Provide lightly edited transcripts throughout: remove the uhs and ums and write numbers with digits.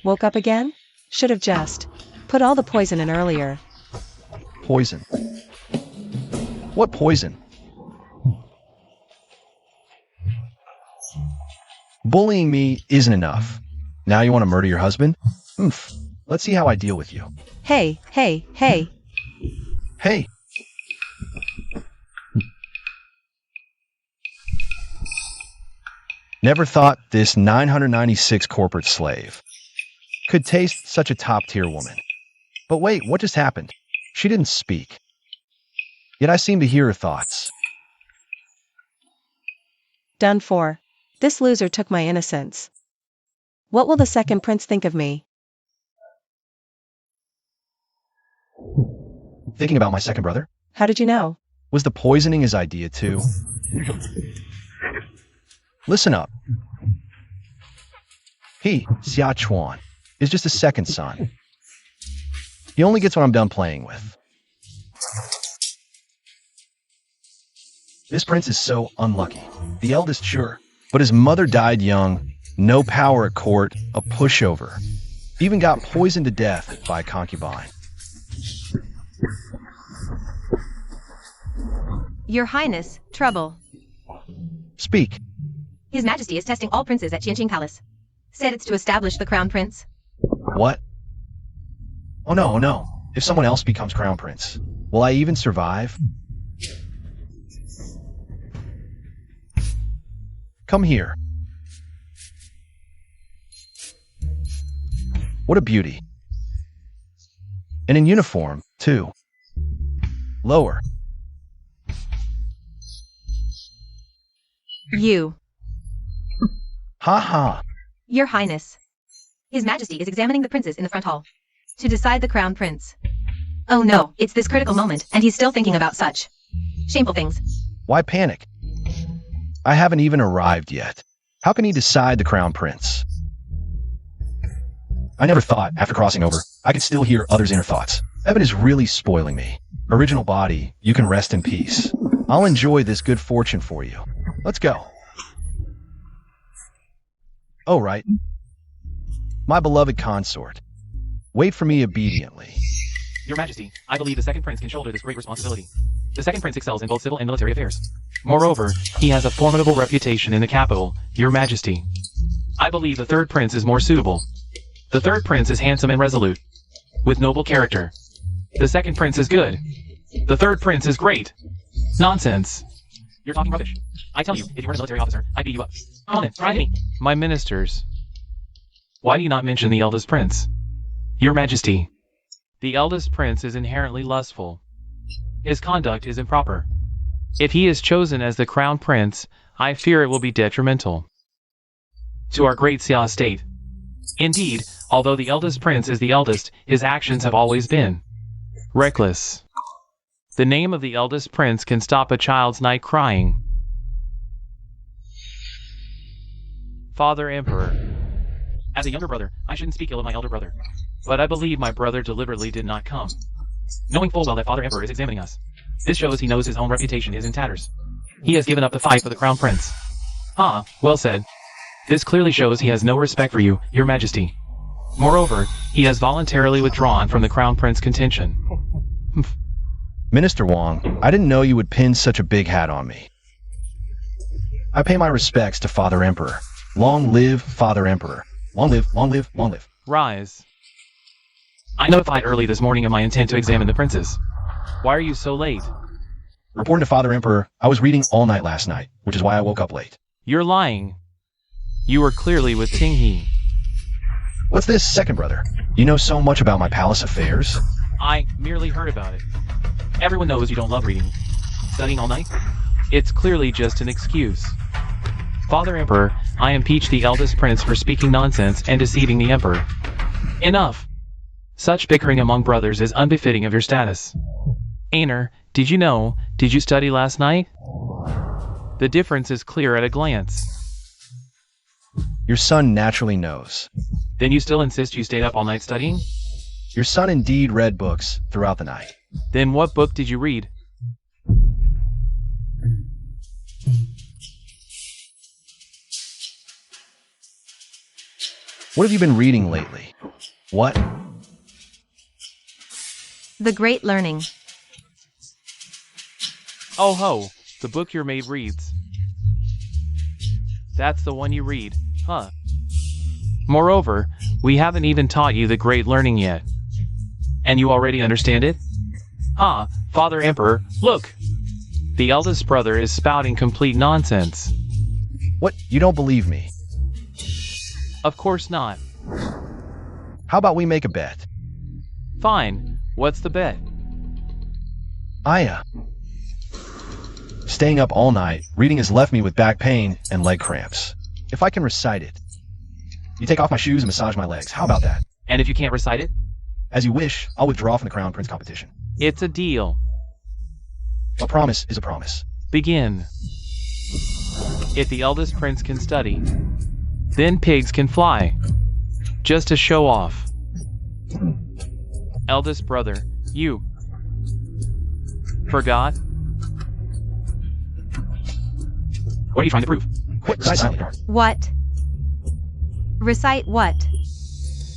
Woke up again? Should have just put all the poison in earlier. Poison? What poison? Bullying me isn't enough. Now you want to murder your husband? Oof. Let's see how I deal with you. Hey. Hey. Never thought this 996 corporate slave could taste such a top-tier woman. But wait, what just happened? She didn't speak. Yet I seem to hear her thoughts. Done for. This loser took my innocence. What will the second prince think of me? Thinking about my second brother? How did you know? Was the poisoning his idea too? Listen up. He, Xia Chuan, is just a second son. He only gets what I'm done playing with. This prince is so unlucky. The eldest, sure, but his mother died young, no power at court, a pushover. Even got poisoned to death by a concubine. Your Highness, trouble. Speak. His Majesty is testing all princes at Qianqing Palace. Said it's to establish the crown prince. What? Oh no. If someone else becomes crown prince, will I even survive? Come here. What a beauty. And in uniform, too. Lower. You. Ha ha. Your Highness. His Majesty is examining the princes in the front hall to decide the crown prince. Oh no, it's this critical moment, and he's still thinking about such shameful things. Why panic? I haven't even arrived yet. How can he decide the crown prince? I never thought, after crossing over, I could still hear others' inner thoughts. Evan is really spoiling me. Original body, you can rest in peace. I'll enjoy this good fortune for you. Let's go. Oh, right. My beloved consort. Wait for me obediently. Your Majesty, I believe the second prince can shoulder this great responsibility. The second prince excels in both civil and military affairs. Moreover, he has a formidable reputation in the capital, Your Majesty. I believe the third prince is more suitable. The third prince is handsome and resolute, with noble character. The second prince is good. The third prince is great. Nonsense. You're talking rubbish. I tell you, if you weren't a military officer, I'd beat you up. Come on then, try me. My ministers. Why do you not mention the eldest prince? Your Majesty. The eldest prince is inherently lustful. His conduct is improper. If he is chosen as the crown prince, I fear it will be detrimental to our great Xia state. Indeed, although the eldest prince is the eldest, his actions have always been reckless. The name of the eldest prince can stop a child's night crying. Father Emperor. As a younger brother, I shouldn't speak ill of my elder brother. But I believe my brother deliberately did not come, knowing full well that Father Emperor is examining us. This shows he knows his own reputation is in tatters. He has given up the fight for the crown prince. Ah, well said. This clearly shows he has no respect for you, Your Majesty. Moreover, he has voluntarily withdrawn from the crown prince contention. Minister Wang, I didn't know you would pin such a big hat on me. I pay my respects to Father Emperor. Long live Father Emperor. Long live, long live, long live. Rise. I notified early this morning of my intent to examine the princes. Why are you so late? Reporting to Father Emperor, I was reading all night last night, which is why I woke up late. You're lying. You were clearly with Tinghe. What's this, second brother? You know so much about my palace affairs? I merely heard about it. Everyone knows you don't love reading. Studying all night? It's clearly just an excuse. Father Emperor, I impeach the eldest prince for speaking nonsense and deceiving the emperor. Enough. Such bickering among brothers is unbefitting of your status. Aner, did you study last night? The difference is clear at a glance. Your son naturally knows. Then you still insist you stayed up all night studying? Your son indeed read books throughout the night. Then what book did you read? What have you been reading lately? What? The Great Learning. Oh ho, the book your maid reads. That's the one you read, huh? Moreover, we haven't even taught you the Great Learning yet. And you already understand it? Ah, Father Emperor, look! The eldest brother is spouting complete nonsense. What? You don't believe me? Of course not. How about we make a bet? Fine, what's the bet? Staying up all night, reading has left me with back pain and leg cramps. If I can recite it, you take off my shoes and massage my legs. How about that? And if you can't recite it? As you wish, I'll withdraw from the Crown Prince competition. It's a deal. A promise is a promise. Begin. If the eldest prince can study, then pigs can fly. Just to show off. Eldest brother, you forgot? What are you trying to prove? Quit silently. What? Recite what?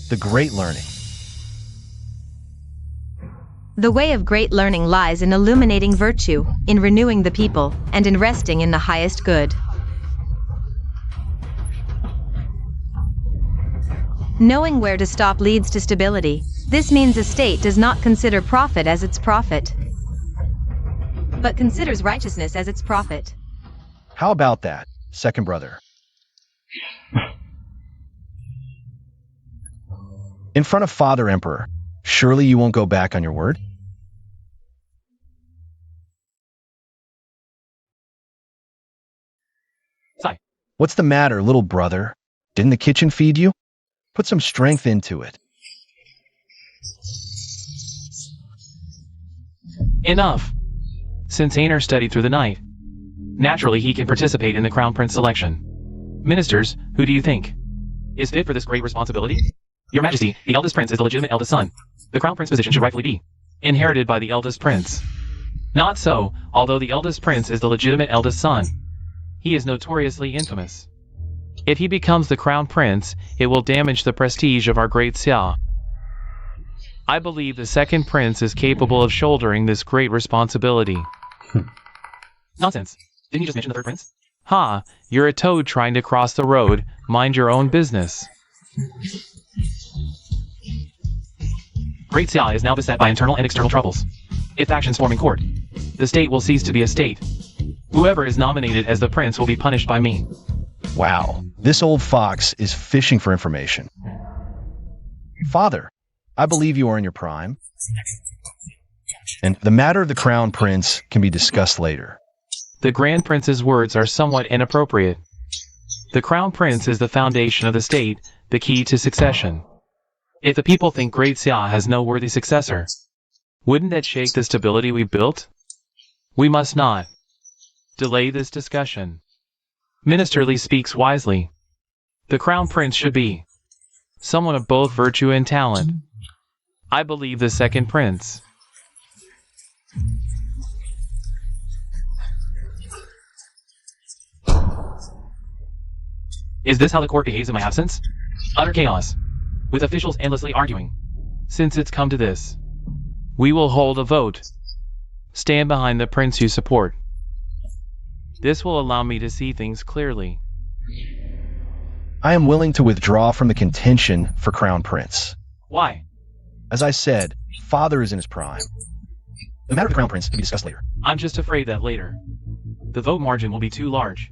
The Great Learning. The way of great learning lies in illuminating virtue, in renewing the people, and in resting in the highest good. Knowing where to stop leads to stability. This means a state does not consider profit as its profit, but considers righteousness as its profit. How about that, second brother? In front of Father Emperor, surely you won't go back on your word? Sigh. What's the matter, little brother? Didn't the kitchen feed you? Put some strength into it. Enough. Since Aner studied through the night, naturally he can participate in the Crown Prince selection. Ministers, who do you think is fit for this great responsibility? Your Majesty, the eldest prince is the legitimate eldest son. The Crown Prince position should rightfully be inherited by the eldest prince. Not so, although the eldest prince is the legitimate eldest son. He is notoriously infamous. If he becomes the Crown Prince, it will damage the prestige of our great Xia. I believe the second prince is capable of shouldering this great responsibility. Nonsense. Didn't you just mention the third prince? Ha, you're a toad trying to cross the road. Mind your own business. Great Xia is now beset by internal and external troubles. If factions form in court, the state will cease to be a state. Whoever is nominated as the prince will be punished by me. Wow, this old fox is fishing for information. Father, I believe you are in your prime, and the matter of the Crown Prince can be discussed later. The Grand Prince's words are somewhat inappropriate. The Crown Prince is the foundation of the state, the key to succession. If the people think Great Xia has no worthy successor, wouldn't that shake the stability we built? We must not delay this discussion. Minister Li speaks wisely. The Crown Prince should be someone of both virtue and talent. I believe the second prince. Is this how the court behaves in my absence? Utter chaos, with officials endlessly arguing. Since it's come to this, we will hold a vote. Stand behind the prince you support. This will allow me to see things clearly. I am willing to withdraw from the contention for Crown Prince. Why? As I said, Father is in his prime. The matter of the Crown Prince can be discussed later. I'm just afraid that later, the vote margin will be too large.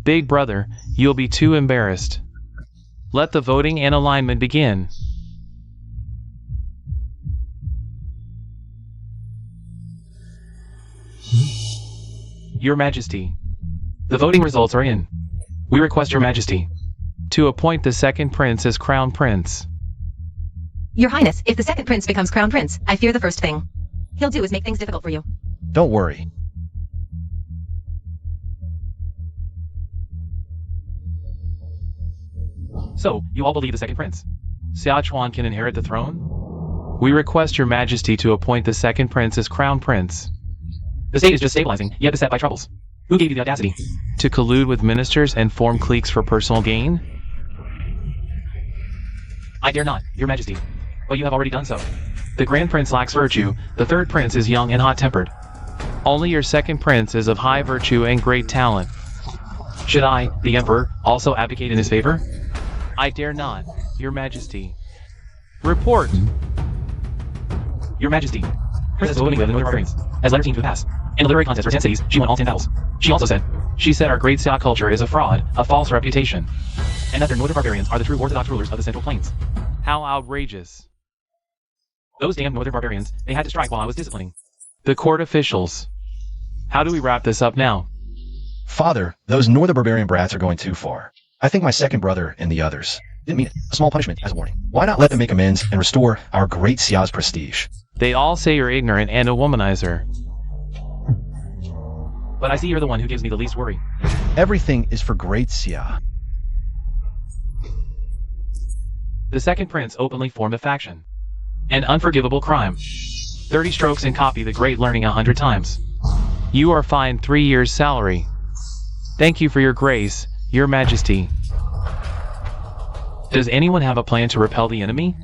Big brother, you'll be too embarrassed. Let the voting and alignment begin. Your Majesty, the voting results are in. We request Your Majesty to appoint the second prince as Crown Prince. Your Highness, if the second prince becomes Crown Prince, I fear the first thing he'll do is make things difficult for you. Don't worry. So, you all believe the second prince, Xia Chuan, can inherit the throne? We request Your Majesty to appoint the second prince as Crown Prince. The state is just stabilizing, yet beset by troubles. Who gave you the audacity to collude with ministers and form cliques for personal gain? I dare not, your majesty. But you have already done so. The Grand Prince lacks virtue, the third prince is young and hot-tempered. Only your second prince is of high virtue and great talent. Should I, the Emperor, also abdicate in his favor? I dare not, your majesty. Report! Your majesty. Princess Louis of the Northern Barbarians has led her team to the pass. In the literary contest for 10 cities, she won all 10 battles. She said our great Xia culture is a fraud, a false reputation, and that their Northern Barbarians are the true Orthodox rulers of the Central Plains. How outrageous. Those damn Northern Barbarians, they had to strike while I was disciplining the court officials. How do we wrap this up now? Father, those Northern Barbarian brats are going too far. I think my second brother and the others didn't mean it. A small punishment as a warning. Why not let them make amends and restore our great Xia's prestige? They all say you're ignorant and a womanizer. But I see you're the one who gives me the least worry. Everything is for great Xia. The second prince openly formed a faction. An unforgivable crime. 30 strokes and copy the great learning 100 times. You are fined 3 years' salary. Thank you for your grace, your majesty. Does anyone have a plan to repel the enemy?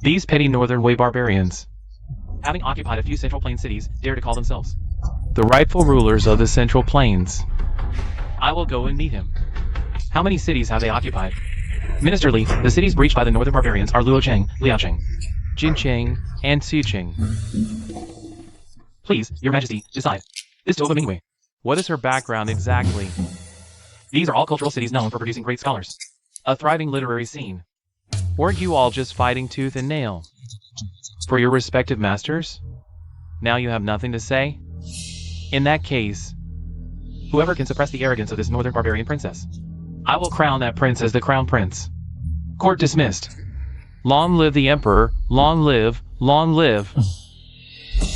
These petty northern way barbarians, having occupied a few Central Plains cities, dare to call themselves the rightful rulers of the Central Plains. I will go and meet him. How many cities have they occupied? Minister Li, the cities breached by the Northern Barbarians are Luocheng, Liaocheng, Jincheng, and Xicheng. Please, your majesty, decide. This Toba Mingwei. What is her background exactly? These are all cultural cities known for producing great scholars. A thriving literary scene. Weren't you all just fighting tooth and nail for your respective masters? Now you have nothing to say? In that case, whoever can suppress the arrogance of this northern barbarian princess, I will crown that prince as the crown prince. Court dismissed. Long live the emperor, long live, long live.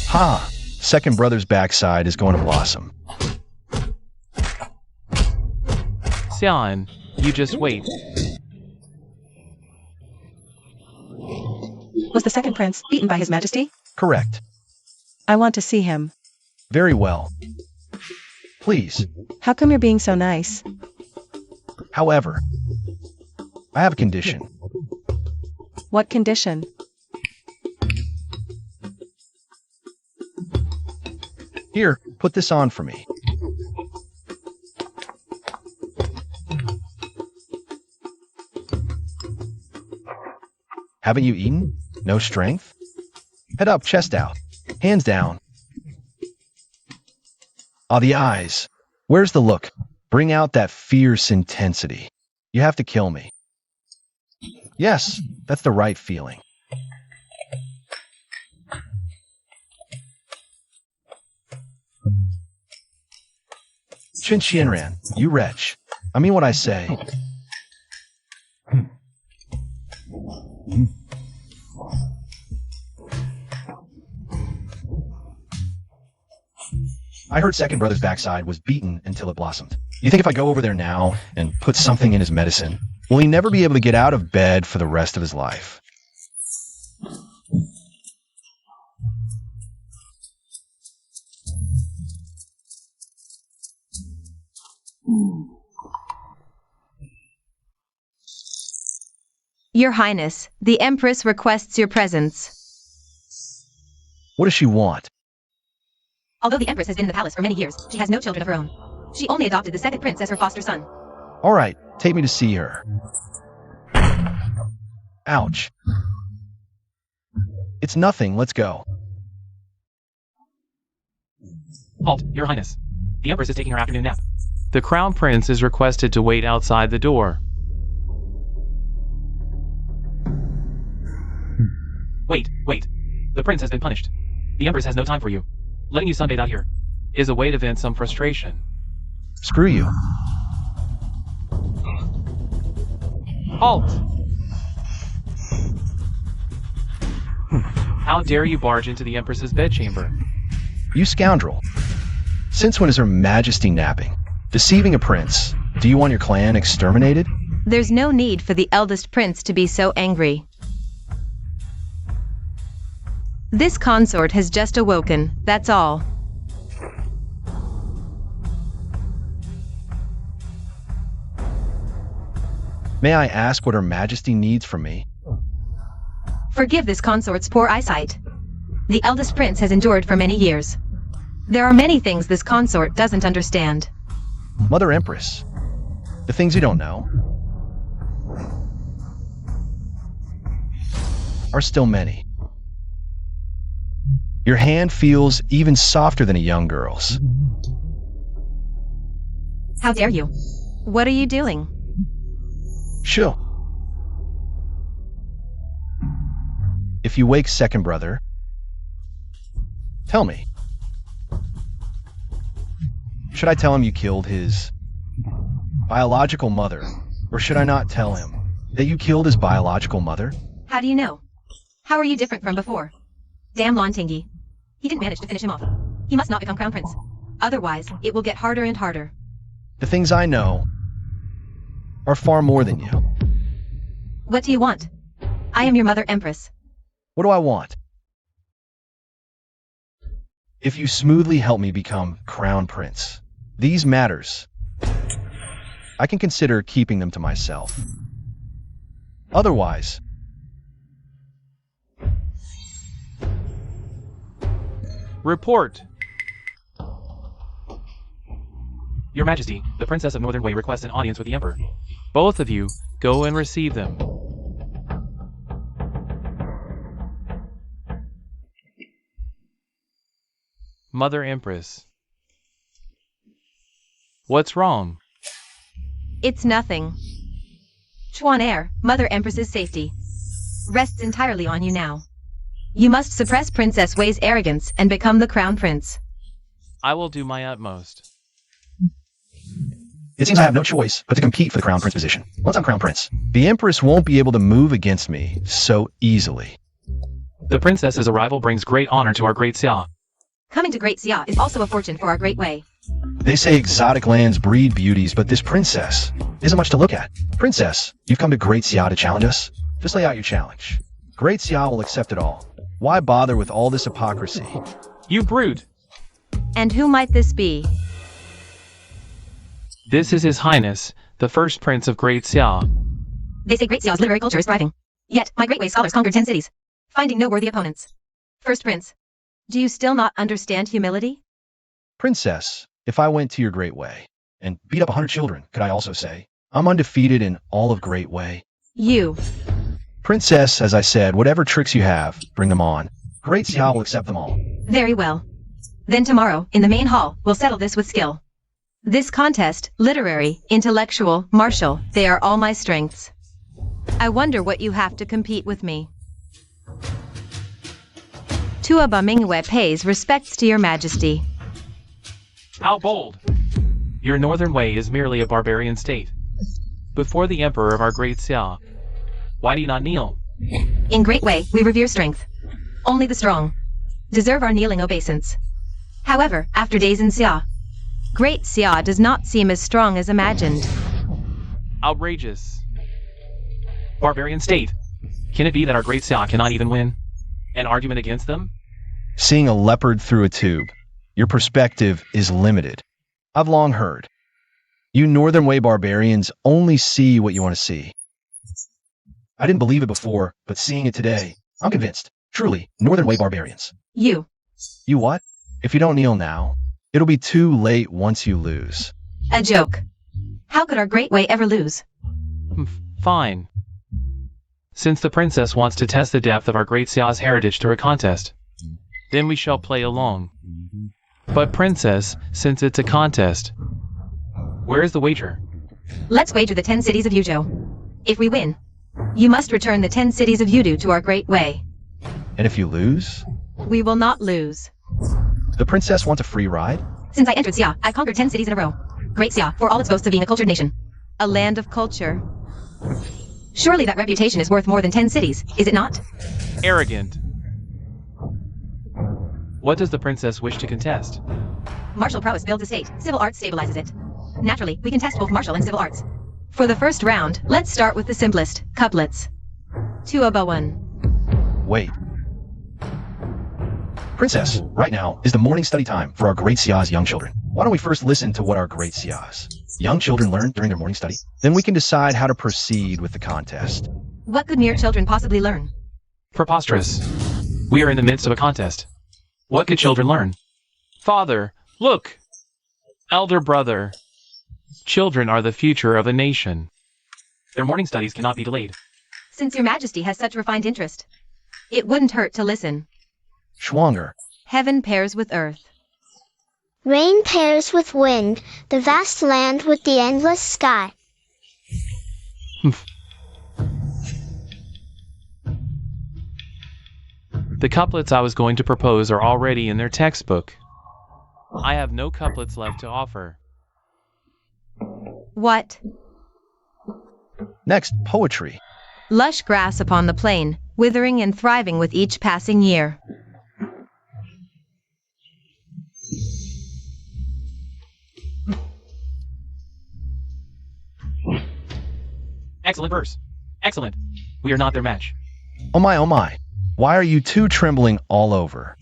Ha! Second brother's backside is going to blossom. Xian, you just wait. Was the second prince beaten by his majesty? Correct. I want to see him. Very well. Please. How come you're being so nice? However, I have a condition. What condition? Here, put this on for me. Haven't you eaten? No strength? Head up, chest out. Hands down. Ah, the eyes. Where's the look? Bring out that fierce intensity. You have to kill me. Yes, that's the right feeling. Chin Xianran, you wretch. I mean what I say. I heard second brother's backside was beaten until it blossomed. You think if I go over there now and put something in his medicine, will he never be able to get out of bed for the rest of his life? Your Highness, the Empress requests your presence. What does she want? Although the Empress has been in the palace for many years, she has no children of her own. She only adopted the second prince as her foster son. All right, take me to see her. Ouch. It's nothing, let's go. Halt, your highness. The empress is taking her afternoon nap. The crown prince is requested to wait outside the door. Wait. The prince has been punished. The empress has no time for you. Letting you sunbathe out here is a way to vent some frustration. Screw you. Halt! How dare you barge into the Empress's bedchamber? You scoundrel. Since when is Her Majesty napping? Deceiving a prince. Do you want your clan exterminated? There's no need for the eldest prince to be so angry. This consort has just awoken, that's all. May I ask what Her Majesty needs from me? Forgive this consort's poor eyesight. The eldest prince has endured for many years. There are many things this consort doesn't understand. Mother Empress, the things you don't know are still many. Your hand feels even softer than a young girl's. How dare you? What are you doing? Chill. If you wake second brother, tell me. Should I tell him you killed his biological mother, or should I not tell him that you killed his biological mother? How do you know? How are you different from before? Damn Lontingi. He didn't manage to finish him off. He must not become crown prince. Otherwise, it will get harder and harder. The things I know are far more than you. What do you want? I am your mother empress. What do I want? If you smoothly help me become crown prince, these matters, I can consider keeping them to myself. Otherwise, Report. Your Majesty, the Princess of Northern Wei requests an audience with the Emperor. Both of you, go and receive them. Mother Empress. What's wrong? It's nothing. Chuan Heir, Mother Empress's safety rests entirely on you now. You must suppress Princess Wei's arrogance and become the crown prince. I will do my utmost. it seems I have no choice but to compete for the crown prince position. Once I'm crown prince, the Empress won't be able to move against me so easily. The princess's arrival brings great honor to our great Xia. Coming to Great Xia is also a fortune for our great Wei. They say exotic lands breed beauties, but this princess isn't much to look at. Princess, you've come to Great Xia to challenge us? Just lay out your challenge. Great Xia will accept it all. Why bother with all this hypocrisy? You brute! And who might this be? This is His Highness, the first prince of Great Xia. They say Great Xia's literary culture is thriving. Yet, my great Wei scholars conquered 10 cities, finding no worthy opponents. First prince. Do you still not understand humility? Princess, if I went to your Great Way and beat up 100 children, could I also say, I'm undefeated in all of Great Way? You. Princess, as I said, whatever tricks you have, bring them on. Great Xia will accept them all. Very well. Then tomorrow, in the main hall, we'll settle this with skill. This contest, literary, intellectual, martial, they are all my strengths. I wonder what you have to compete with me. Tuaba Mingwei pays respects to your majesty. How bold! Your Northern Wei is merely a barbarian state. Before the Emperor of our Great Xia, why do you not kneel? In Great Wei, we revere strength. Only the strong deserve our kneeling obeisance. However, after days in Xia, Great Xia does not seem as strong as imagined. Outrageous. Barbarian state. Can it be that our Great Xia cannot even win an argument against them? Seeing a leopard through a tube, your perspective is limited. I've long heard. You Northern Wei barbarians only see what you want to see. I didn't believe it before, but seeing it today, I'm convinced. Truly, Northern Wei barbarians. You. You what? If you don't kneel now, it'll be too late once you lose. A joke. How could our great Wei ever lose? Fine. Since the princess wants to test the depth of our Great Xia's heritage through a contest, then we shall play along. But princess, since it's a contest, where is the wager? Let's wager the 10 cities of Yuzhou. If we win, you must return the 10 cities of Yudu to our great Wei. And if you lose? We will not lose. The princess wants a free ride? Since I entered Xia, I've conquered 10 cities in a row. Great Xia, for all its boasts of being a cultured nation. A land of culture. Surely that reputation is worth more than 10 cities, is it not? Arrogant. What does the princess wish to contest? Martial prowess builds a state, civil arts stabilizes it. Naturally, we contest both martial and civil arts. For the first round, let's start with the simplest, couplets. Tuaba 1. Wait. Princess, right now is the morning study time for our Great Xia's young children. Why don't we first listen to what our Great Xia's young children learn during their morning study? Then we can decide how to proceed with the contest. What could mere children possibly learn? Preposterous. We are in the midst of a contest. What could children learn? Father, look! Elder brother. Children are the future of a nation. Their morning studies cannot be delayed. Since your majesty has such refined interest, it wouldn't hurt to listen. Schwanger. Heaven pairs with earth. Rain pairs with wind, the vast land with the endless sky. The couplets I was going to propose are already in their textbook. I have no couplets left to offer. What? Next, poetry. Lush grass upon the plain, withering and thriving with each passing year. Excellent verse. Excellent. We are not their match. Oh my, oh my. Why are you two trembling all over?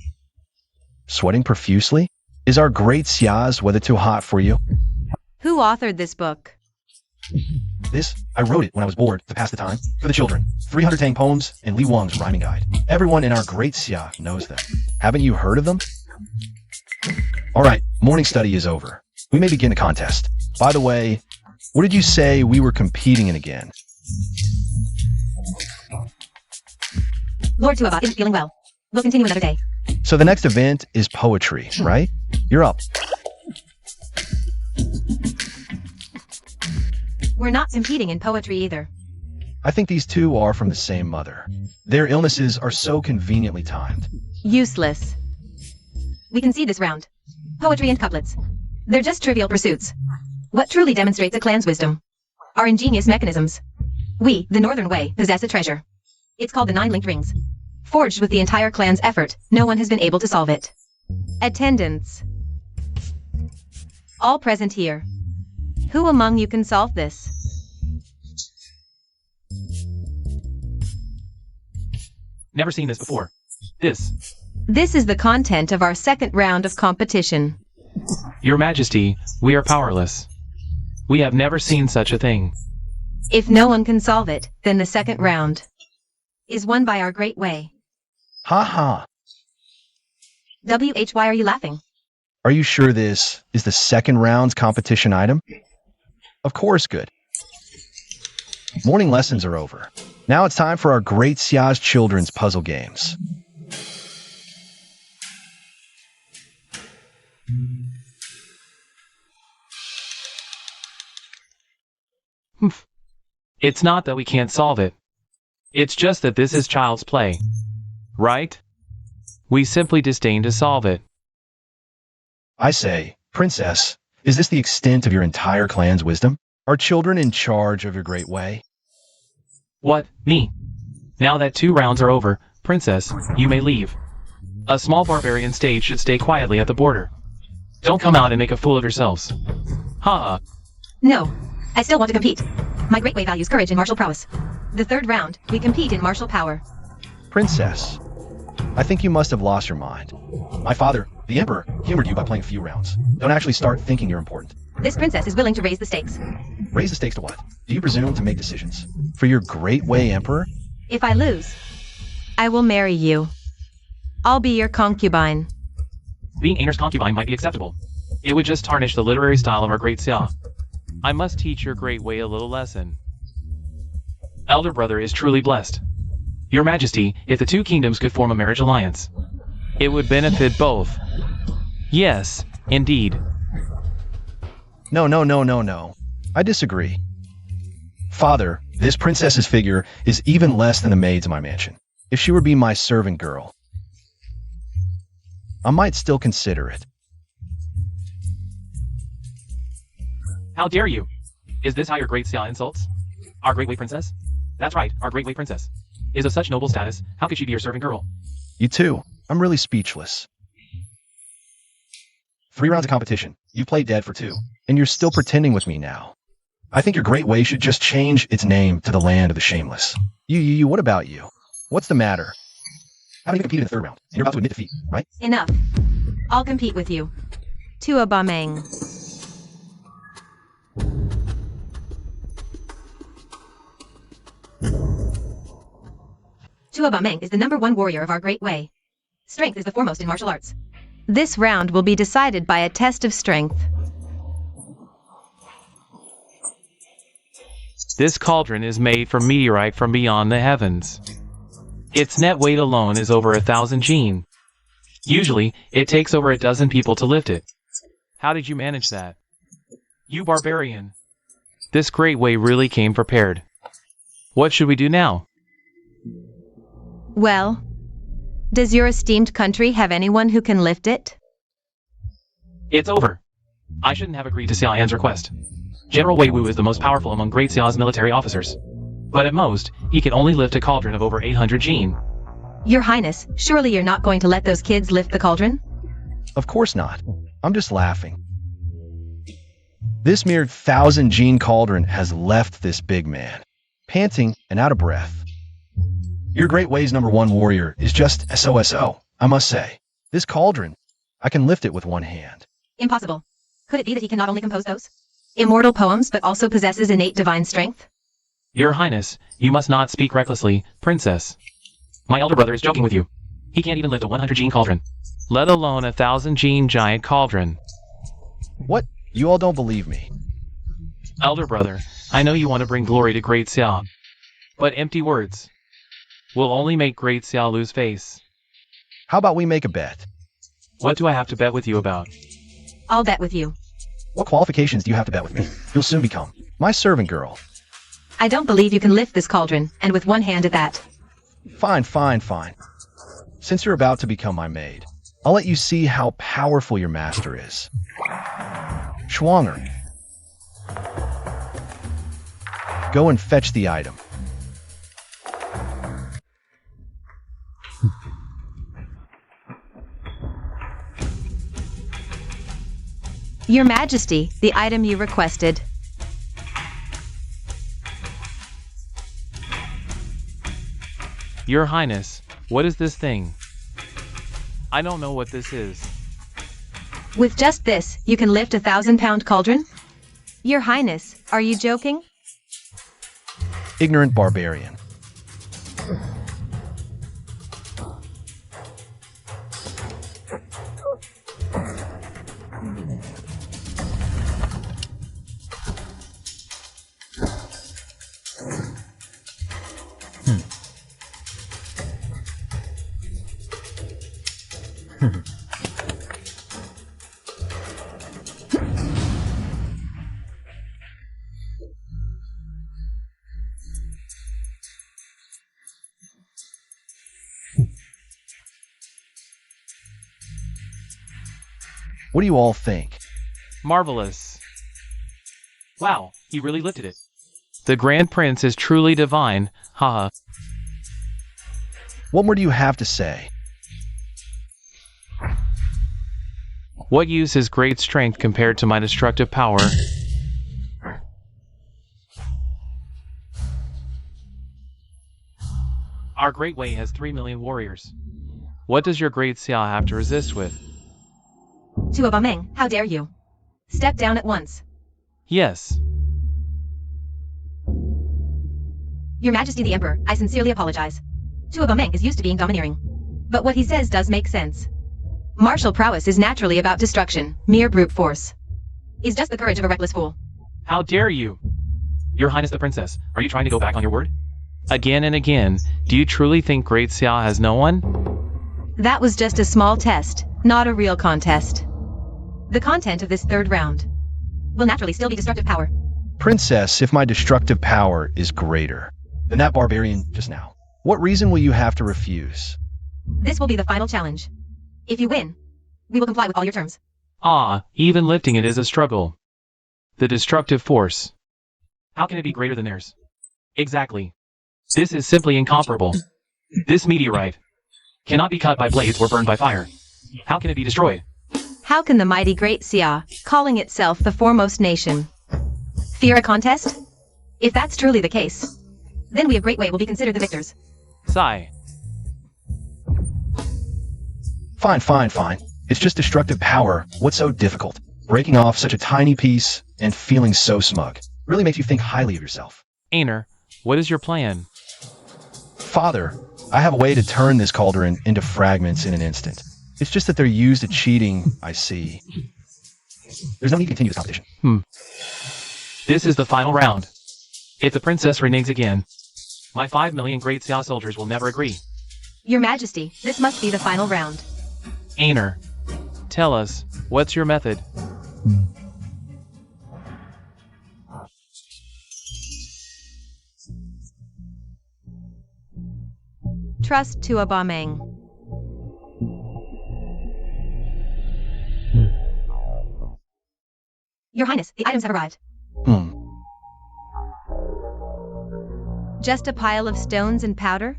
Sweating profusely? Is our great Siaz weather too hot for you? Who authored this book? I wrote it when I was bored to pass the time for the children. 300 Tang poems and Li Wang's rhyming guide. Everyone in our great Xia knows them. Haven't you heard of them? Alright, morning study is over. We may begin the contest. By the way, what did you say we were competing in again? Lord Tuaba isn't feeling well. We'll continue another day. So the next event is poetry, right? You're up. We're not competing in poetry either. I think these two are from the same mother. Their illnesses are so conveniently timed. Useless. We can see this round. Poetry and couplets. They're just trivial pursuits. What truly demonstrates a clan's wisdom are ingenious mechanisms. We, the Northern Way, possess a treasure. It's called the 9 linked rings. Forged with the entire clan's effort, no one has been able to solve it. Attendants. All present here. Who among you can solve this? Never seen this before. This is the content of our second round of competition. Your Majesty, we are powerless. We have never seen such a thing. If no one can solve it, then the second round is won by our great way. Ha ha. Why are you laughing? Are you sure this is the second round's competition item? Of course, good. Morning lessons are over. Now it's time for our great Xia's children's puzzle games. It's not that we can't solve it. It's just that this is child's play. Right? We simply disdain to solve it. I say, Princess, is this the extent of your entire clan's wisdom? Are children in charge of your great way? What? Me? Now that 2 rounds are over, Princess, you may leave. A small barbarian stage should stay quietly at the border. Don't come out and make a fool of yourselves. Ha! No, I still want to compete. My great way values courage and martial prowess. The third round, we compete in martial power. Princess, I think you must have lost your mind. My father, the Emperor, humored you by playing a few rounds. Don't actually start thinking you're important. This princess is willing to raise the stakes. Raise the stakes to what? Do you presume to make decisions? For your great way, Emperor? If I lose, I will marry you. I'll be your concubine. Being Ainer's concubine might be acceptable. It would just tarnish the literary style of our great Xia. I must teach your great way a little lesson. Elder brother is truly blessed. Your Majesty, if the 2 kingdoms could form a marriage alliance, it would benefit both. Yes, indeed. No. I disagree. Father, this princess's figure is even less than the maids in my mansion. If she were to be my servant girl, I might still consider it. How dare you? Is this how your great Xia insults? Our great way princess? That's right, our great way princess is of such noble status. How could she be your servant girl? You too. I'm really speechless. 3 rounds of competition. You played dead for 2, and you're still pretending with me now. I think your great way should just change its name to the land of the shameless. You, what about you? What's the matter? Haven't even competed in the 3rd round, and you're about to admit defeat, right? Enough. I'll compete with you. Tua Bameng. Tuabameng is the #1 warrior of our great way. Strength is the foremost in martial arts. This round will be decided by a test of strength. This cauldron is made from meteorite from beyond the heavens. Its net weight alone is over 1,000 gene. Usually, it takes over a dozen people to lift it. How did you manage that? You barbarian. This great way really came prepared. What should we do now? Well, does your esteemed country have anyone who can lift it? It's over. I shouldn't have agreed to Xia An's request. General Wei Wu is the most powerful among Great Xia's military officers. But at most, he can only lift a cauldron of over 800 gene. Your Highness, surely you're not going to let those kids lift the cauldron? Of course not. I'm just laughing. This mere 1,000 gene cauldron has left this big man, panting and out of breath. Your Great Way's #1 warrior is just SOSO, I must say. This cauldron, I can lift it with one hand. Impossible. Could it be that he can not only compose those immortal poems but also possesses innate divine strength? Your Highness, you must not speak recklessly, Princess. My elder brother is joking with you. He can't even lift a 100 gene cauldron, let alone a 1,000 gene giant cauldron. What? You all don't believe me? Elder brother, I know you want to bring glory to Great Xia. But empty words will only make Great Xia lose face. How about we make a bet? What do I have to bet with you about? I'll bet with you. What qualifications do you have to bet with me? You'll soon become my servant girl. I don't believe you can lift this cauldron, and with one hand at that. Fine. Since you're about to become my maid, I'll let you see how powerful your master is. Schwanger. Go and fetch the item. Your Majesty, the item you requested. Your Highness, what is this thing? I don't know what this is. With just this, you can lift a 1,000-pound cauldron? Your Highness, are you joking? Ignorant barbarian. What do you all think? Marvelous. Wow, he really lifted it. The Grand Prince is truly divine, haha. What more do you have to say? What use is great strength compared to my destructive power? Our Great Way has 3 million warriors. What does your Great Xia have to resist with? Tuabameng, how dare you? Step down at once. Yes. Your Majesty the Emperor, I sincerely apologize. Tuabameng is used to being domineering. But what he says does make sense. Martial prowess is naturally about destruction, mere brute force. Is just the courage of a reckless fool. How dare you? Your Highness the Princess, are you trying to go back on your word? Again and again, do you truly think Great Xia has no one? That was just a small test, not a real contest. The content of this third round will naturally still be destructive power. Princess, if my destructive power is greater than that barbarian just now, what reason will you have to refuse? This will be the final challenge. If you win, we will comply with all your terms. Ah, even lifting it is a struggle. The destructive force. How can it be greater than theirs? Exactly. This is simply incomparable. This meteorite cannot be cut by blades or burned by fire. How can it be destroyed? How can the mighty Great Xia, calling itself the foremost nation, fear a contest? If that's truly the case, then we of Great Way will be considered the victors. Sigh. Fine. It's just destructive power. What's so difficult? Breaking off such a tiny piece and feeling so smug really makes you think highly of yourself. Aner, what is your plan? Father, I have a way to turn this cauldron into fragments in an instant. It's just that they're used at cheating, I see. There's no need to continue this competition. This is the final round. If the princess reneges again, my 5 million great Xia soldiers will never agree. Your Majesty, this must be the final round. Aner, tell us, what's your method? Trust to Abamang. Your Highness, the items have arrived. Just a pile of stones and powder?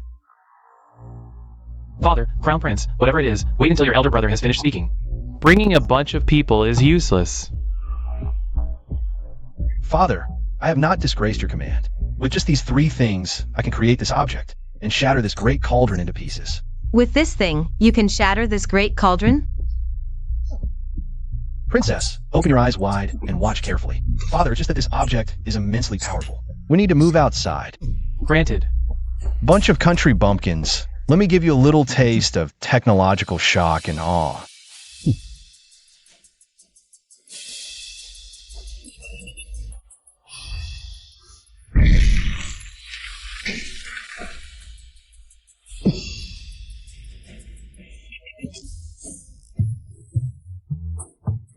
Father, Crown Prince, whatever it is, wait until your elder brother has finished speaking. Bringing a bunch of people is useless. Father, I have not disgraced your command. With just these 3 things, I can create this object and shatter this great cauldron into pieces. With this thing, you can shatter this great cauldron? Princess, open your eyes wide and watch carefully. Father, it's just that this object is immensely powerful. We need to move outside. Granted. Bunch of country bumpkins. Let me give you a little taste of technological shock and awe.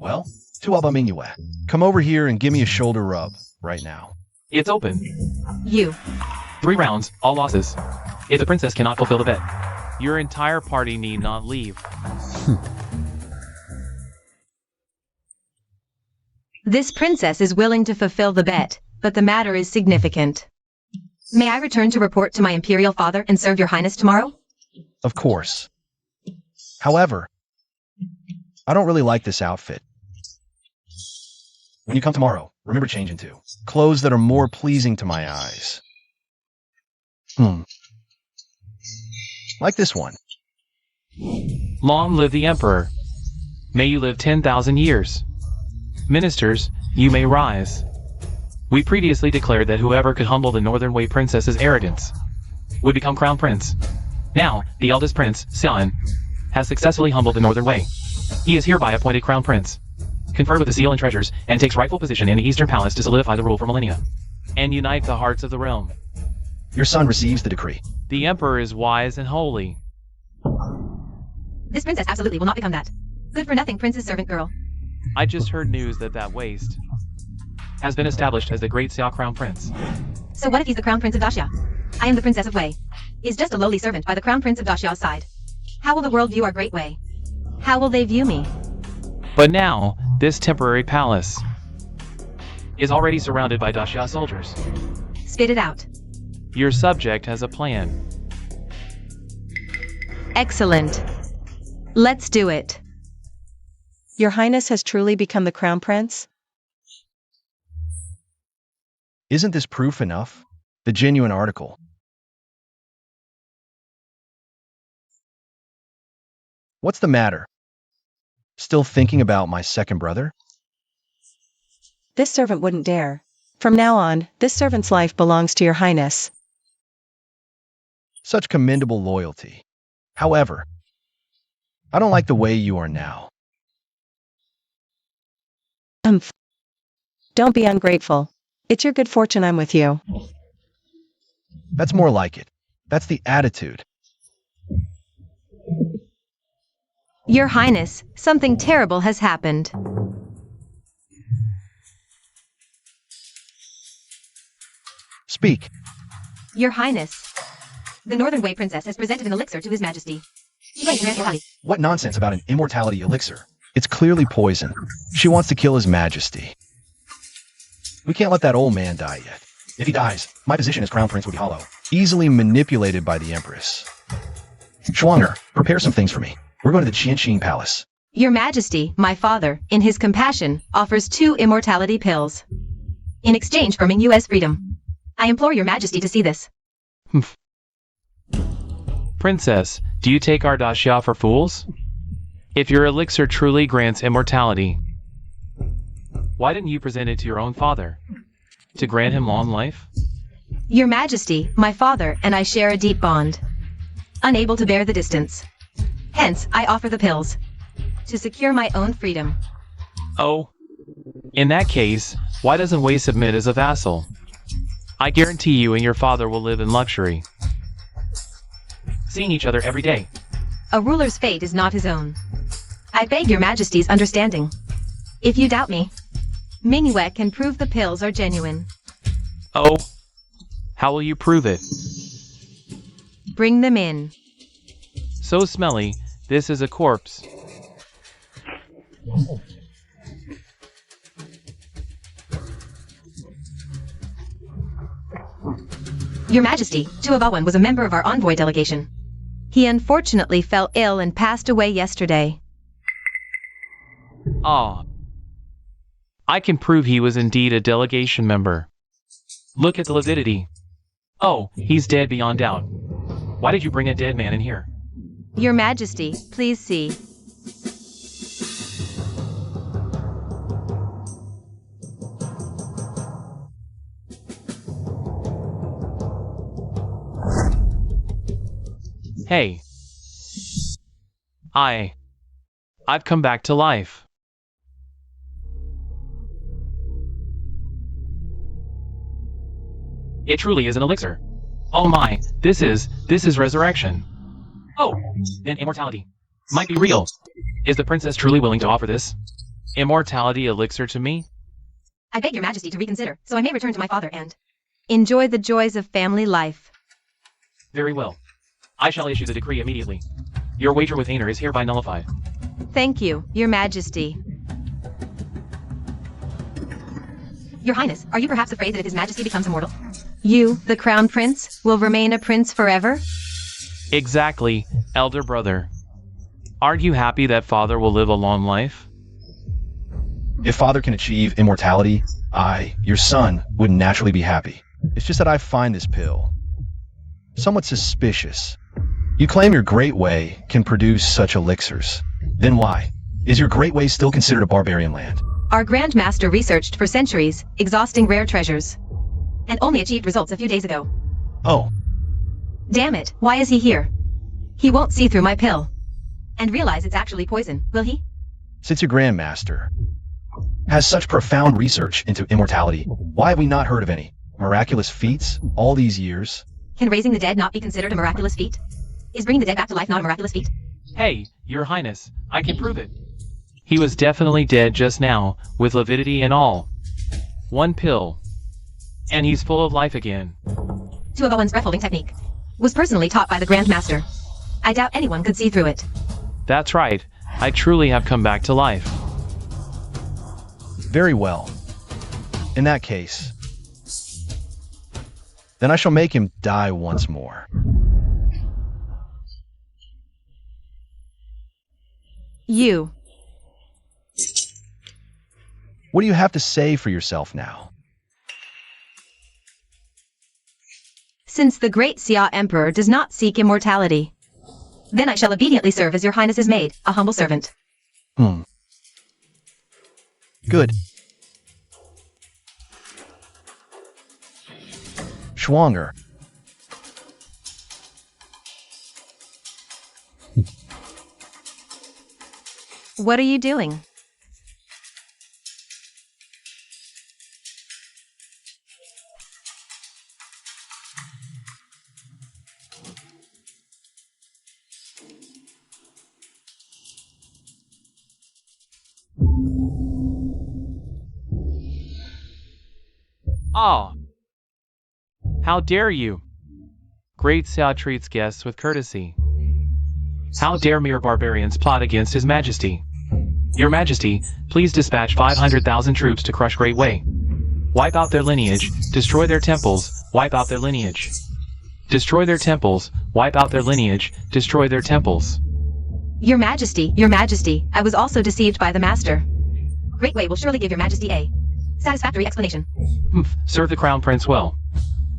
Well, Tuabamingwe, come over here and give me a shoulder rub right now. It's open. You. 3 rounds, all losses. If the princess cannot fulfill the bet, your entire party need not leave. This princess is willing to fulfill the bet, but the matter is significant. May I return to report to my imperial father and serve your highness tomorrow? Of course. However, I don't really like this outfit. When you come tomorrow, remember change into clothes that are more pleasing to my eyes. Like this one. Long live the Emperor. May you live 10,000 years. Ministers, you may rise. We previously declared that whoever could humble the Northern Wei Princess's arrogance would become Crown Prince. Now, the eldest prince, Xian, has successfully humbled the Northern Wei. He is hereby appointed Crown Prince, conferred with the seal and treasures, and takes rightful position in the Eastern Palace to solidify the rule for millennia, and unite the hearts of the realm. Your son receives the decree. The Emperor is wise and holy. This princess absolutely will not become that. Good-for-nothing prince's servant girl. I just heard news that that waste has been established as the Great Xia Crown Prince. So what if he's the Crown Prince of Daxia? I am the Princess of Wei. Is just a lowly servant by the Crown Prince of Daxia's side. How will the world view our great Wei? How will they view me? But now, this temporary palace is already surrounded by Daxia soldiers. Spit it out. Your subject has a plan. Excellent. Let's do it. Your Highness has truly become the Crown Prince? Isn't this proof enough? The genuine article. What's the matter? Still thinking about my second brother? This servant wouldn't dare. From now on, this servant's life belongs to your Highness. Such commendable loyalty. However, I don't like the way you are now. Don't be ungrateful. It's your good fortune I'm with you. That's more like it. That's the attitude. Your Highness, something terrible has happened. Speak. Your Highness, the Northern Wei Princess has presented an elixir to His Majesty. What nonsense about an immortality elixir? It's clearly poison. She wants to kill His Majesty. We can't let that old man die yet. If he dies, my position as Crown Prince would be hollow, easily manipulated by the Empress. Schwanger, prepare some things for me. We're going to the Qianxin Palace. Your Majesty, my father, in his compassion, offers 2 immortality pills. In exchange for Ming U.S. freedom. I implore your Majesty to see this. Princess, do you take our daxia for fools? If your elixir truly grants immortality, why didn't you present it to your own father? To grant him long life? Your Majesty, my father, and I share a deep bond. unable to bear the distance. Hence, I offer the pills. To secure my own freedom. Oh. In that case, why doesn't Wei submit as a vassal? I guarantee you and your father will live in luxury, seeing each other every day. A ruler's fate is not his own. I beg your majesty's understanding. If you doubt me, Mingyue can prove the pills are genuine. Oh. How will you prove it? Bring them in. So smelly, this is a corpse. Your Majesty, Tuabawan was a member of our envoy delegation. He unfortunately fell ill and passed away yesterday. Ah. I can prove he was indeed a delegation member. Look at the lividity. Oh, he's dead beyond doubt. Why did you bring a dead man in here? Your Majesty, please see. Hey. I've come back to life. It truly is an elixir. Oh my, this is resurrection. Oh, then immortality might be real. Is the princess truly willing to offer this immortality elixir to me? I beg your Majesty to reconsider, so I may return to my father and enjoy the joys of family life. Very well. I shall issue the decree immediately. Your wager with Aner is hereby nullified. Thank you, Your Majesty. Your Highness, are you perhaps afraid that if His Majesty becomes immortal, you, the Crown Prince, will remain a prince forever? Exactly, elder brother. Aren't you happy that father will live a long life? If father can achieve immortality, I, your son, would naturally be happy. It's just that I find this pill somewhat suspicious. You claim your Great Way can produce such elixirs. Then why? Is your Great Way still considered a barbarian land? Our Grand Master researched for centuries, exhausting rare treasures, and only achieved results a few days ago. Oh. Damn it, why is he here? He won't see through my pill and realize it's actually poison, will he? Since your Grand Master has such profound research into immortality, why have we not heard of any miraculous feats all these years? Can raising the dead not be considered a miraculous feat? Is bringing the dead back to life not a miraculous feat? Hey, your highness, I can prove it. He was definitely dead just now, with lividity and all. One pill. And he's full of life again. Tuabawan's breath-holding technique was personally taught by the Grand Master. I doubt anyone could see through it. That's right. I truly have come back to life. Very well. In that case, then I shall make him die once more. You. What do you have to say for yourself now? Since the great Xia Emperor does not seek immortality, then I shall obediently serve as your highness's maid, a humble servant. Good. Schwanger. What are you doing? Ah! How dare you! Great Xia treats guests with courtesy. How dare mere barbarians plot against His Majesty? Your Majesty, please dispatch 500,000 troops to crush Great Wei. Wipe out their lineage, destroy their temples, wipe out their lineage. Destroy their temples, wipe out their lineage, destroy their temples. Your Majesty, I was also deceived by the Master. Great Wei will surely give Your Majesty a satisfactory explanation. Serve the Crown Prince well.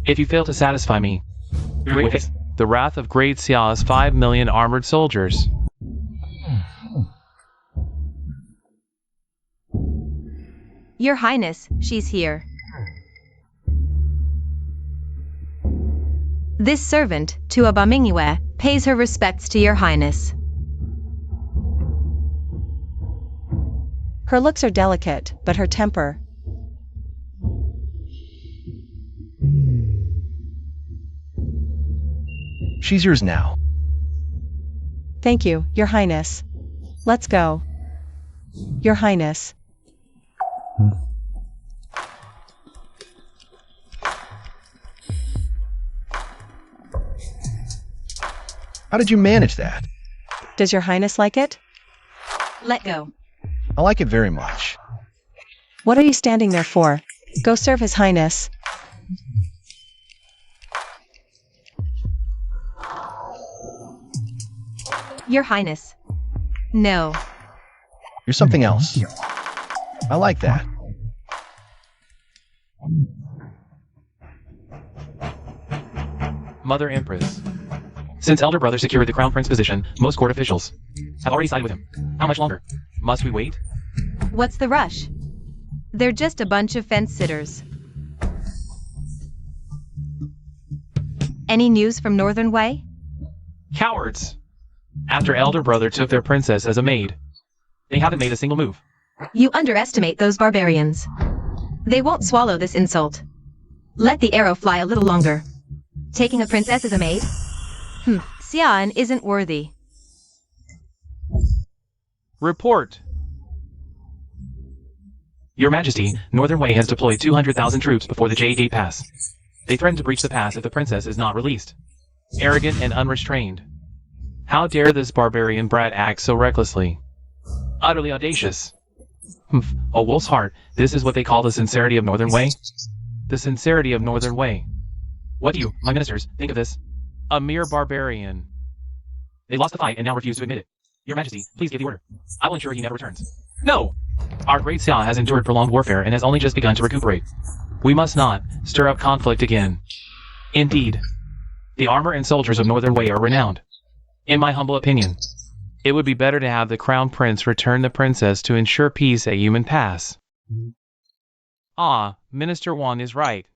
If you fail to satisfy me, the wrath of Great Xia's 5 million armored soldiers. Your Highness, she's here. This servant, to Abamingwe, pays her respects to your highness. Her looks are delicate, but her temper. She's yours now. Thank you, Your Highness. Let's go. Your Highness. How did you manage that? Does Your Highness like it? Let go. I like it very much. What are you standing there for? Go serve His Highness. Your highness. No. You're something else. I like that. Mother Empress. Since elder brother secured the crown prince position, most court officials have already sided with him. How much longer? Must we wait? What's the rush? They're just a bunch of fence-sitters. Any news from Northern Way? Cowards! After elder brother took their princess as a maid, they haven't made a single move. You underestimate those barbarians. They won't swallow this insult. Let the arrow fly a little longer. Taking a princess as a maid? Xian isn't worthy. Report. Your Majesty, Northern Way has deployed 200,000 troops before the Jade Gate Pass. They threaten to breach the pass if the princess is not released. Arrogant and unrestrained. How dare this barbarian brat act so recklessly? Utterly audacious. A wolf's heart, this is what they call the sincerity of Northern Way? The sincerity of Northern Way. What do you, my ministers, think of this? A mere barbarian. They lost the fight and now refuse to admit it. Your Majesty, please give the order. I will ensure he never returns. No! Our great Xia has endured prolonged warfare and has only just begun to recuperate. We must not stir up conflict again. Indeed, the armor and soldiers of Northern Way are renowned. In my humble opinion, it would be better to have the crown prince return the princess to ensure peace at Human Pass. Minister Wan is right.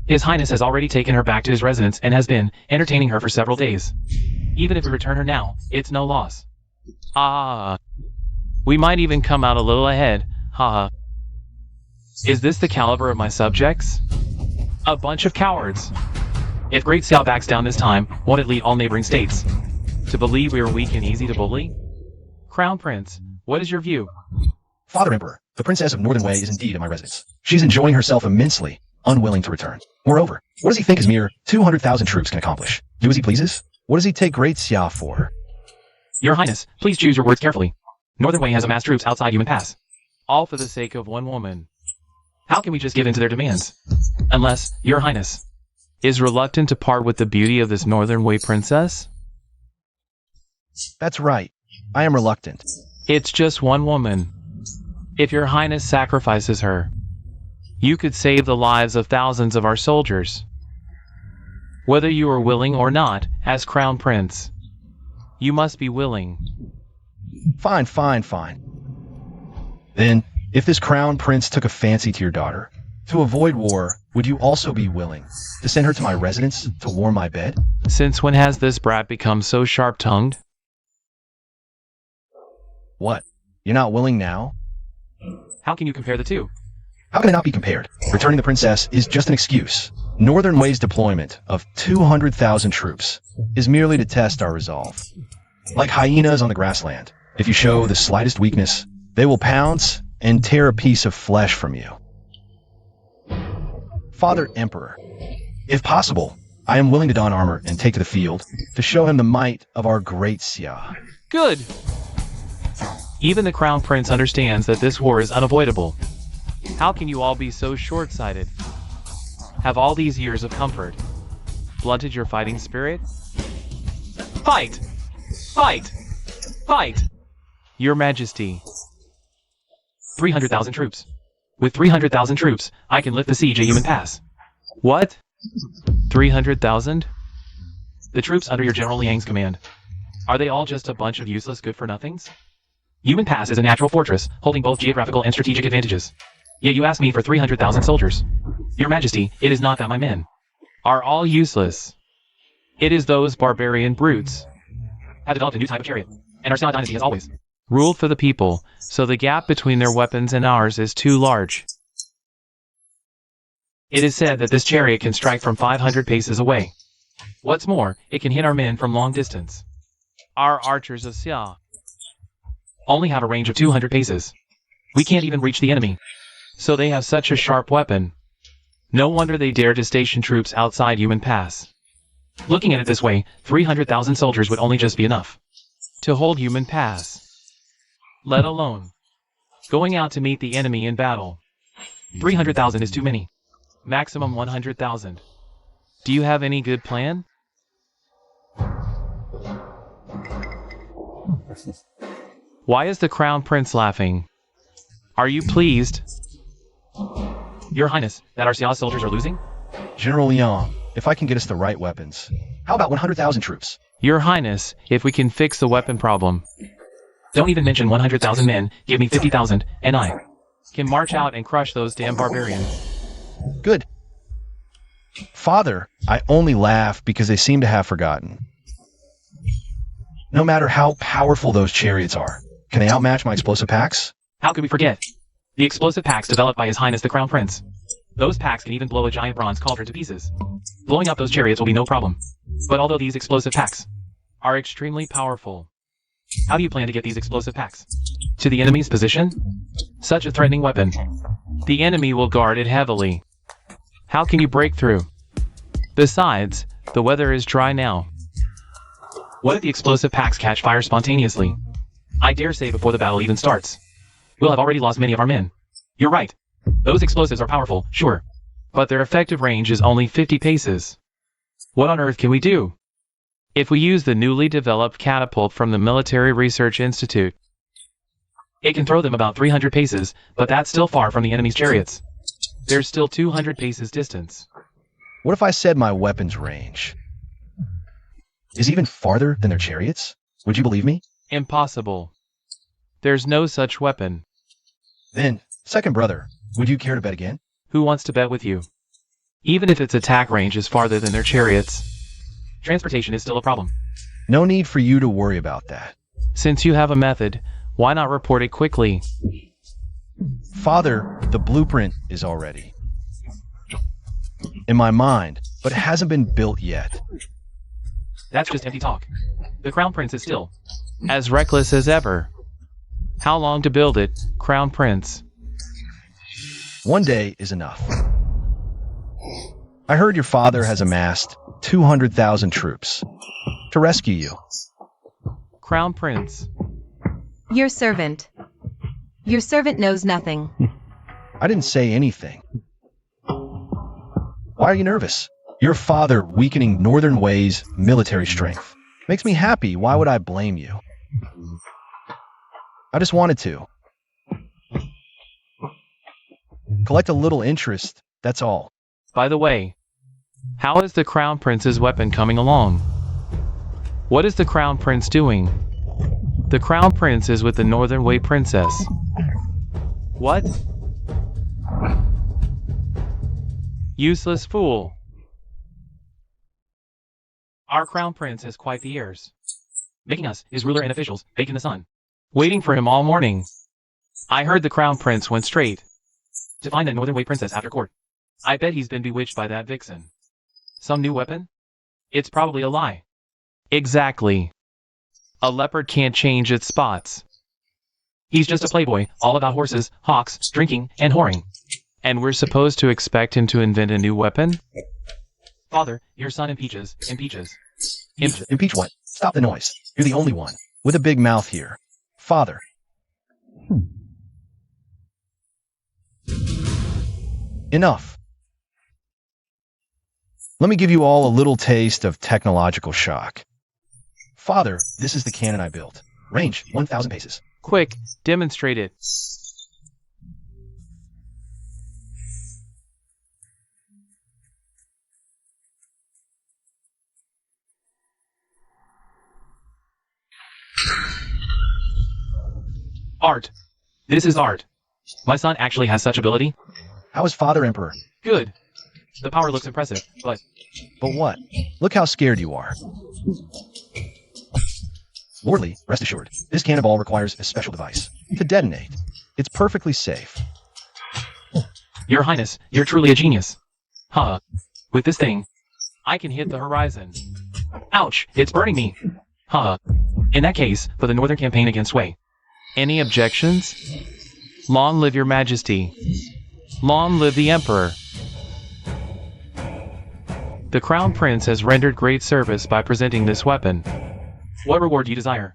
His Highness has already taken her back to his residence and has been entertaining her for several days. Even if we return her now, it's no loss. We might even come out a little ahead, haha. Is this the caliber of my subjects? A bunch of cowards. If Great Xiao backs down this time, won't it lead all neighboring states to believe we are weak and easy to bully? Crown Prince, what is your view? Father Emperor, the Princess of Northern Way is indeed at my residence. She's enjoying herself immensely, unwilling to return. Moreover, what does he think his mere 200,000 troops can accomplish? Do as he pleases? What does he take Great Xia for? Your Highness, please choose your words carefully. Northern Way has amassed troops outside Human Pass. All for the sake of one woman. How can we just give in to their demands? Unless, Your Highness is reluctant to part with the beauty of this Northern Way princess? That's right. I am reluctant. It's just one woman. If Your Highness sacrifices her, you could save the lives of thousands of our soldiers. Whether you are willing or not, as Crown Prince, you must be willing. Fine. Then, if this Crown Prince took a fancy to your daughter, to avoid war, would you also be willing to send her to my residence to warm my bed? Since when has this brat become so sharp-tongued? What? You're not willing now? How can you compare the two? How can it not be compared? Returning the princess is just an excuse. Northern Way's deployment of 200,000 troops is merely to test our resolve. Like hyenas on the grassland, if you show the slightest weakness, they will pounce and tear a piece of flesh from you. Father Emperor, if possible, I am willing to don armor and take to the field to show him the might of our great Xia. Good! Even the Crown Prince understands that this war is unavoidable. How can you all be so short-sighted? Have all these years of comfort blunted your fighting spirit? Fight! Fight! Fight! Your Majesty. 300,000 troops. With 300,000 troops, I can lift the siege at Human Pass. What? 300,000? The troops under your General Liang's command. Are they all just a bunch of useless good-for-nothings? Human Pass is a natural fortress, holding both geographical and strategic advantages. Yet you ask me for 300,000 soldiers. Your Majesty, it is not that my men are all useless. It is those barbarian brutes have developed a new type of chariot, and our Xia dynasty has always ruled for the people, so the gap between their weapons and ours is too large. It is said that this chariot can strike from 500 paces away. What's more, it can hit our men from long distance. Our archers of Xia only have a range of 200 paces. We can't even reach the enemy, so they have such a sharp weapon. No wonder they dare to station troops outside Human Pass. Looking at it this way, 300,000 soldiers would only just be enough to hold Human Pass, let alone going out to meet the enemy in battle. 300,000 is too many. Maximum 100,000. Do you have any good plan? Why is the Crown Prince laughing? Are you pleased, Your Highness, that our Xia soldiers are losing? General Liang, if I can get us the right weapons. How about 100,000 troops? Your Highness, if we can fix the weapon problem. Don't even mention 100,000 men, give me 50,000, and I can march out and crush those damn barbarians. Good. Father, I only laugh because they seem to have forgotten. No matter how powerful those chariots are, can they outmatch my explosive packs? How could we forget? The explosive packs developed by His Highness the Crown Prince. Those packs can even blow a giant bronze cauldron to pieces. Blowing up those chariots will be no problem. But although these explosive packs are extremely powerful, how do you plan to get these explosive packs to the enemy's position? Such a threatening weapon. The enemy will guard it heavily. How can you break through? Besides, the weather is dry now. What if the explosive packs catch fire spontaneously? I dare say before the battle even starts, we'll have already lost many of our men. You're right. Those explosives are powerful, sure. But their effective range is only 50 paces. What on earth can we do? If we use the newly developed catapult from the Military Research Institute, it can throw them about 300 paces, but that's still far from the enemy's chariots. There's still 200 paces distance. What if I said my weapons range is even farther than their chariots? Would you believe me? Impossible. There's no such weapon. Then, second brother, would you care to bet again? Who wants to bet with you? Even if its attack range is farther than their chariots, transportation is still a problem. No need for you to worry about that. Since you have a method, why not report it quickly? Father, the blueprint is already in my mind, but it hasn't been built yet. That's just empty talk. The Crown Prince is still as reckless as ever. How long to build it, Crown Prince? One day is enough. I heard your father has amassed 200,000 troops to rescue you. Crown Prince. Your servant. Your servant knows nothing. I didn't say anything. Why are you nervous? Your father weakening Northern Way's military strength makes me happy. Why would I blame you? I just wanted to collect a little interest, that's all. By the way, how is the Crown Prince's weapon coming along? What is the Crown Prince doing? The Crown Prince is with the Northern Way Princess. What? Useless fool. Our Crown Prince has quite the airs, making us, his ruler and officials, bake in the sun, waiting for him all morning. I heard the Crown Prince went straight to find that Northern Way Princess after court. I bet he's been bewitched by that vixen. Some new weapon? It's probably a lie. Exactly. A leopard can't change its spots. He's just a playboy, all about horses, hawks, drinking, and whoring. And we're supposed to expect him to invent a new weapon? Father, your son impeaches. Impeach what? Stop the noise. You're the only one with a big mouth here. Father. Enough. Let me give you all a little taste of technological shock. Father, this is the cannon I built. Range 1,000 paces. Quick, demonstrate it. Art. This is art. My son actually has such ability. How is Father Emperor? Good. The power looks impressive, but But what? Look how scared you are. Lordly, rest assured, this cannonball requires a special device to detonate. It's perfectly safe. Your Highness, you're truly a genius. Huh. With this thing, I can hit the horizon. Ouch, it's burning me. Huh. In that case, for the Northern Campaign against Wei. Any objections? Long live your majesty. Long live the Emperor. The Crown Prince has rendered great service by presenting this weapon. What reward do you desire?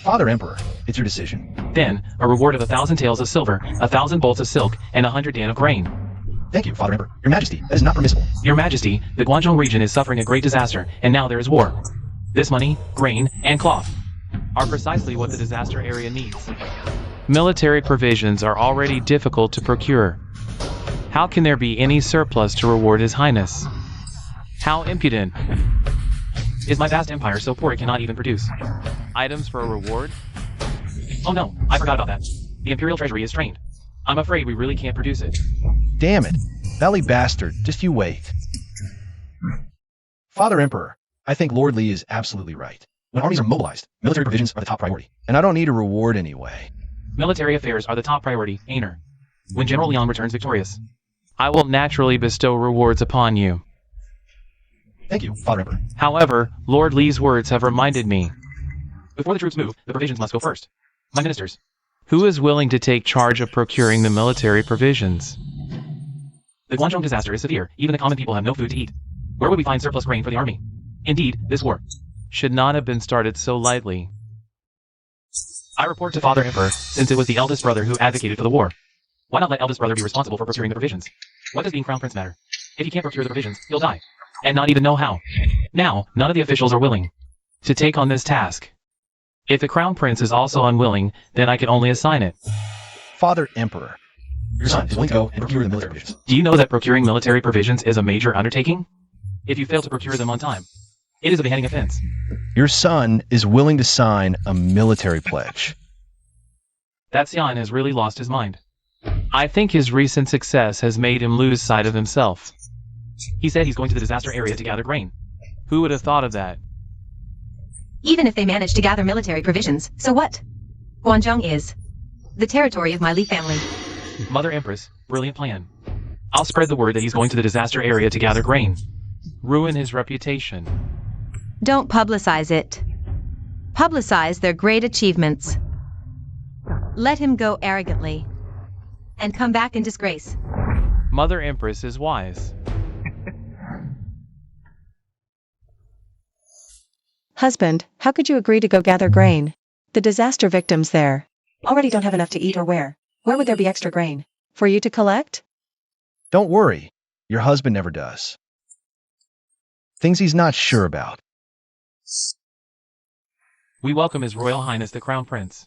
Father Emperor, it's your decision. Then, a reward of 1,000 taels of silver, 1,000 bolts of silk, and 100 dan of grain. Thank you, Father Emperor. Your Majesty, that is not permissible. Your Majesty, the Guangzhou region is suffering a great disaster, and now there is war. This money, grain, and cloth are precisely what the disaster area needs. Military provisions are already difficult to procure. How can there be any surplus to reward His Highness? How impudent! Is my vast empire so poor it cannot even produce items for a reward? Oh no, I forgot about that. The Imperial Treasury is strained. I'm afraid we really can't produce it. Damn it. Valley bastard, just you wait. Father Emperor, I think Lord Li is absolutely right. When armies are mobilized, military provisions are the top priority. And I don't need a reward anyway. Military affairs are the top priority, Aner. When General Liang returns victorious, I will naturally bestow rewards upon you. Thank you, Father Emperor. However, Lord Li's words have reminded me. Before the troops move, the provisions must go first. My ministers. Who is willing to take charge of procuring the military provisions? The Guangzhou disaster is severe. Even the common people have no food to eat. Where would we find surplus grain for the army? Indeed, this war should not have been started so lightly. I report to Father Emperor, since it was the eldest brother who advocated for the war. Why not let eldest brother be responsible for procuring the provisions? What does being crown prince matter? If he can't procure the provisions, he'll die. And not even know how. Now, none of the officials are willing to take on this task. If the crown prince is also unwilling, then I can only assign it. Father Emperor, your son is willing to go and procure the military provisions. Do you know that procuring military provisions is a major undertaking? If you fail to procure them on time, it is a beheading offense. Your son is willing to sign a military pledge. That Xian has really lost his mind. I think his recent success has made him lose sight of himself. He said he's going to the disaster area to gather grain. Who would have thought of that? Even if they manage to gather military provisions, so what? Guangzhou is the territory of my Li family. Mother Empress, brilliant plan. I'll spread the word that he's going to the disaster area to gather grain. Ruin his reputation. Don't publicize it. Publicize their great achievements. Let him go arrogantly and come back in disgrace. Mother Empress is wise. Husband, how could you agree to go gather grain? The disaster victims there already don't have enough to eat or wear. Where would there be extra grain for you to collect? Don't worry, your husband never does. Things he's not sure about. We welcome His Royal Highness the Crown Prince.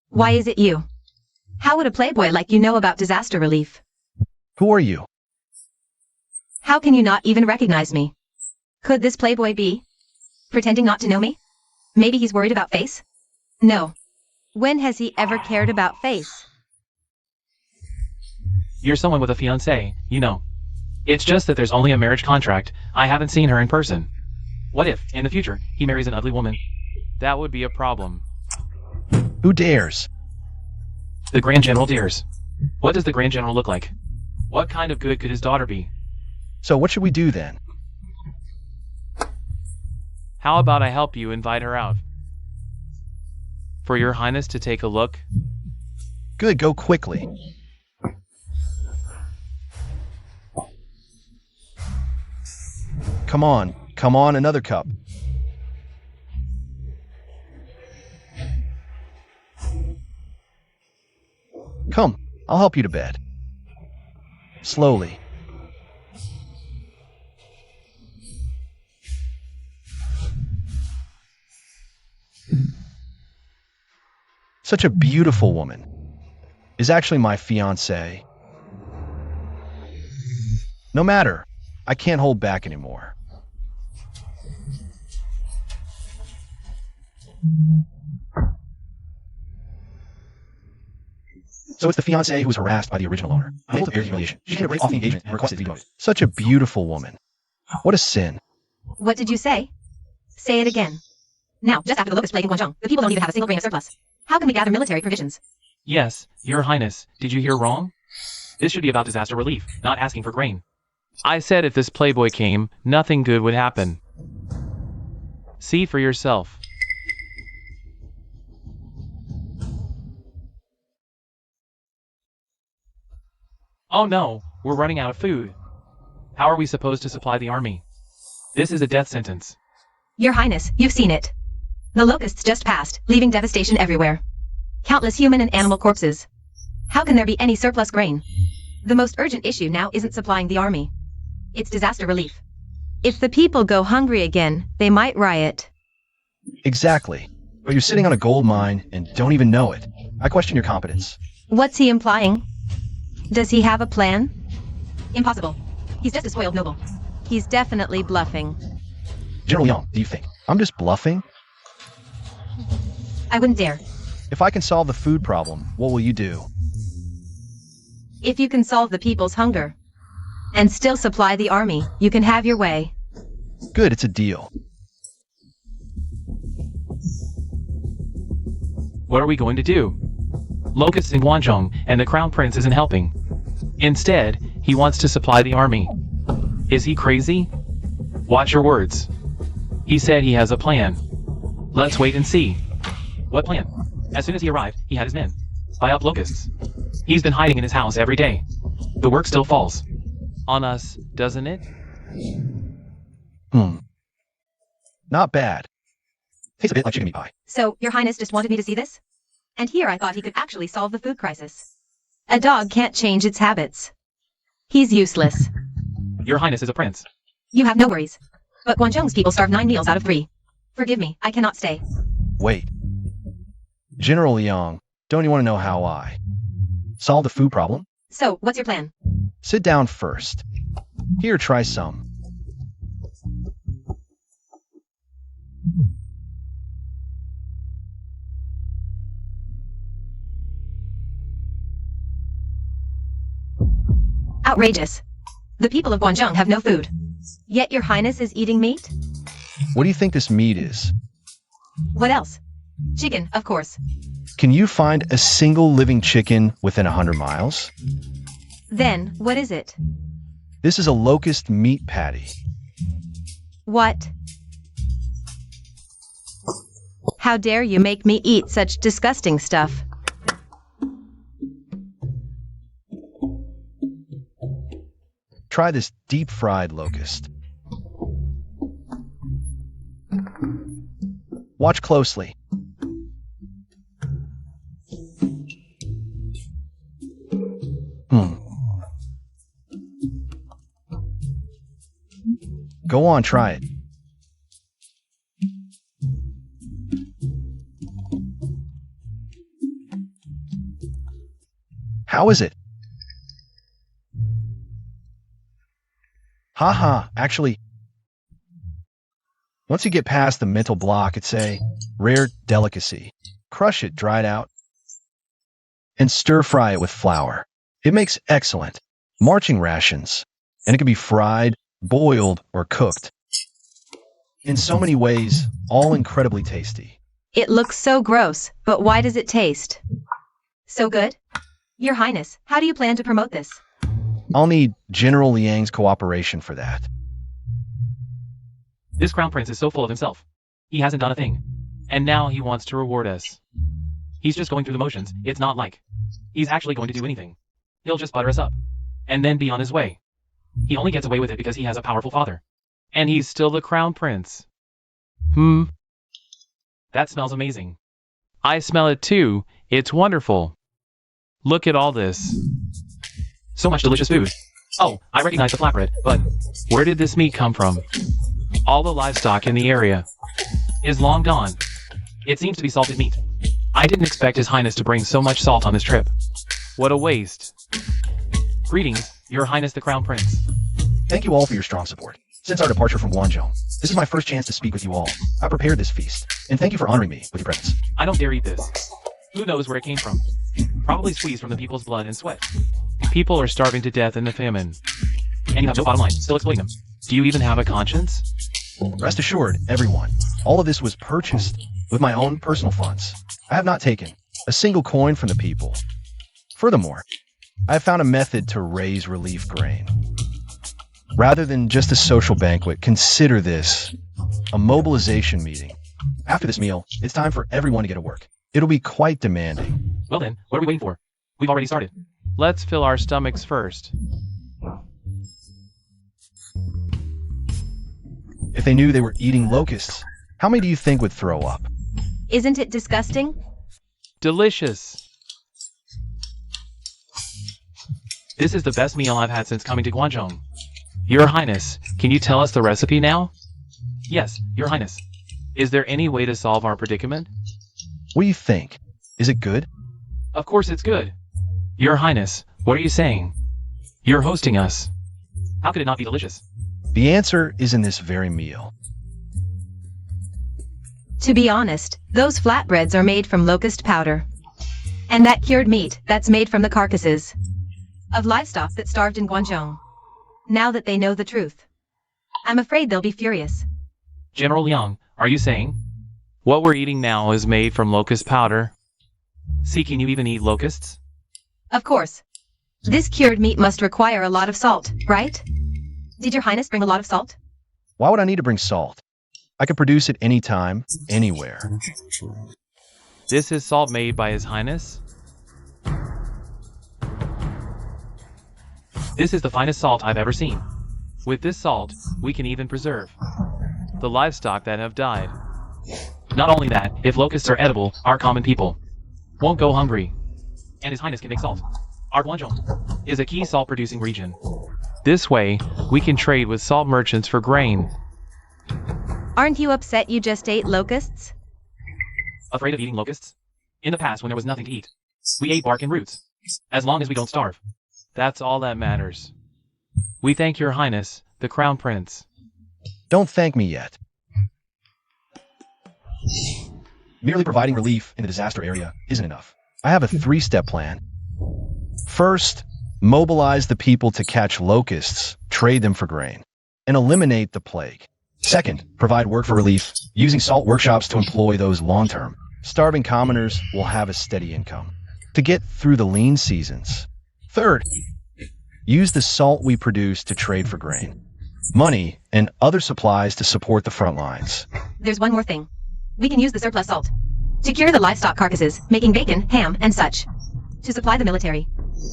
Why is it you? How would a playboy like you know about disaster relief? Who are you? How can you not even recognize me? Could this playboy be pretending not to know me? Maybe he's worried about face? No. When has he ever cared about face? You're someone with a fiancé, you know. It's just that there's only a marriage contract. I haven't seen her in person. What if, in the future, he marries an ugly woman? That would be a problem. Who dares? The Grand General dares. What does the Grand General look like? What kind of good could his daughter be? So what should we do then? How about I help you invite her out? For your highness to take a look? Good, go quickly. Come on, another cup. Come, I'll help you to bed. Slowly. Such a beautiful woman. Is actually my fiancée. No matter, I can't hold back anymore. So it's the fiancée who was harassed by the original owner. Unable to bear humiliation, she came to break off the engagement and requested to be demoted. Such a beautiful woman. What a sin. What did you say? Say it again. Now, just after the locust plague in Guangzhou, the people don't even have a single grain of surplus. How can we gather military provisions? Yes, Your Highness, did you hear wrong? This should be about disaster relief, not asking for grain. I said if this playboy came, nothing good would happen. See for yourself. Oh no, we're running out of food. How are we supposed to supply the army? This is a death sentence. Your Highness, you've seen it. The locusts just passed, leaving devastation everywhere. Countless human and animal corpses. How can there be any surplus grain? The most urgent issue now isn't supplying the army. It's disaster relief. If the people go hungry again, they might riot. Exactly. But you're sitting on a gold mine and don't even know it. I question your competence. What's he implying? Does he have a plan? Impossible. He's just a spoiled noble. He's definitely bluffing. General Young, do you think I'm just bluffing? I wouldn't dare. If I can solve the food problem, what will you do? If you can solve the people's hunger and still supply the army, you can have your way. Good, it's a deal. What are we going to do? Locusts in Guangzhou, and the Crown Prince isn't helping. Instead, he wants to supply the army. Is he crazy? Watch your words. He said he has a plan. Let's wait and see. What plan? As soon as he arrived, he had his men buy up locusts. He's been hiding in his house every day. The work still falls on us, doesn't it? Not bad. Tastes a bit like chicken meat pie. So, Your Highness just wanted me to see this? And here I thought he could actually solve the food crisis. A dog can't change its habits. He's useless. Your Highness is a prince. You have no worries. But Guangzhou's people starve 9 meals out of 3. Forgive me, I cannot stay. Wait. General Young, don't you want to know how I solve the food problem? So, what's your plan? Sit down first. Here, try some. Outrageous. The people of Guangzhou have no food. Yet your Highness is eating meat? What do you think this meat is? What else? Chicken, of course. Can you find a single living chicken within 100 miles? Then, what is it? This is a locust meat patty. What? How dare you make me eat such disgusting stuff? Try this deep-fried locust. Watch closely. Go on, try it. How is it? Haha, actually, once you get past the mental block, it's a rare delicacy. Crush it dried out and stir-fry it with flour. It makes excellent marching rations, and it can be fried, boiled, or cooked. In so many ways, all incredibly tasty. It looks so gross, but why does it taste So good? Your Highness, how do you plan to promote this? I'll need General Liang's cooperation for that. This Crown Prince is so full of himself. He hasn't done a thing. And now he wants to reward us. He's just going through the motions. It's not like he's actually going to do anything. He'll just butter us up. And then be on his way. He only gets away with it because he has a powerful father. And he's still the Crown Prince. That smells amazing. I smell it too. It's wonderful. Look at all this. So much delicious food. Oh, I recognize the flatbread, but where did this meat come from? All the livestock in the area is long gone. It seems to be salted meat. I didn't expect His Highness to bring so much salt on this trip. What a waste. Greetings, Your Highness the Crown Prince. Thank you all for your strong support. Since our departure from Guangzhou, this is my first chance to speak with you all. I prepared this feast, and thank you for honoring me with your presence. I don't dare eat this. Who knows where it came from? probably squeezed from the people's blood and sweat. People are starving to death in the famine. And you have no bottom line, still exploiting them. Do you even have a conscience? Rest assured, everyone, all of this was purchased with my own personal funds. I have not taken a single coin from the people. Furthermore, I have found a method to raise relief grain. Rather than just a social banquet, consider this a mobilization meeting. After this meal, it's time for everyone to get to work. It'll be quite demanding. Well then, what are we waiting for? We've already started. Let's fill our stomachs first. If they knew they were eating locusts, how many do you think would throw up? Isn't it disgusting? Delicious. This is the best meal I've had since coming to Guangzhou. Your Highness, can you tell us the recipe now? Yes, Your Highness. Is there any way to solve our predicament? What do you think? Is it good? Of course it's good. Your Highness, what are you saying? You're hosting us. How could it not be delicious? The answer is in this very meal. To be honest, those flatbreads are made from locust powder. And that cured meat, that's made from the carcasses of livestock that starved in Guangzhou. Now that they know the truth, I'm afraid they'll be furious. General Liang, are you saying what we're eating now is made from locust powder? See, can you even eat locusts? Of course. This cured meat must require a lot of salt, right? Did Your Highness bring a lot of salt? Why would I need to bring salt? I could produce it anytime, anywhere. This is salt made by His Highness? This is the finest salt I've ever seen. With this salt, we can even preserve the livestock that have died. Not only that, if locusts are edible, our common people won't go hungry. And His Highness can make salt. Our Guangzhou is a key salt-producing region. This way, we can trade with salt merchants for grain. Aren't you upset you just ate locusts? Afraid of eating locusts? In the past, when there was nothing to eat, we ate bark and roots. As long as we don't starve. That's all that matters. We thank Your Highness, the Crown Prince. Don't thank me yet. Merely providing relief in the disaster area isn't enough. I have a three-step plan. First, mobilize the people to catch locusts, trade them for grain, and eliminate the plague. Second, provide work for relief, using salt workshops to employ those long-term. Starving commoners will have a steady income to get through the lean seasons. Third, use the salt we produce to trade for grain, money, and other supplies to support the front lines. There's one more thing. We can use the surplus salt to cure the livestock carcasses, making bacon, ham, and such, to supply the military.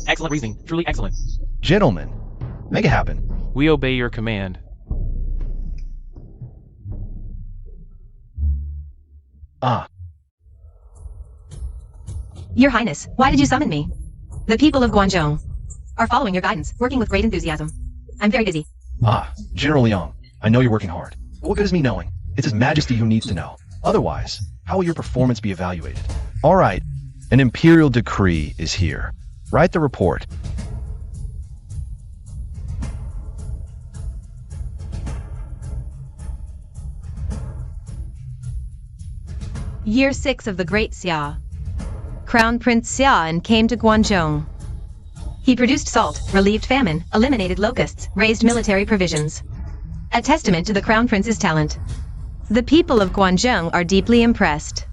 Excellent reasoning, truly excellent. Gentlemen, make it happen. We obey your command. Ah, Your Highness, why did you summon me? The people of Guangzhou are following your guidance, working with great enthusiasm. I'm very busy. General Liang, I know you're working hard. But what good is me knowing? It's His Majesty who needs to know. Otherwise, how will your performance be evaluated? All right, an imperial decree is here. Write the report. Year 6 of the Great Xia. Crown Prince Xia came to Guangzhou. He produced salt, relieved famine, eliminated locusts, raised military provisions. A testament to the Crown Prince's talent. The people of Guangzhou are deeply impressed.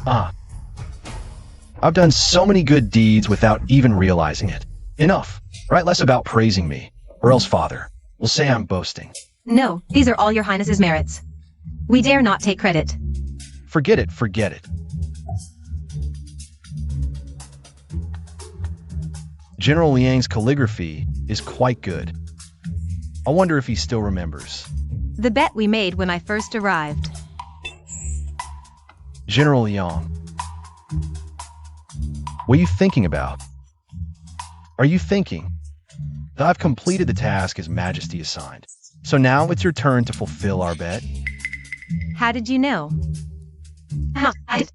I've done so many good deeds without even realizing it. Enough. Write less about praising me, or else Father will say I'm boasting. No, these are all Your Highness's merits. We dare not take credit. Forget it, forget it. General Liang's calligraphy is quite good. I wonder if he still remembers. The bet we made when I first arrived. General Liang, what are you thinking about? Are you thinking that I've completed the task His Majesty assigned? So now it's your turn to fulfill our bet? How did you know? I was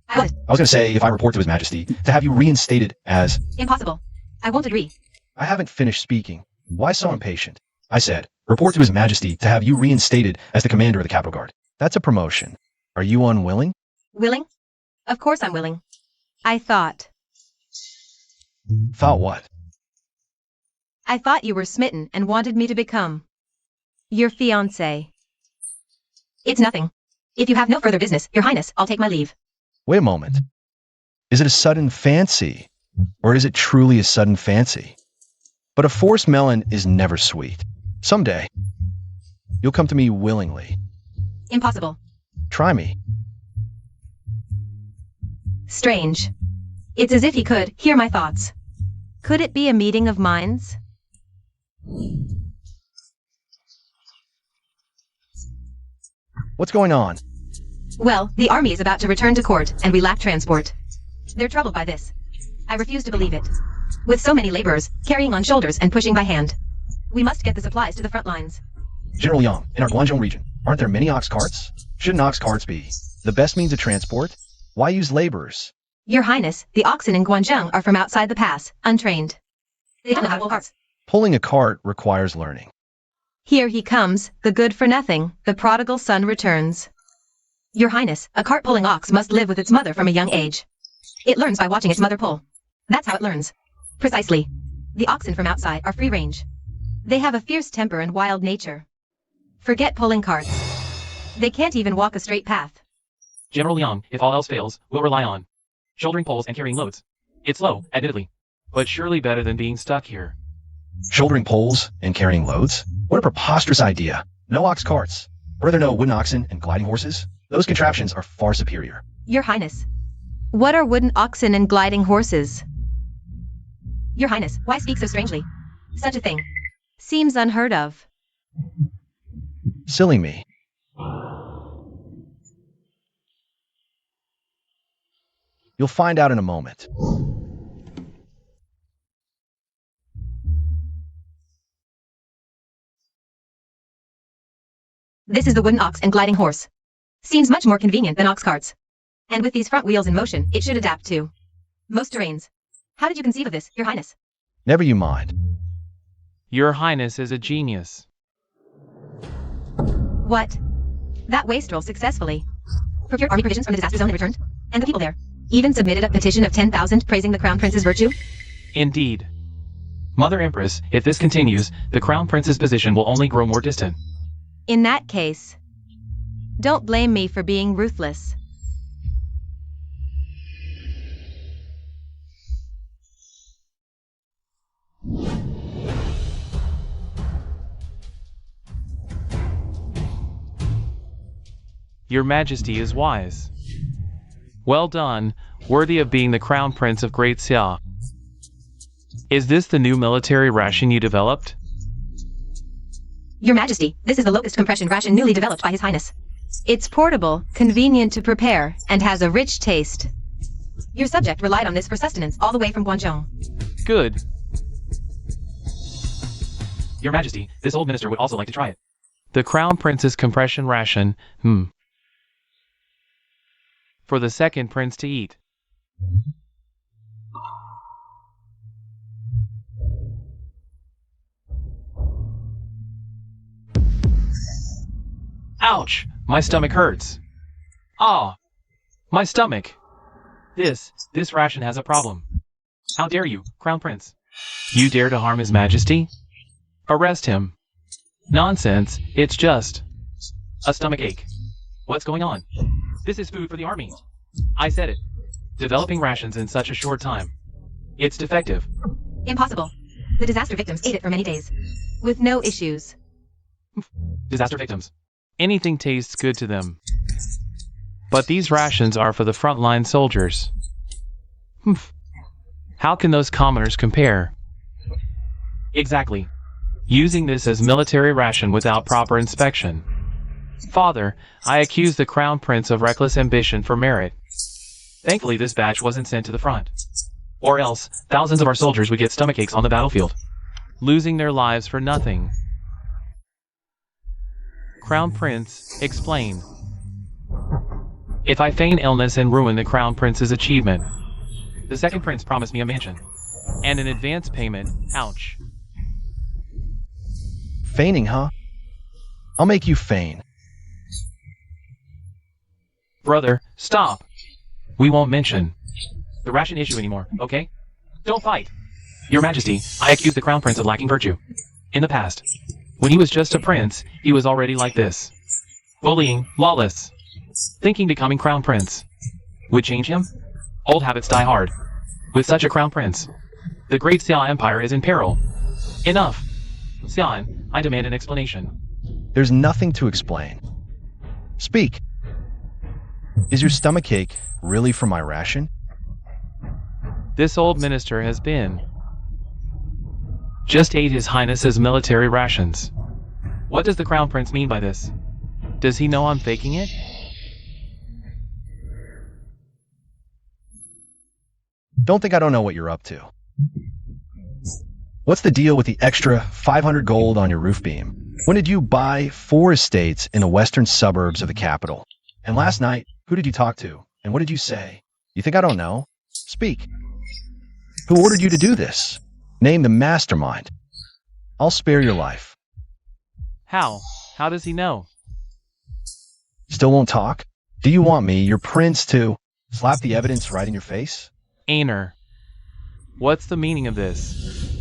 going to say, if I report to His Majesty, to have you reinstated as... Impossible. I won't agree. I haven't finished speaking. Why so impatient? I said, report to His Majesty to have you reinstated as the commander of the Capital Guard. That's a promotion. Are you unwilling? Willing? Of course I'm willing. I thought Thought what? I thought you were smitten and wanted me to become your fiancé. It's nothing. If you have no further business, Your Highness, I'll take my leave. Wait a moment. Is it a sudden fancy? Or is it truly a sudden fancy? But a forced melon is never sweet. Someday, you'll come to me willingly. Impossible. Try me. Strange. It's as if he could hear my thoughts. Could it be a meeting of minds? What's going on? Well, the army is about to return to court, and we lack transport. They're troubled by this. I refuse to believe it. With so many laborers, carrying on shoulders and pushing by hand. We must get the supplies to the front lines. General Yang, in our Guangzhou region, aren't there many ox carts? Shouldn't ox carts be the best means of transport? Why use laborers? Your Highness, the oxen in Guangzhou are from outside the pass, untrained. They don't have carts. Pulling a cart requires learning. Here he comes, the good-for-nothing, the prodigal son returns. Your Highness, a cart-pulling ox must live with its mother from a young age. It learns by watching its mother pull. That's how it learns. Precisely. The oxen from outside are free-range. They have a fierce temper and wild nature. Forget pulling carts. They can't even walk a straight path. General Yang, if all else fails, we'll rely on shouldering poles and carrying loads. It's slow, admittedly, but surely better than being stuck here. Shouldering poles and carrying loads? What a preposterous idea. No ox carts. Were there no wooden oxen and gliding horses? Those contraptions are far superior. Your Highness. What are wooden oxen and gliding horses? Your Highness, why speak so strangely? Such a thing seems unheard of. Silly me. You'll find out in a moment. This is the wooden ox and gliding horse. Seems much more convenient than ox carts. And with these front wheels in motion, it should adapt to most terrains. How did you conceive of this, Your Highness? Never you mind. Your Highness is a genius. What? That wastrel successfully procured army provisions from the disaster zone and returned? And the people there even submitted a petition of 10,000 praising the Crown Prince's virtue? Indeed. Mother Empress, if this continues, the Crown Prince's position will only grow more distant. In that case, don't blame me for being ruthless. Your Majesty is wise. Well done, worthy of being the Crown Prince of Great Xia. Is this the new military ration you developed? Your Majesty, this is the locust compression ration newly developed by His Highness. It's portable, convenient to prepare, and has a rich taste. Your subject relied on this for sustenance all the way from Guangzhou. Good. Your Majesty, this old minister would also like to try it. The Crown Prince's compression ration, for the second prince to eat. Ouch! My stomach hurts. Ah! My stomach! This ration has a problem. How dare you, Crown Prince? You dare to harm His Majesty? Arrest him. Nonsense, it's just a stomach ache. What's going on? This is food for the army. I said it. Developing rations in such a short time. It's defective. Impossible. The disaster victims ate it for many days. With no issues. Disaster victims. Anything tastes good to them. But these rations are for the frontline soldiers. How can those commoners compare? Exactly. Using this as military ration without proper inspection. Father, I accuse the Crown Prince of reckless ambition for merit. Thankfully this batch wasn't sent to the front. Or else, thousands of our soldiers would get stomachaches on the battlefield. Losing their lives for nothing. Crown Prince, explain. If I feign illness and ruin the Crown Prince's achievement. The second prince promised me a mansion. And an advance payment, ouch. Feigning, huh? I'll make you feign. Brother, stop. We won't mention the ration issue anymore, okay? Don't fight. Your Majesty, I accuse the Crown Prince of lacking virtue. In the past, when he was just a prince, he was already like this. Bullying, lawless. Thinking becoming Crown Prince would change him? Old habits die hard. With such a Crown Prince, the great Xia Empire is in peril. Enough. Xian, I demand an explanation. There's nothing to explain. Speak. Is your stomachache really from my ration? This old minister has been. Just ate His Highness's military rations. What does the Crown Prince mean by this? Does he know I'm faking it? Don't think I don't know what you're up to. What's the deal with the extra 500 gold on your roof beam? When did you buy 4 estates in the western suburbs of the capital? And last night, who did you talk to? And what did you say? You think I don't know? Speak. Who ordered you to do this? Name the mastermind. I'll spare your life. How? How does he know? Still won't talk? Do you want me, your prince, to slap the evidence right in your face? Aner. What's the meaning of this?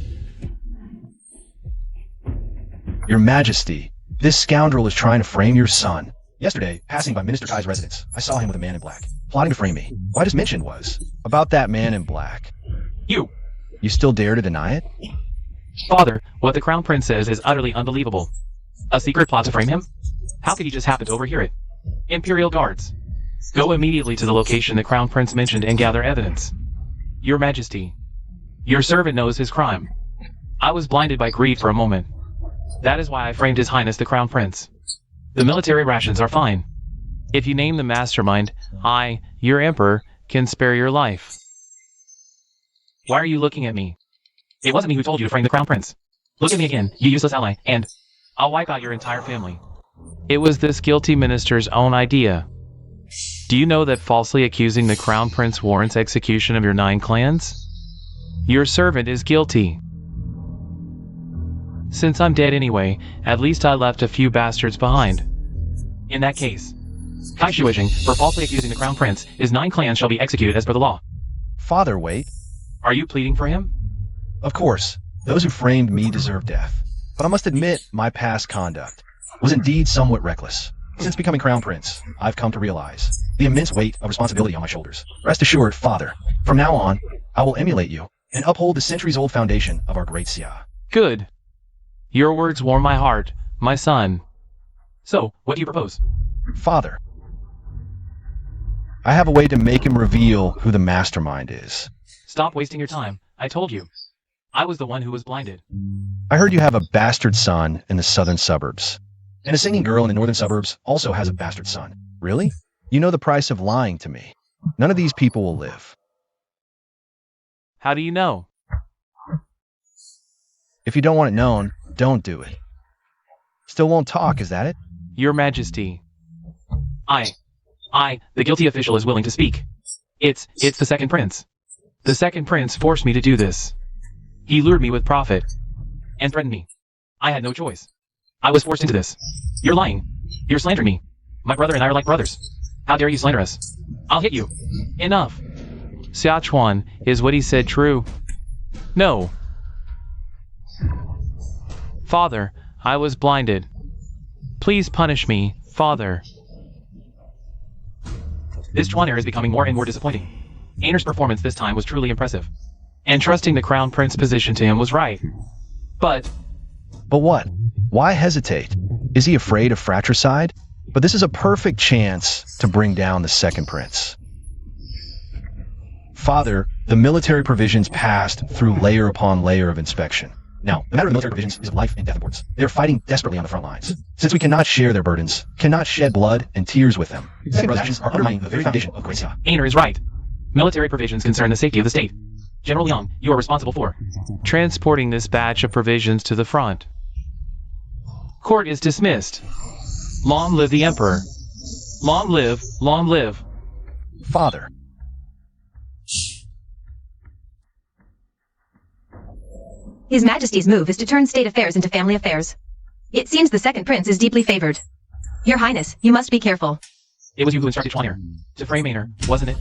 Your Majesty, this scoundrel is trying to frame your son. Yesterday, passing by Minister Kai's residence, I saw him with a man in black, plotting to frame me. What I just mentioned was about that man in black. You! You still dare to deny it? Father, what the Crown Prince says is utterly unbelievable. A secret plot to frame him? How could he just happen to overhear it? Imperial Guards. Go immediately to the location the Crown Prince mentioned and gather evidence. Your Majesty, your servant knows his crime. I was blinded by greed for a moment. That is why I framed His Highness the Crown Prince. The military rations are fine. If you name the mastermind, I, your Emperor, can spare your life. Why are you looking at me? It wasn't me who told you to frame the Crown Prince. Look at me again, you useless ally, and I'll wipe out your entire family. It was this guilty minister's own idea. Do you know that falsely accusing the Crown Prince warrants execution of your 9 clans? Your servant is guilty. Since I'm dead anyway, at least I left a few bastards behind. In that case, Kai Shuijing, for falsely accusing the Crown Prince, his 9 clans shall be executed as per the law. Father, wait. Are you pleading for him? Of course, those who framed me deserve death. But I must admit my past conduct was indeed somewhat reckless. Since becoming Crown Prince, I've come to realize the immense weight of responsibility on my shoulders. Rest assured, Father, from now on, I will emulate you and uphold the centuries-old foundation of our great Xia. Good. Your words warm my heart, my son. So, what do you propose? Father, I have a way to make him reveal who the mastermind is. Stop wasting your time. I told you. I was the one who was blinded. I heard you have a bastard son in the southern suburbs. And a singing girl in the northern suburbs also has a bastard son. Really? You know the price of lying to me. None of these people will live. How do you know? If you don't want it known, don't do it. Still won't talk, is that it? Your Majesty. The guilty official is willing to speak. It's the second prince. The second prince forced me to do this. He lured me with profit and threatened me. I had no choice. I was forced into this. You're lying. You're slandering me. My brother and I are like brothers. How dare you slander us? I'll hit you. Enough. Xiachuan, is what he said true? No. Father, I was blinded. Please punish me, Father. This Chuan is becoming more and more disappointing. Aner's performance this time was truly impressive. And trusting the Crown Prince position to him was right. But what? Why hesitate? Is he afraid of fratricide? But this is a perfect chance to bring down the second prince. Father, the military provisions passed through layer upon layer of inspection. Now, the matter of the military provisions is of life and death importance. They are fighting desperately on the front lines. Since we cannot share their burdens, cannot shed blood and tears with them, second brother's actions are undermining the very foundation of Great Xia. Aner is right. Military provisions concern the safety of the state. General Liang, you are responsible for transporting this batch of provisions to the front. Court is dismissed. Long live the Emperor. Long live, long live. Father. His Majesty's move is to turn state affairs into family affairs. It seems the second prince is deeply favored. Your Highness, you must be careful. It was you who instructed Chuan to frame Aner, wasn't it?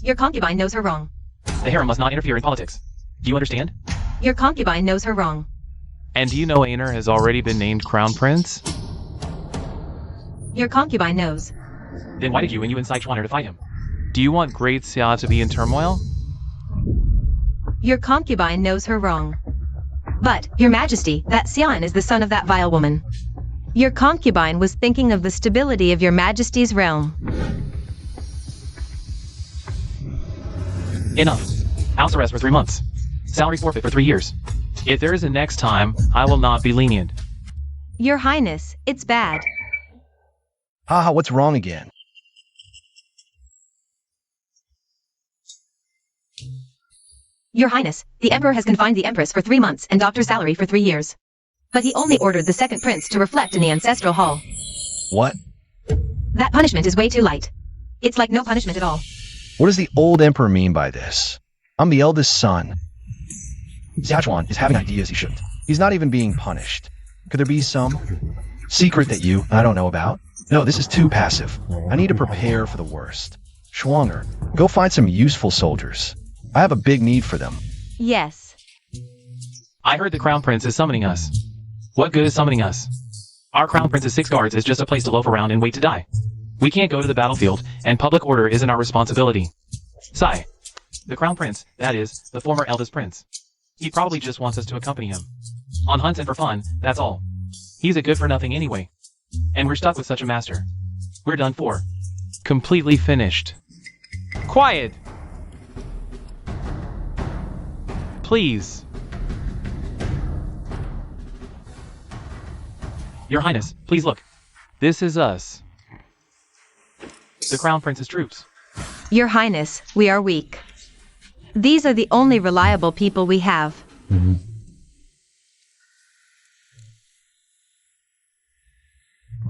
Your concubine knows her wrong. The harem must not interfere in politics. Do you understand? Your concubine knows her wrong. And do you know Aner has already been named Crown Prince? Your concubine knows. Then why did you and you incite Schwanner to fight him? Do you want Great Xia to be in turmoil? Your concubine knows her wrong. But, Your Majesty, that Xian is the son of that vile woman. Your concubine was thinking of the stability of Your Majesty's realm. Enough. House arrest for 3 months. Salary forfeit for 3 years. If there is a next time, I will not be lenient. Your Highness, it's bad. Haha, what's wrong again? Your Highness, the Emperor has confined the Empress for 3 months and docked her salary for 3 years. But he only ordered the second prince to reflect in the ancestral hall. What? That punishment is way too light. It's like no punishment at all. What does the old emperor mean by this? I'm the eldest son. Xiachuan is having ideas he shouldn't. He's not even being punished. Could there be some secret that I don't know about? No, this is too passive. I need to prepare for the worst. Schwanger, go find some useful soldiers. I have a big need for them. Yes. I heard the Crown Prince is summoning us. What good is summoning us? Our Crown Prince's 6 guards is just a place to loaf around and wait to die. We can't go to the battlefield, and public order isn't our responsibility. Sigh. The Crown Prince, that is, the former eldest prince. He probably just wants us to accompany him. On hunts and for fun, that's all. He's a good-for-nothing anyway. And we're stuck with such a master. We're done for. Completely finished. Quiet! Please. Your Highness, please look. This is us. The Crown Prince's troops. Your Highness, we are weak. These are the only reliable people we have.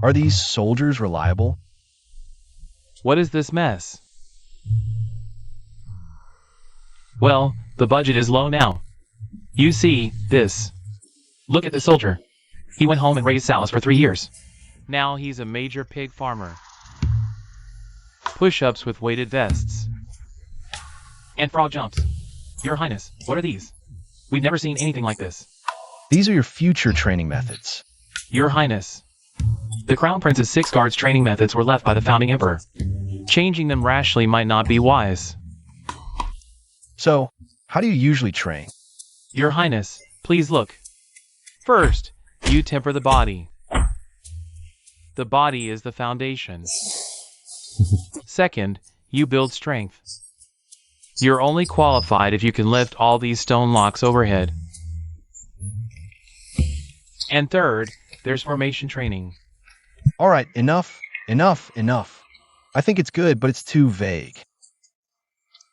Are these soldiers reliable? What is this mess? Well, the budget is low now. You see, this. Look at the soldier. He went home and raised sows for 3 years. Now he's a major pig farmer. Push-ups with weighted vests. And frog jumps. Your Highness, what are these? We've never seen anything like this. These are your future training methods. Your Highness. The Crown Prince's 6 guards' training methods were left by the founding emperor. Changing them rashly might not be wise. So, how do you usually train? Your Highness, please look. First, you temper the body. The body is the foundation. Second, you build strength. You're only qualified if you can lift all these stone blocks overhead. And third, there's formation training. All right, enough. I think it's good, but it's too vague.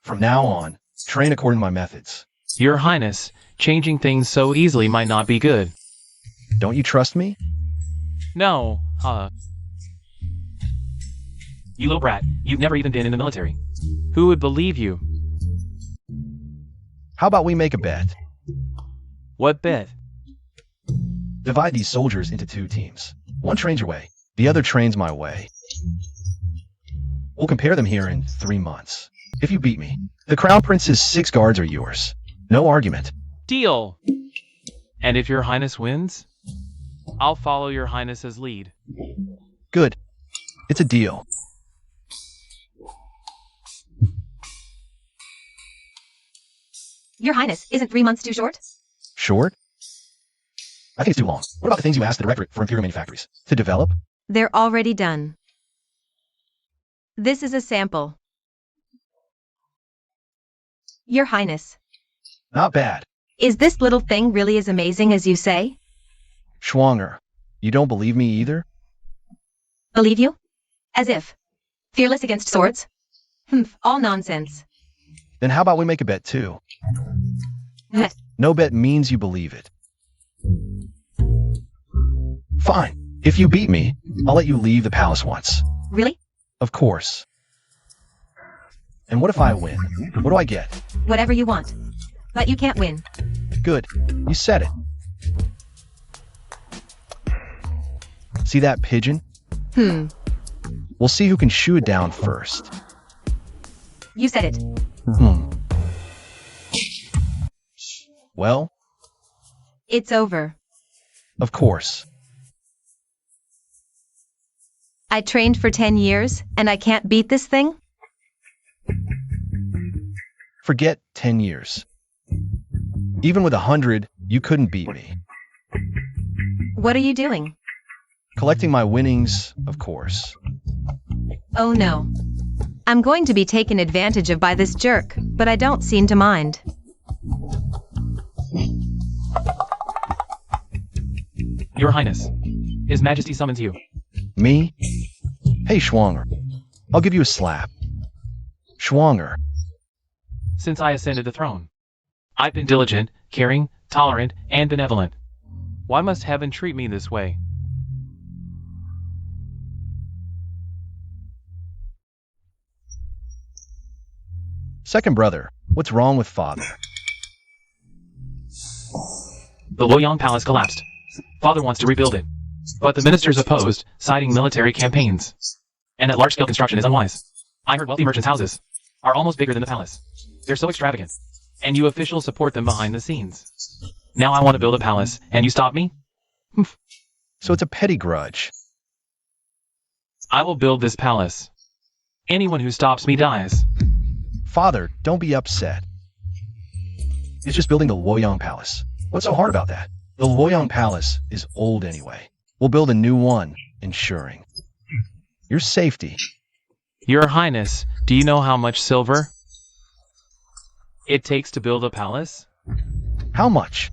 From now on, train according to my methods. Your Highness, changing things so easily might not be good. Don't you trust me? No, You little brat, you've never even been in the military. Who would believe you? How about we make a bet? What bet? Divide these soldiers into 2 teams. One trains your way, the other trains my way. We'll compare them here in 3 months. If you beat me, the Crown Prince's 6 guards are yours. No argument. Deal! And if your Highness wins, I'll follow your Highness's lead. Good. It's a deal. Your Highness, isn't 3 months too short? Short? I think it's too long. What about the things you asked the Directorate for Imperial Manufactories to develop? They're already done. This is a sample. Your Highness. Not bad. Is this little thing really as amazing as you say? Schwanger, you don't believe me either? Believe you? As if. Fearless against swords? All nonsense. Then how about we make a bet too? Heh. No bet means you believe it. Fine. If you beat me, I'll let you leave the palace once. Really? Of course. And what if I win? What do I get? Whatever you want. But you can't win. Good. You said it. See that pigeon? We'll see who can shoot it down first. You said it. Well, It's over. of course. I trained for 10 years, and I can't beat this thing? Forget 10 years. Even with 100, you couldn't beat me. What are you doing? Collecting my winnings, of course. Oh no. I'm going to be taken advantage of by this jerk, but I don't seem to mind. Your Highness, His Majesty summons you. Me? Hey, Schwanger. I'll give you a slap. Schwanger. Since I ascended the throne, I've been diligent, caring, tolerant, and benevolent. Why must heaven treat me this way? Second brother, what's wrong with father? The Luoyang Palace collapsed. Father wants to rebuild it. But the ministers opposed, citing military campaigns. And that large-scale construction is unwise. I heard wealthy merchants' houses are almost bigger than the palace. They're so extravagant. And you officials support them behind the scenes. Now I want to build a palace, and you stop me? So it's a petty grudge. I will build this palace. Anyone who stops me dies. Father, don't be upset. It's just building the Luoyang Palace. What's so hard about that? The Luoyang Palace is old anyway. We'll build a new one, ensuring your safety. Your Highness, do you know how much silver it takes to build a palace? How much?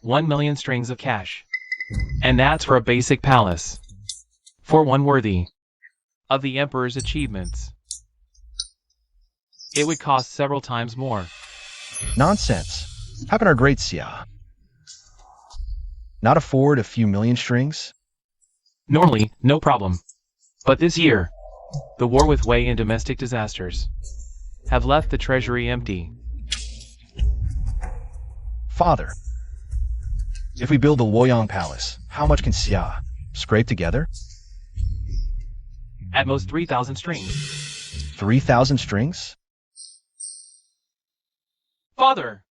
1 million strings of cash. And that's for a basic palace. For one worthy of the Emperor's achievements. It would cost several times more. Nonsense. How can our great Xia not afford a few million strings? Normally, no problem. But this year, the war with Wei and domestic disasters have left the treasury empty. Father, if we build the Luoyang Palace, how much can Xia scrape together? At most 3,000 strings. 3,000 strings? Father!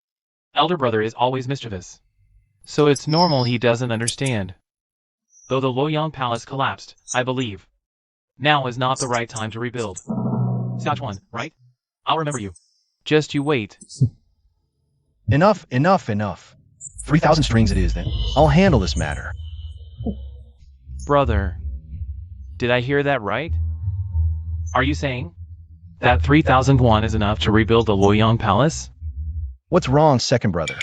Elder brother is always mischievous. So it's normal he doesn't understand. Though the Luoyang Palace collapsed, I believe now is not the right time to rebuild. Sichuan, right? I'll remember you. Just you wait. Enough, enough, enough. 3,000 strings it is then. I'll handle this matter. Brother, did I hear that right? Are you saying that 3,000 won is enough to rebuild the Luoyang Palace? What's wrong, second brother?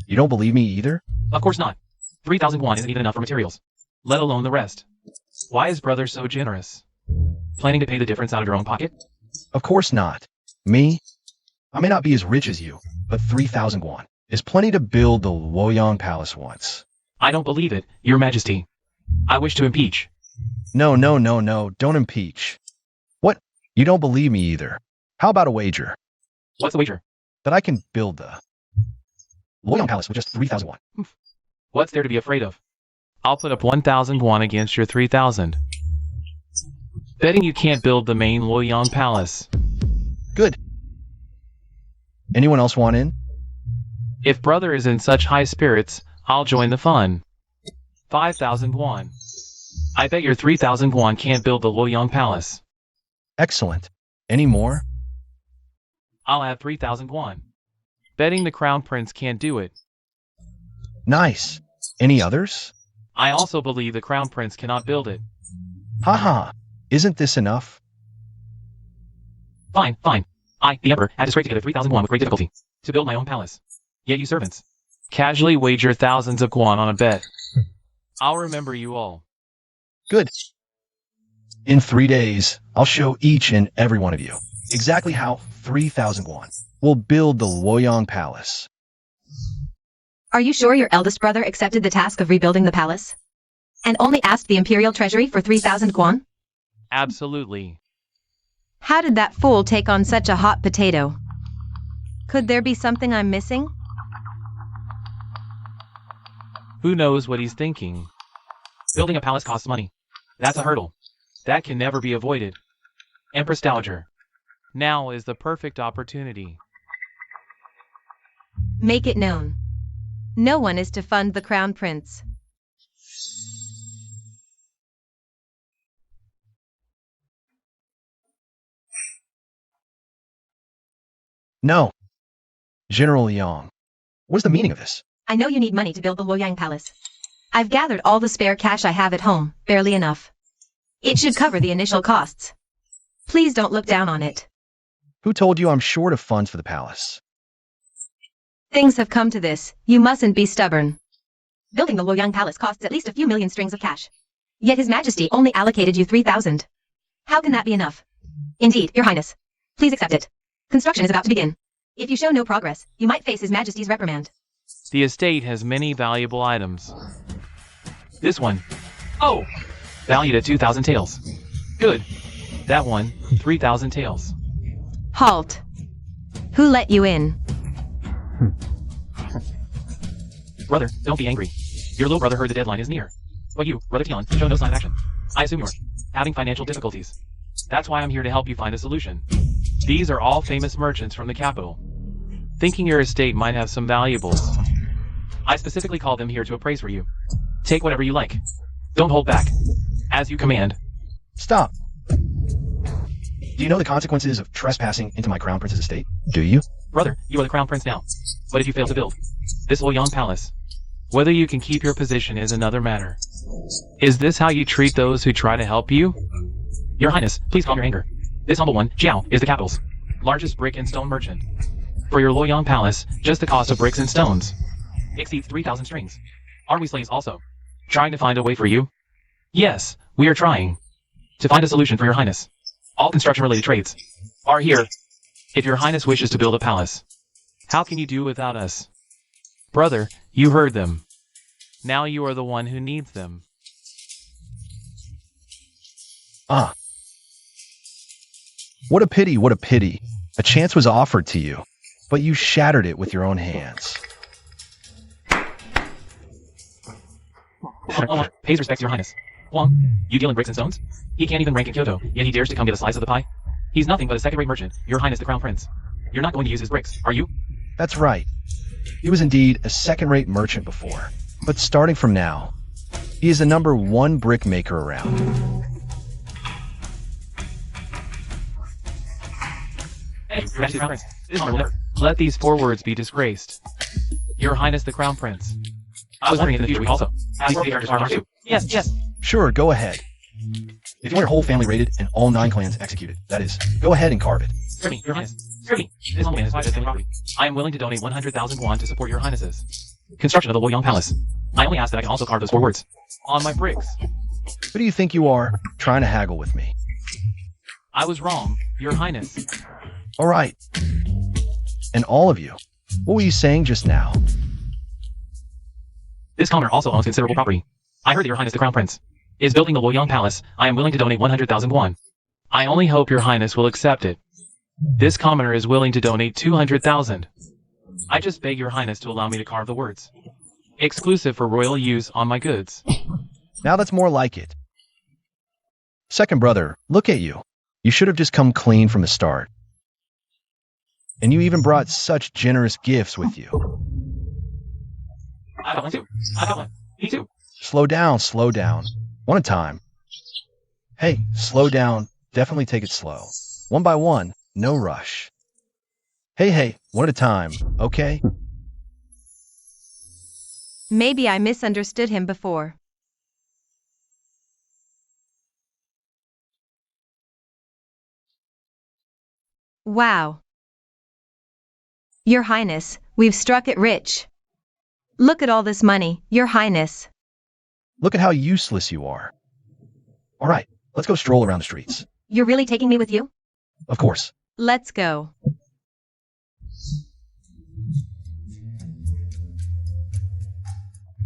You don't believe me either? Of course not. 3,000 won isn't even enough for materials, let alone the rest. Why is brother so generous? Planning to pay the difference out of your own pocket? Of course not. Me? I may not be as rich as you, but 3,000 won is plenty to build the Luoyang Palace once. I don't believe it, Your Majesty. I wish to impeach. No, no, no, no, don't impeach. What? You don't believe me either. How about a wager? What's the wager? That I can build the Luoyang Palace with just 3,000 won. What's there to be afraid of? I'll put up 1,000 won against your 3,000. Betting you can't build the main Luoyang Palace. Good. Anyone else want in? If brother is in such high spirits, I'll join the fun. 5,000 won. I bet your 3,000 won can't build the Luoyang Palace. Excellent. Any more? I'll have 3,000 won. Betting the Crown Prince can't do it. Nice. Any others? I also believe the Crown Prince cannot build it. Haha. Isn't this enough? Fine, fine. I, the Emperor, had to scrape together 3,000 won with great difficulty to build my own palace. Yet you servants casually wager thousands of guan on a bet. I'll remember you all. Good. In 3 days, I'll show each and every one of you exactly how 3,000 won will build the Luoyang Palace. Are you sure your eldest brother accepted the task of rebuilding the palace? And only asked the imperial treasury for 3,000 guan? Absolutely. How did that fool take on such a hot potato? Could there be something I'm missing? Who knows what he's thinking? Building a palace costs money. That's a hurdle. That can never be avoided. Empress Dowager. Now is the perfect opportunity. Make it known. No one is to fund the Crown Prince. No. General Yang. What is the meaning of this? I know you need money to build the Luoyang Palace. I've gathered all the spare cash I have at home, barely enough. It should cover the initial costs. Please don't look down on it. Who told you I'm short of funds for the palace? Things have come to this, you mustn't be stubborn. Building the Luoyang Palace costs at least a few million strings of cash. Yet His Majesty only allocated you 3,000. How can that be enough? Indeed, Your Highness. Please accept it. Construction is about to begin. If you show no progress, you might face His Majesty's reprimand. The estate has many valuable items. This one. Oh! Valued at 2,000 taels. Good. That one, 3,000 taels. Halt. Who let you in? Brother, don't be angry. Your little brother heard the deadline is near. But you, Brother Tian, show no sign of action. I assume you're having financial difficulties. That's why I'm here to help you find a solution. These are all famous merchants from the capital. Thinking your estate might have some valuables. I specifically called them here to appraise for you. Take whatever you like. Don't hold back. As you command. Stop. Do you know the consequences of trespassing into my crown prince's estate? Do you? Brother, you are the crown prince now. But if you fail to build this Luoyang Palace, whether you can keep your position is another matter. Is this how you treat those who try to help you? Your Highness, please calm your anger. This humble one, Jiao, is the capital's largest brick and stone merchant. For your Luoyang Palace, just the cost of bricks and stones exceeds 3,000 strings. Are we slaves also? Trying to find a way for you? Yes, we are trying to find a solution for your Highness. All construction-related trades are here. If your Highness wishes to build a palace, how can you do without us? Brother, you heard them. Now you are the one who needs them. Ah. What a pity, what a pity. A chance was offered to you, but you shattered it with your own hands. Pays respect to your Highness. Huang, you deal in bricks and stones? He can't even rank in Kyoto, yet he dares to come get a slice of the pie? He's nothing but a second-rate merchant, your Highness the Crown Prince. You're not going to use his bricks, are you? That's right. He was indeed a second-rate merchant before, but starting from now, he is the #1 brick maker around. Hey, Your Majesty the Crown Prince, this honor will never let these 4 words be disgraced. Your Highness the Crown Prince. I was wondering if in the future we also have these 4 characters are too. Yes, yes. Sure, go ahead. If you want your whole family raided and all 9 clans executed, that is, go ahead and carve it. Spare me, Your Highness. Spare me. This humble man is my family property. I am willing to donate 100,000 won to support Your Highness's construction of the Luoyang Palace. I only ask that I can also carve those 4 words on my bricks. Who do you think you are, trying to haggle with me? I was wrong, Your Highness. All right. And all of you, what were you saying just now? This commoner also owns considerable property. I heard that Your Highness the Crown Prince is building the Luoyang Palace. I am willing to donate 100,000 won. I only hope Your Highness will accept it. This commoner is willing to donate 200,000. I just beg Your Highness to allow me to carve the words. Exclusive for royal use on my goods. Now that's more like it. Second brother, look at you. You should have just come clean from the start. And you even brought such generous gifts with you. I got one too. I got one. Me too. Slow down, slow down. One at a time. Hey, slow down. Definitely take it slow. One by one, no rush. Hey, one at a time, okay? Maybe I misunderstood him before. Wow. Your Highness, we've struck it rich. Look at all this money, Your Highness. Look at how useless you are. All right, let's go stroll around the streets. You're really taking me with you? Of course. Let's go.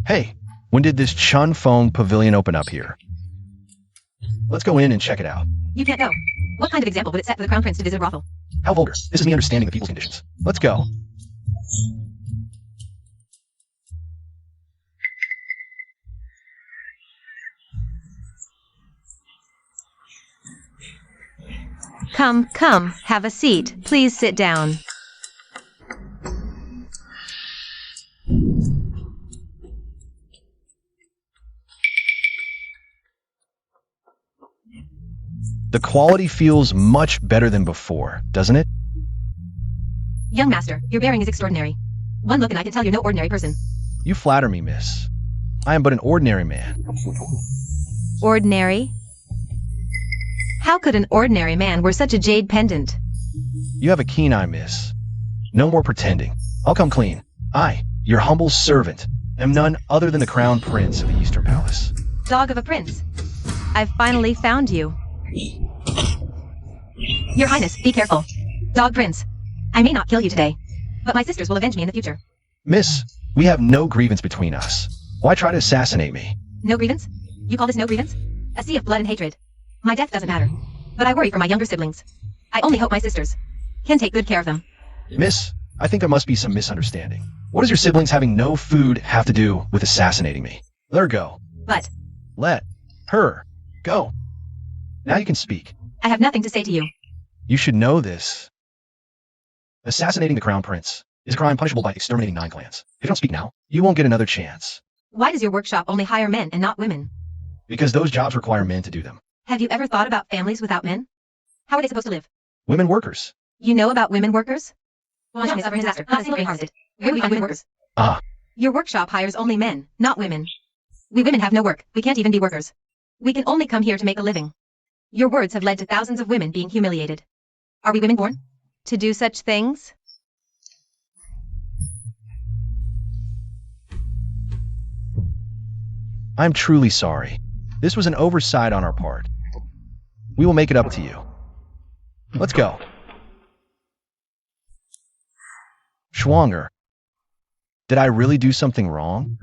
Hey, when did this Chun Fong Pavilion open up here? Let's go in and check it out. You can't go. What kind of example would it set for the Crown Prince to visit a brothel? How vulgar. This is me understanding the people's conditions. Let's go. Come, have a seat. Please sit down. The quality feels much better than before, doesn't it? Young master, your bearing is extraordinary. One look and I can tell you're no ordinary person. You flatter me, miss. I am but an ordinary man. Ordinary? How could an ordinary man wear such a jade pendant? You have a keen eye, miss. No more pretending. I'll come clean. I, your humble servant, am none other than the crown prince of the Eastern Palace. Dog of a prince. I've finally found you. Your Highness, be careful. Dog prince. I may not kill you today, but my sisters will avenge me in the future. Miss, we have no grievance between us. Why try to assassinate me? No grievance? You call this no grievance? A sea of blood and hatred. My death doesn't matter, but I worry for my younger siblings. I only hope my sisters can take good care of them. Miss, I think there must be some misunderstanding. What does your siblings having no food have to do with assassinating me? Let her go. But Let her go. Now you can speak. I have nothing to say to you. You should know this. Assassinating the crown prince is a crime punishable by exterminating 9 clans. If you don't speak now, you won't get another chance. Why does your workshop only hire men and not women? Because those jobs require men to do them. Have you ever thought about families without men? How are they supposed to live? Women workers. You know about women workers? Where do we find women workers? Ah, Your workshop hires only men, not women. We women have no work. We can't even be workers. We can only come here to make a living. Your words have led to thousands of women being humiliated. Are we women born to do such things? I'm truly sorry. This was an oversight on our part. We will make it up to you. Let's go. Schwanger. Did I really do something wrong?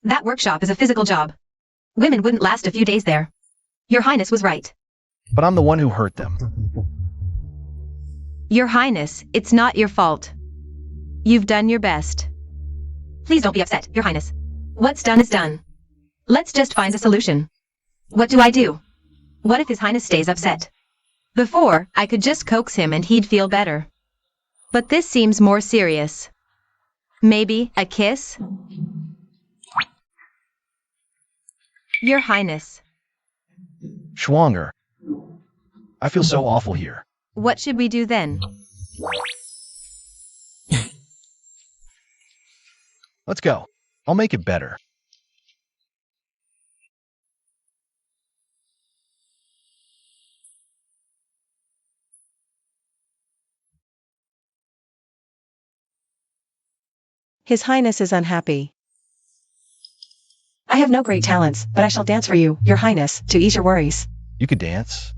That workshop is a physical job. Women wouldn't last a few days there. Your Highness was right. But I'm the one who hurt them. Your Highness, it's not your fault. You've done your best. Please don't be upset, Your Highness. What's done is done. Let's just find a solution. What do I do? What if His Highness stays upset? Before, I could just coax him and he'd feel better. But this seems more serious. Maybe a kiss? Your Highness. Schwanger. I feel so awful here. What should we do then? Let's go. I'll make it better. His Highness is unhappy. I have no great talents, but I shall dance for you, Your Highness, to ease your worries. You could dance.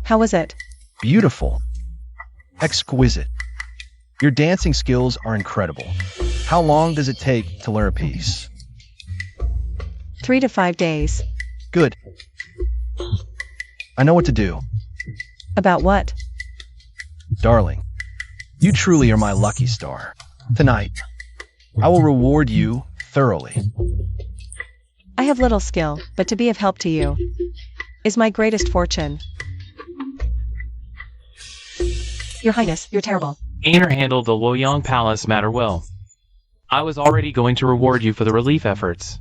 How was it? Beautiful. Exquisite. Your dancing skills are incredible. How long does it take to learn a piece? 3 to 5 days. Good. I know what to do. About what? Darling, you truly are my lucky star. Tonight, I will reward you thoroughly. I have little skill, but to be of help to you is my greatest fortune. Your Highness, you're terrible. Aner handled the Luoyang Palace matter well. I was already going to reward you for the relief efforts.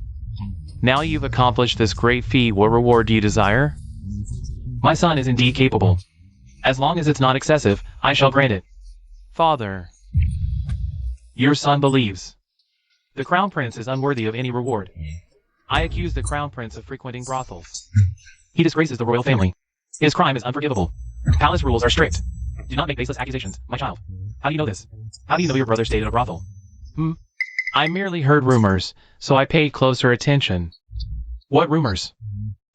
Now you've accomplished this great feat, what reward do you desire? My son is indeed capable. As long as it's not excessive, I shall grant it. Father, your son believes. The Crown Prince is unworthy of any reward. I accuse the Crown Prince of frequenting brothels. He disgraces the royal family. His crime is unforgivable. Palace rules are strict. Do not make baseless accusations, my child. How do you know this? How do you know your brother stayed at a brothel? I merely heard rumors, so I paid closer attention. What rumors?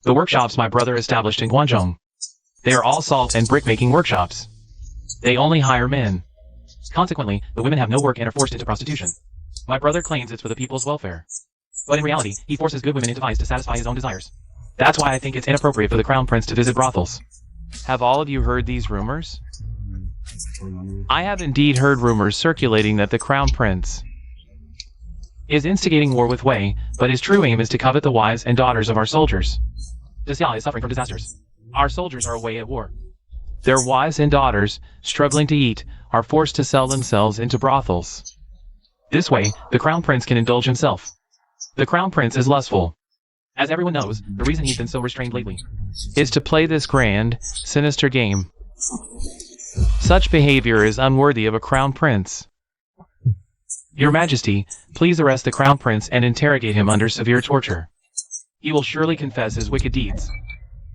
The workshops my brother established in Guangzhou. They are all salt and brick-making workshops. They only hire men. Consequently, the women have no work and are forced into prostitution. My brother claims it's for the people's welfare. But in reality, he forces good women into vice to satisfy his own desires. That's why I think it's inappropriate for the Crown Prince to visit brothels. Have all of you heard these rumors? I have indeed heard rumors circulating that the Crown Prince is instigating war with Wei, but his true aim is to covet the wives and daughters of our soldiers. Xia is suffering from disasters. Our soldiers are away at war. Their wives and daughters, struggling to eat, are forced to sell themselves into brothels. This way, the Crown Prince can indulge himself. The Crown Prince is lustful. As everyone knows, the reason he's been so restrained lately is to play this grand, sinister game. Such behavior is unworthy of a Crown Prince. Your Majesty, please arrest the Crown Prince and interrogate him under severe torture. He will surely confess his wicked deeds.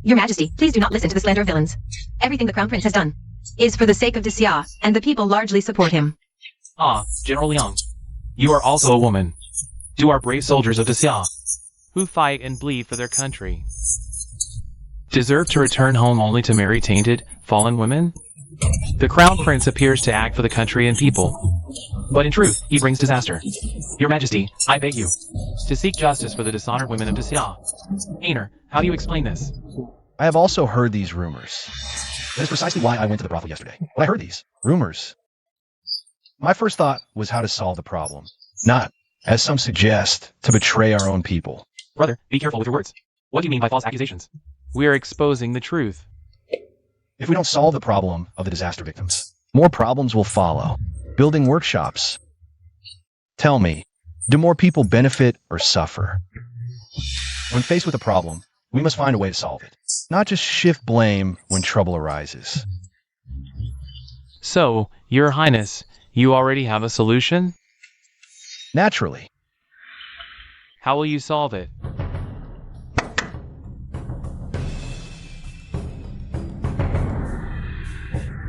Your Majesty, please do not listen to the slander of villains. Everything the Crown Prince has done is for the sake of EDSA, and the people largely support him. Ah, General Liang. You are also a woman. Do our brave soldiers of EDSA, who fight and bleed for their country, deserve to return home only to marry tainted, fallen women? The Crown Prince appears to act for the country and people, but in truth, he brings disaster. Your Majesty, I beg you, to seek justice for the dishonored women of EDSA. Aner, how do you explain this? I have also heard these rumors. That is precisely why I went to the brothel yesterday. When I heard these rumors, my first thought was how to solve the problem, not, as some suggest, to betray our own people. Brother, be careful with your words. What do you mean by false accusations? We are exposing the truth. If we don't solve the problem of the disaster victims, more problems will follow. Building workshops. Tell me, do more people benefit or suffer? When faced with a problem, we must find a way to solve it, not just shift blame when trouble arises. So, Your Highness, you already have a solution? Naturally. How will you solve it?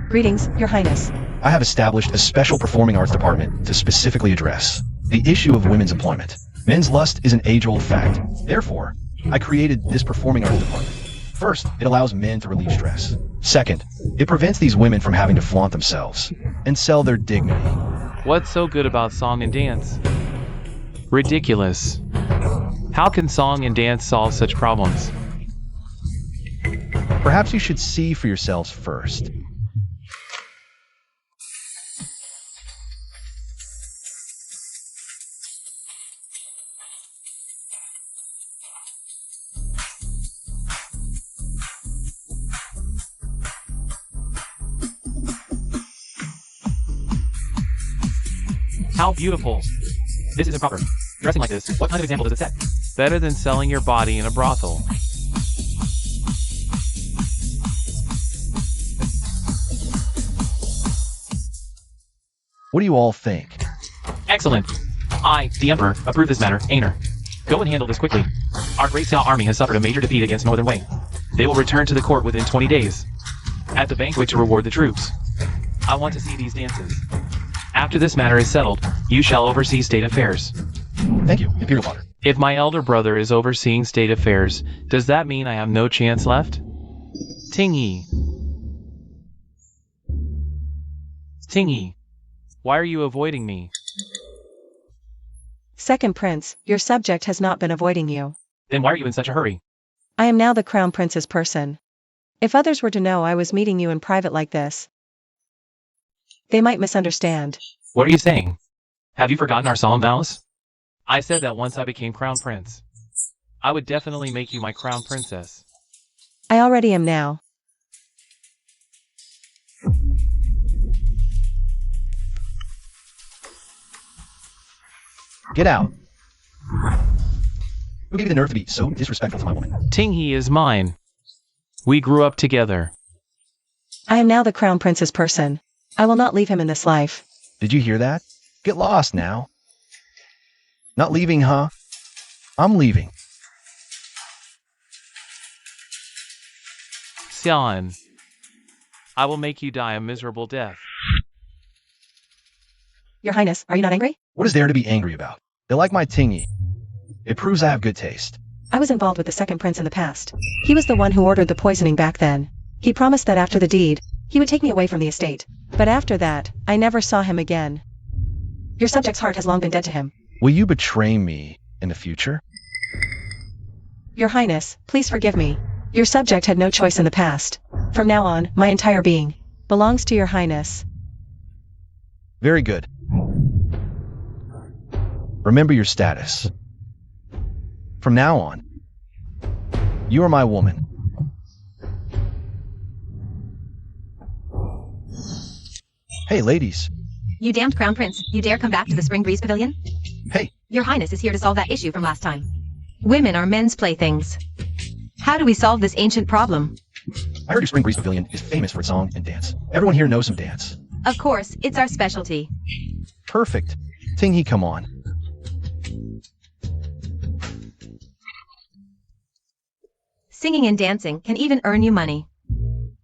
Greetings, Your Highness. I have established a special performing arts department to specifically address the issue of women's employment. Men's lust is an age-old fact. Therefore, I created this performing arts department. First, it allows men to relieve stress. Second, it prevents these women from having to flaunt themselves and sell their dignity. What's so good about song and dance? Ridiculous. How can song and dance solve such problems? Perhaps you should see for yourselves first. How beautiful. This is improper. Dressing like this, what kind of example does it set? Better than selling your body in a brothel. What do you all think? Excellent. I, the Emperor, approve this matter. Aner, go and handle this quickly. Our great Xiao army has suffered a major defeat against Northern Wei. They will return to the court within 20 days. At the banquet to reward the troops. I want to see these dances. After this matter is settled, you shall oversee state affairs. Thank you, Imperial Father. If my elder brother is overseeing state affairs, does that mean I have no chance left? Tingyi. Tingyi, why are you avoiding me? Second Prince, your subject has not been avoiding you. Then why are you in such a hurry? I am now the Crown Prince's person. If others were to know I was meeting you in private like this, they might misunderstand. What are you saying? Have you forgotten our solemn vows? I said that once I became Crown Prince, I would definitely make you my Crown Princess. I already am now. Get out. Who gave you the nerve to be so disrespectful to my woman? Tingyi is mine. We grew up together. I am now the Crown Prince's person. I will not leave him in this life. Did you hear that? Get lost now. Not leaving, huh? I'm leaving. Xian, I will make you die a miserable death. Your Highness, are you not angry? What is there to be angry about? They like my Tingyi. It proves I have good taste. I was involved with the second prince in the past. He was the one who ordered the poisoning back then. He promised that after the deed, he would take me away from the estate. But after that, I never saw him again. Your subject's heart has long been dead to him. Will you betray me in the future? Your Highness, please forgive me. Your subject had no choice in the past. From now on, my entire being belongs to your Highness. Very good. Remember your status. From now on, you are my woman. Hey, ladies. You damned crown prince, you dare come back to the Spring Breeze Pavilion? Hey, Your Highness is here to solve that issue from last time. Women are men's playthings. How do we solve this ancient problem? I heard your Spring Breeze Pavilion is famous for its song and dance. Everyone here knows some dance. Of course, it's our specialty. Perfect. Ting he, come on. Singing and dancing can even earn you money.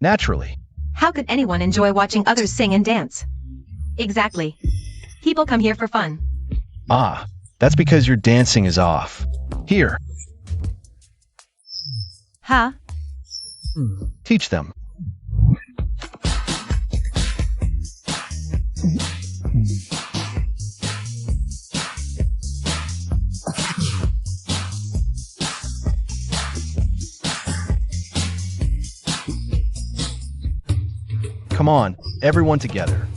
Naturally. How could anyone enjoy watching others sing and dance? Exactly. People come here for fun. Ah, that's because your dancing is off. Here, Huh? teach them. Come on, everyone together.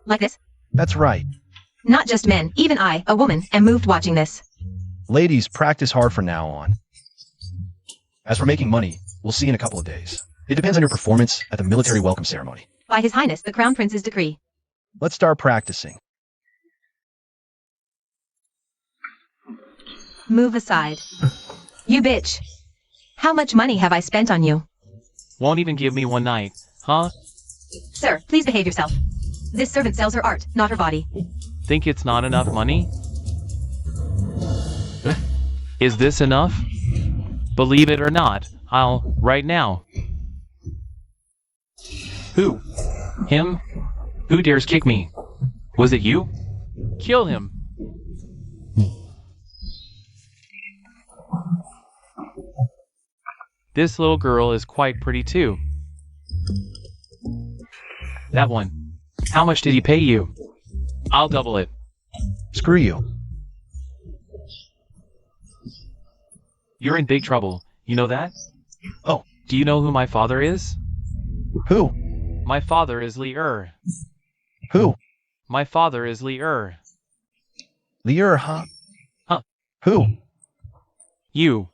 Like this? That's right. Not just men, even I, a woman, am moved watching this. Ladies, practice hard from now on. As for making money, we'll see in a couple of days. It depends on your performance at the military welcome ceremony. By His Highness the Crown Prince's decree. Let's start practicing. Move aside. You bitch. How much money have I spent on you? Won't even give me one night, huh? Sir, please behave yourself. This servant sells her art, not her body. Think it's not enough money? Is this enough? Believe it or not, I'll, right now. Who? Him? Who dares kick me? Was it you? Kill him. This little girl is quite pretty too. That one. How much did he pay you? I'll double it. Screw you. You're in big trouble, you know that? Oh. Do you know who my father is? Who? My father is Li-Er. Who? My father is Li-Er. Lier, huh? Huh. Who? You.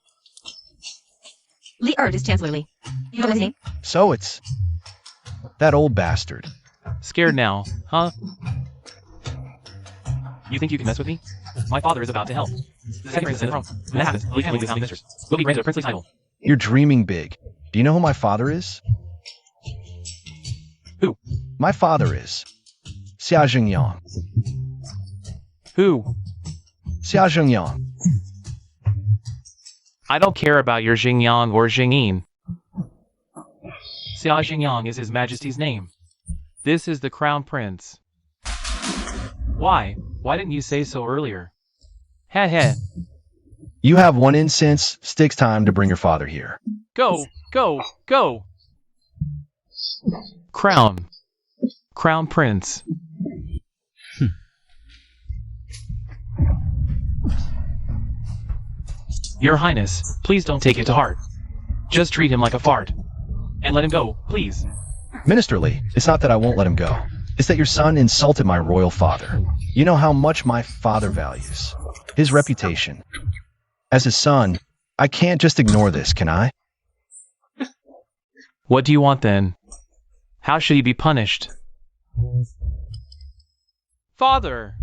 Lee Erd is Chancellor Lee. You know his name? So it's that old bastard. Scared now, huh? You think you can mess with me? My father is about to help. The second prince is in the throne. When that happens, the Lee family will be founding ministers. We'll be granted a princely title. You're dreaming big. Do you know who my father is? Who? My father is Xia Jingyang. Who? Xia Jingyang. I don't care about your Xingyang or Xingyin. Xia Xingyang is His Majesty's name. This is the Crown Prince. Why? Why didn't you say so earlier? Heh heh. You have one incense, sticks time to bring your father here. Go, go, go! Crown. Crown Prince. Your Highness, please don't take it to heart. Just treat him like a fart. And let him go, please. Ministerly, it's not that I won't let him go. It's that your son insulted my royal father. You know how much my father values his reputation. As his son, I can't just ignore this, can I? What do you want then? How should he be punished? Father!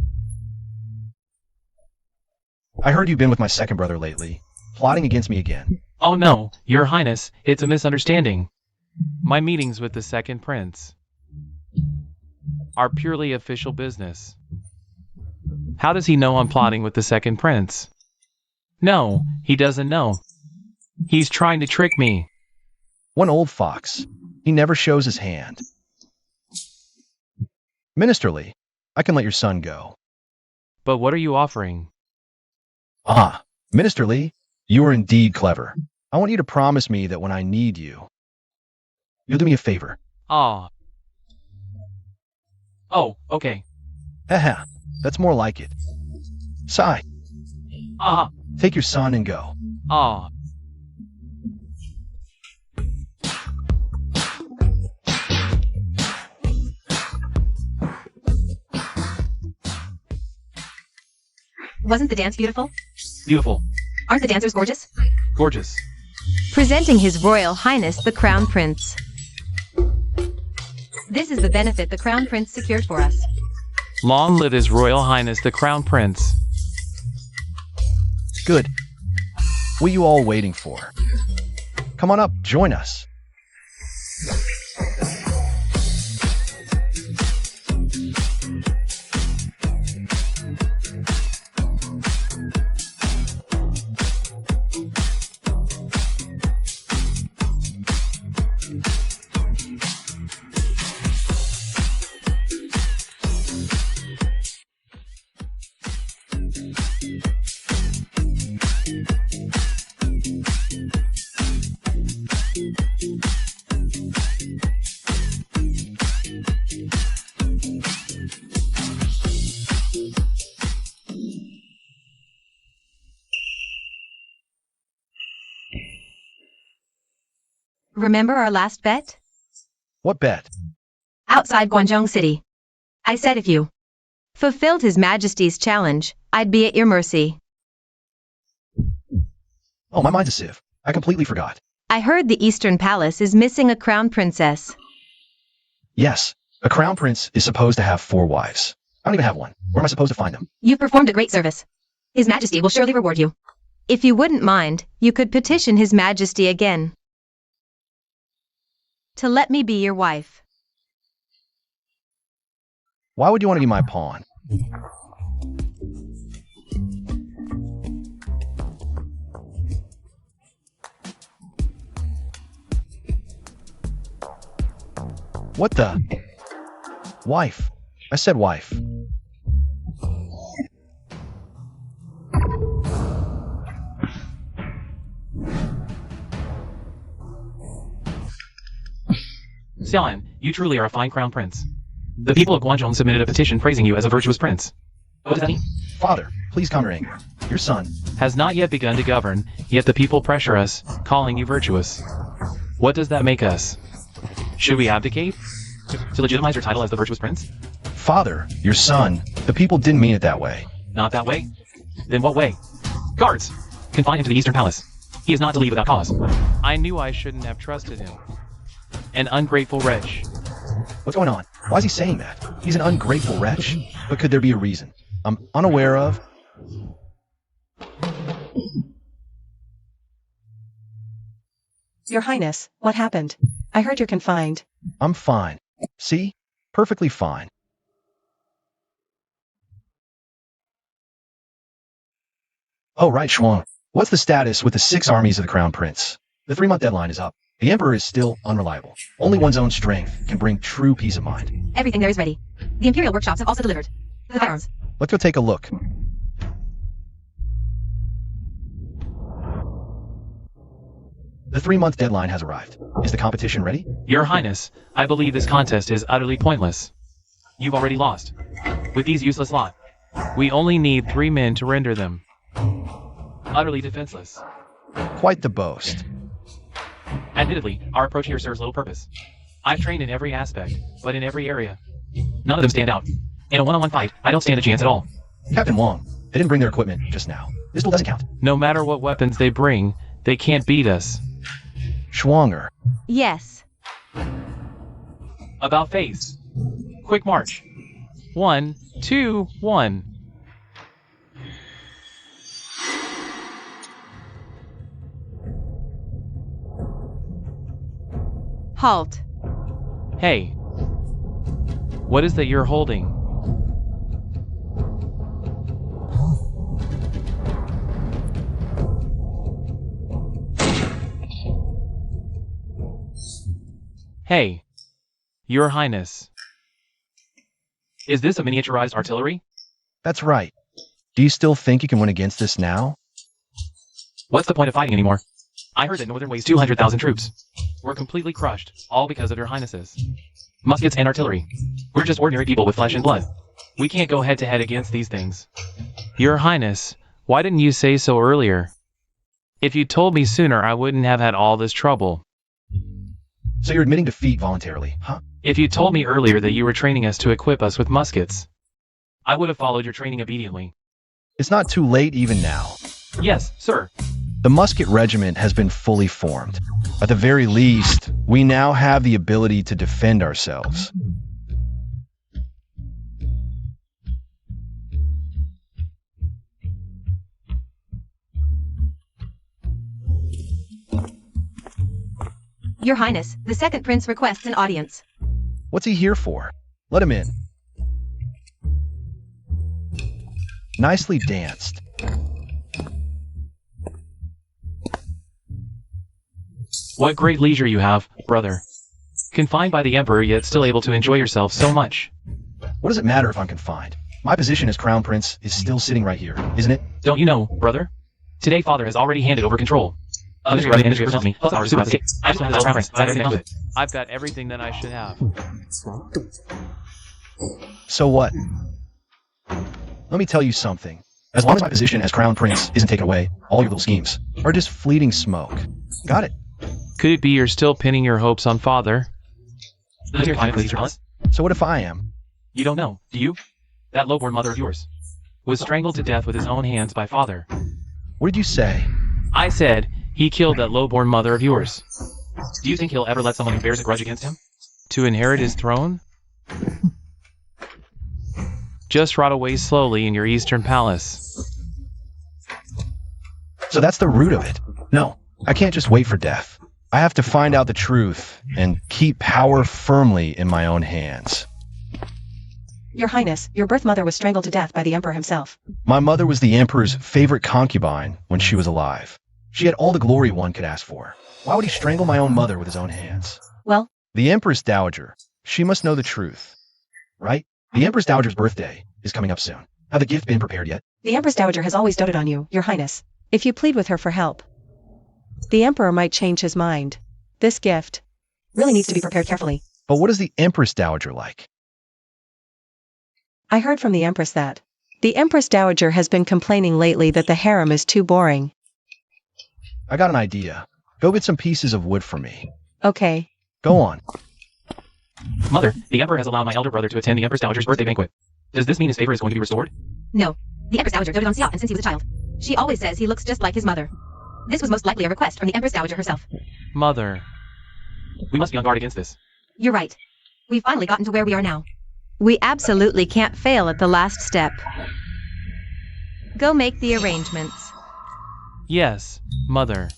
I heard you've been with my second brother lately, plotting against me again. Oh no, Your Highness, it's a misunderstanding. My meetings with the second prince are purely official business. How does he know I'm plotting with the second prince? No, he doesn't know. He's trying to trick me. One old fox. He never shows his hand. Ministerly, I can let your son go. But what are you offering? Ah, Ministerly, you are indeed clever. I want you to promise me that when I need you, you'll do me a favor. Ah. Oh, okay. Haha, that's more like it. Sigh, Ah, take your son and go. ah. Wasn't the dance beautiful? Beautiful. Aren't the dancers gorgeous? Gorgeous. Presenting His Royal Highness the Crown Prince. This is the benefit the Crown Prince secured for us. Long live His Royal Highness the Crown Prince. Good. What are you all waiting for? Come on up, join us. Remember our last bet? What bet? Outside Guangzhou City. I said if you fulfilled His Majesty's challenge, I'd be at your mercy. Oh, my mind's a sieve. I completely forgot. I heard the Eastern Palace is missing a crown princess. Yes, a crown prince is supposed to have 4 wives. I don't even have one. Where am I supposed to find them? You've performed a great service. His Majesty will surely reward you. If you wouldn't mind, you could petition His Majesty again to let me be your wife. Why would you want to be my pawn? What the? Wife. I said wife. Xiaoan, you truly are a fine crown prince. The people of Guangzhou submitted a petition praising you as a virtuous prince. What does that mean? Father, please calm your anger. Your son. Has not yet begun to govern, yet the people pressure us, calling you virtuous. What does that make us? Should we abdicate? To legitimize your title as the virtuous prince? Father, your son. The people didn't mean it that way. Not that way? Then what way? Guards! Confine him to the Eastern Palace. He is not to leave without cause. I knew I shouldn't have trusted him. An ungrateful wretch. What's going on? Why is he saying that? He's an ungrateful wretch. But could there be a reason? I'm unaware of. Your Highness, what happened? I heard you're confined. I'm fine. See? Perfectly fine. Oh, right, Shuang. What's the status with the 6 armies of the Crown Prince? The 3-month deadline is up. The Emperor is still unreliable. Only one's own strength can bring true peace of mind. Everything there is ready. The Imperial workshops have also delivered the firearms. Let's go take a look. The 3-month deadline has arrived. Is the competition ready? Your Highness, I believe this contest is utterly pointless. You've already lost. With these useless lot, we only need 3 men to render them utterly defenseless. Quite the boast. Admittedly, our approach here serves little purpose. I've trained in every aspect, but in every area. None of them stand out. In a one-on-one fight, I don't stand a chance at all. Captain Wong, they didn't bring their equipment just now. This duel doesn't count. No matter what weapons they bring, they can't beat us. Schwanger. Yes. About face. Quick march. 1, 2, 1. Halt. Hey. What is that you're holding? Hey. Your Highness. Is this a miniaturized artillery? That's right. Do you still think you can win against this now? What's the point of fighting anymore? I heard that Northern weighs 200,000 troops. We're completely crushed, all because of your highnesses. Muskets and artillery. We're just ordinary people with flesh and blood. We can't go head-to-head against these things. Your Highness, why didn't you say so earlier? If you told me sooner, I wouldn't have had all this trouble. So you're admitting defeat voluntarily, huh? If you told me earlier that you were training us to equip us with muskets, I would have followed your training obediently. It's not too late even now. Yes, sir. The musket regiment has been fully formed. At the very least, we now have the ability to defend ourselves. Your Highness, the second prince requests an audience. What's he here for? Let him in. Nicely danced. What great leisure you have, brother. Confined by the Emperor, yet still able to enjoy yourself so much. What does it matter if I'm confined? My position as Crown Prince is still sitting right here, isn't it? Don't you know, brother? Today, Father has already handed over control. I've got everything that I should have. So what? Let me tell you something. As long as my position as Crown Prince isn't taken away, all your little schemes are just fleeting smoke. Got it? Could it be you're still pinning your hopes on Father? So what if I am? You don't know, do you? That low-born mother of yours was strangled to death with his own hands by Father. What did you say? I said he killed that low-born mother of yours. Do you think he'll ever let someone who bears a grudge against him to inherit his throne? Just rot away slowly in your eastern palace. So that's the root of it. No, I can't just wait for death. I have to find out the truth and keep power firmly in my own hands. Your Highness, your birth mother was strangled to death by the Emperor himself. My mother was the Emperor's favorite concubine when she was alive. She had all the glory one could ask for. Why would he strangle my own mother with his own hands? Well, the Empress Dowager, she must know the truth, right? The Empress Dowager's birthday is coming up soon. Have the gift been prepared yet? the Empress Dowager has always doted on you, Your Highness. If you plead with her for help, the Emperor might change his mind. This gift really needs to be prepared carefully. But what is the Empress Dowager like? I heard from the Empress that the Empress Dowager has been complaining lately that the harem is too boring. I got an idea. Go get some pieces of wood for me. Okay. Go on. Mother, the Emperor has allowed my elder brother to attend the Empress Dowager's birthday banquet. Does this mean his favor is going to be restored? No. The Empress Dowager doted on Xiao since he was a child. She always says he looks just like his mother. This was most likely a request from the Empress Dowager herself. Mother, we must be on guard against this. You're right. We've finally gotten to where we are now. We absolutely can't fail at the last step. Go make the arrangements. Yes, Mother.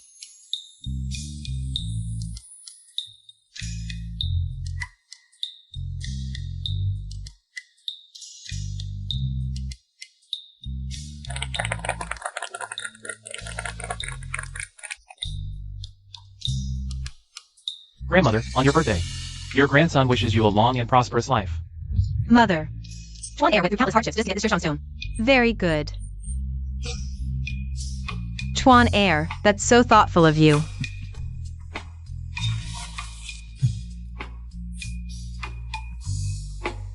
Grandmother, on your birthday, your grandson wishes you a long and prosperous life. Mother. Chuan Air went through countless hardships just to get this Shishang stone. Very good. Chuan Air, that's so thoughtful of you.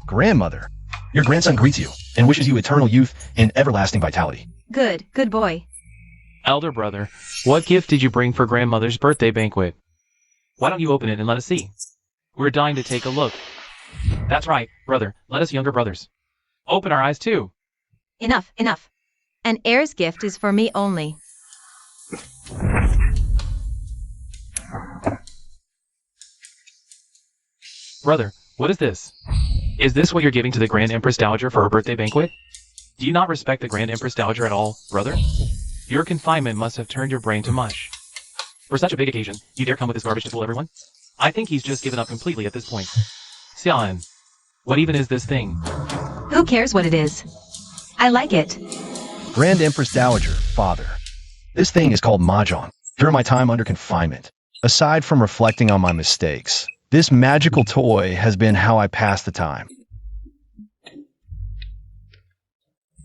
Grandmother, your grandson greets you and wishes you eternal youth and everlasting vitality. Good boy. Elder brother, what gift did you bring for grandmother's birthday banquet? Why don't you open it and let us see? We're dying to take a look. That's right, brother. Let us younger brothers open our eyes too. Enough. An heir's gift is for me only. Brother, what is this? Is this what you're giving to the Grand Empress Dowager for her birthday banquet? Do you not respect the Grand Empress Dowager at all, brother? Your confinement must have turned your brain to mush. For such a big occasion, you dare come with this garbage to fool everyone? I think he's just given up completely at this point. Xian, what even is this thing? Who cares what it is? I like it. Grand Empress Dowager, father. This thing is called Mahjong. During my time under confinement, aside from reflecting on my mistakes, this magical toy has been how I pass the time.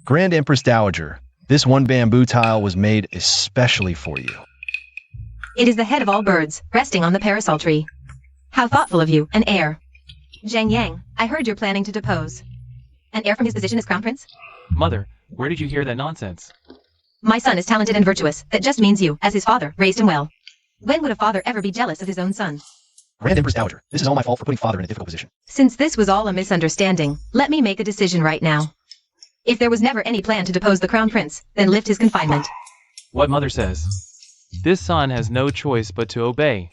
Grand Empress Dowager, this one bamboo tile was made especially for you. It is the head of all birds, resting on the parasol tree. How thoughtful of you, an heir. Zhang Yang, I heard you're planning to depose. An heir from his position as crown prince? Mother, where did you hear that nonsense? My son is talented and virtuous. That just means you, as his father, raised him well. When would a father ever be jealous of his own son? Grand Empress Dowager, this is all my fault for putting father in a difficult position. Since this was all a misunderstanding, let me make a decision right now. If there was never any plan to depose the crown prince, then lift his confinement. What mother says. This son has no choice but to obey.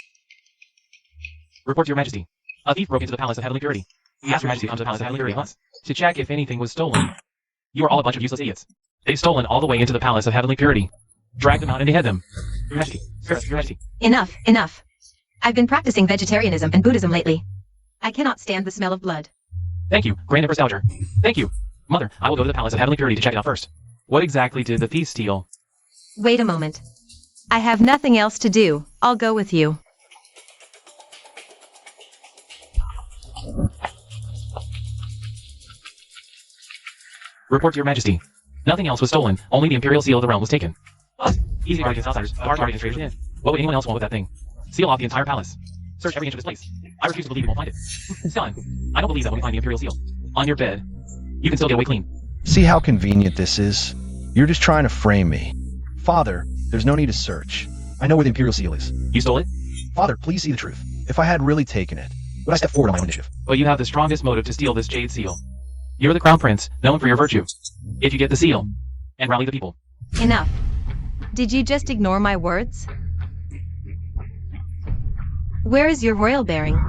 Report to your majesty. A thief broke into the palace of heavenly purity. We asked your majesty to come to the palace of heavenly purity at once, to check if anything was stolen. You are all a bunch of useless idiots. They've stolen all the way into the palace of heavenly purity. Drag them out and behead them. Your majesty. Spare us, your majesty. Enough, enough. I've been practicing vegetarianism and Buddhism lately. I cannot stand the smell of blood. Thank you, Grand Empress Dowager. Thank you. Mother, I will go to the palace of heavenly purity to check it out first. What exactly did the thief steal? Wait a moment. I have nothing else to do. I'll go with you. Report to your majesty. Nothing else was stolen. Only the imperial seal of the realm was taken. Us. Easy to guard against outsiders. Hard to guard against traitors within. What would anyone else want with that thing? Seal off the entire palace. Search every inch of this place. I refuse to believe you won't find it. Son, I don't believe that when we find the imperial seal on your bed, you can still get away clean. See how convenient this is? You're just trying to frame me. Father, there's no need to search. I know where the imperial seal is. You stole it? Father, please see the truth. If I had really taken it, would I step forward on my own initiative? But you have the strongest motive to steal this jade seal. You're the crown prince, known for your virtue. If you get the seal, and rally the people. Enough. Did you just ignore my words? Where is your royal bearing?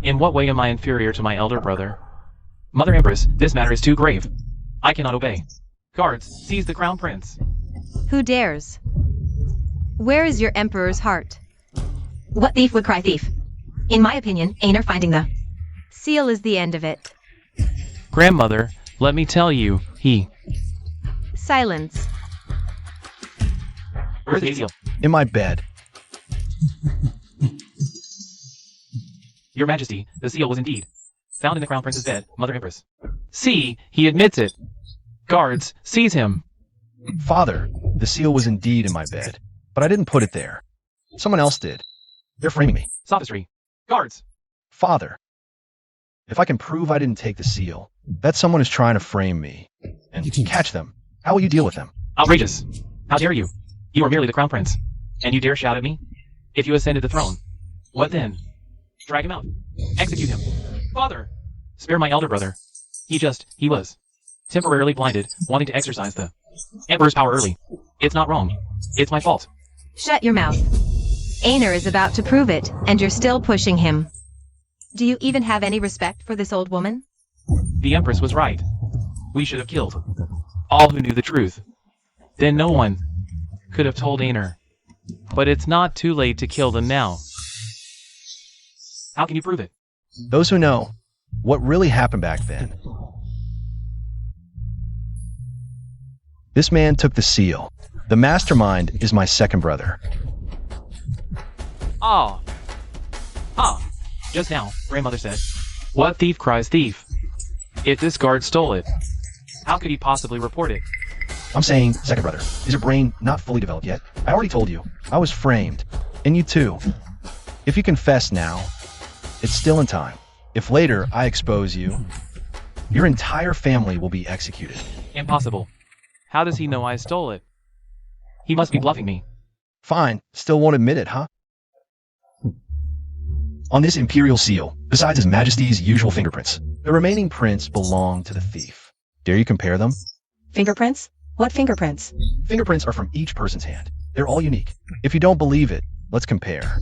In what way am I inferior to my elder brother? Mother Empress, this matter is too grave. I cannot obey. Guards, seize the crown prince. Who dares? Where is your emperor's heart? What thief would cry thief? In my opinion, Aner finding the seal is the end of it. Grandmother, let me tell you, he... Silence. Where's the seal? In my bed. Your Majesty, the seal was indeed found in the crown prince's bed, Mother Empress. See, he admits it. Guards, seize him. Father, the seal was indeed in my bed, but I didn't put it there. Someone else did. They're framing me. Sophistry. Guards. Father, if I can prove I didn't take the seal, that someone is trying to frame me, and catch them, how will you deal with them? Outrageous. How dare you? You are merely the crown prince, and you dare shout at me? If you ascended the throne, what then? Drag him out. Execute him. Father! Spare my elder brother. He was temporarily blinded, wanting to exercise the Emperor's power early. It's not wrong. It's my fault. Shut your mouth. Aner is about to prove it, and you're still pushing him. Do you even have any respect for this old woman? The Empress was right. We should have killed all who knew the truth. Then no one could have told Aner. But it's not too late to kill them now. How can you prove it? Those who know what really happened back then. This man took the seal. The mastermind is my second brother. Ah. Just now, grandmother said, "What thief cries thief?" If this guard stole it, how could he possibly report it? I'm saying, second brother, is your brain not fully developed yet? I already told you, I was framed. And you too. If you confess now, it's still in time. If later I expose you, your entire family will be executed. Impossible. How does he know I stole it? He must be bluffing me. Fine, still won't admit it, huh? On this imperial seal, besides His Majesty's usual fingerprints, the remaining prints belong to the thief. Dare you compare them? Fingerprints? What fingerprints? Fingerprints are from each person's hand. They're all unique. If you don't believe it, let's compare.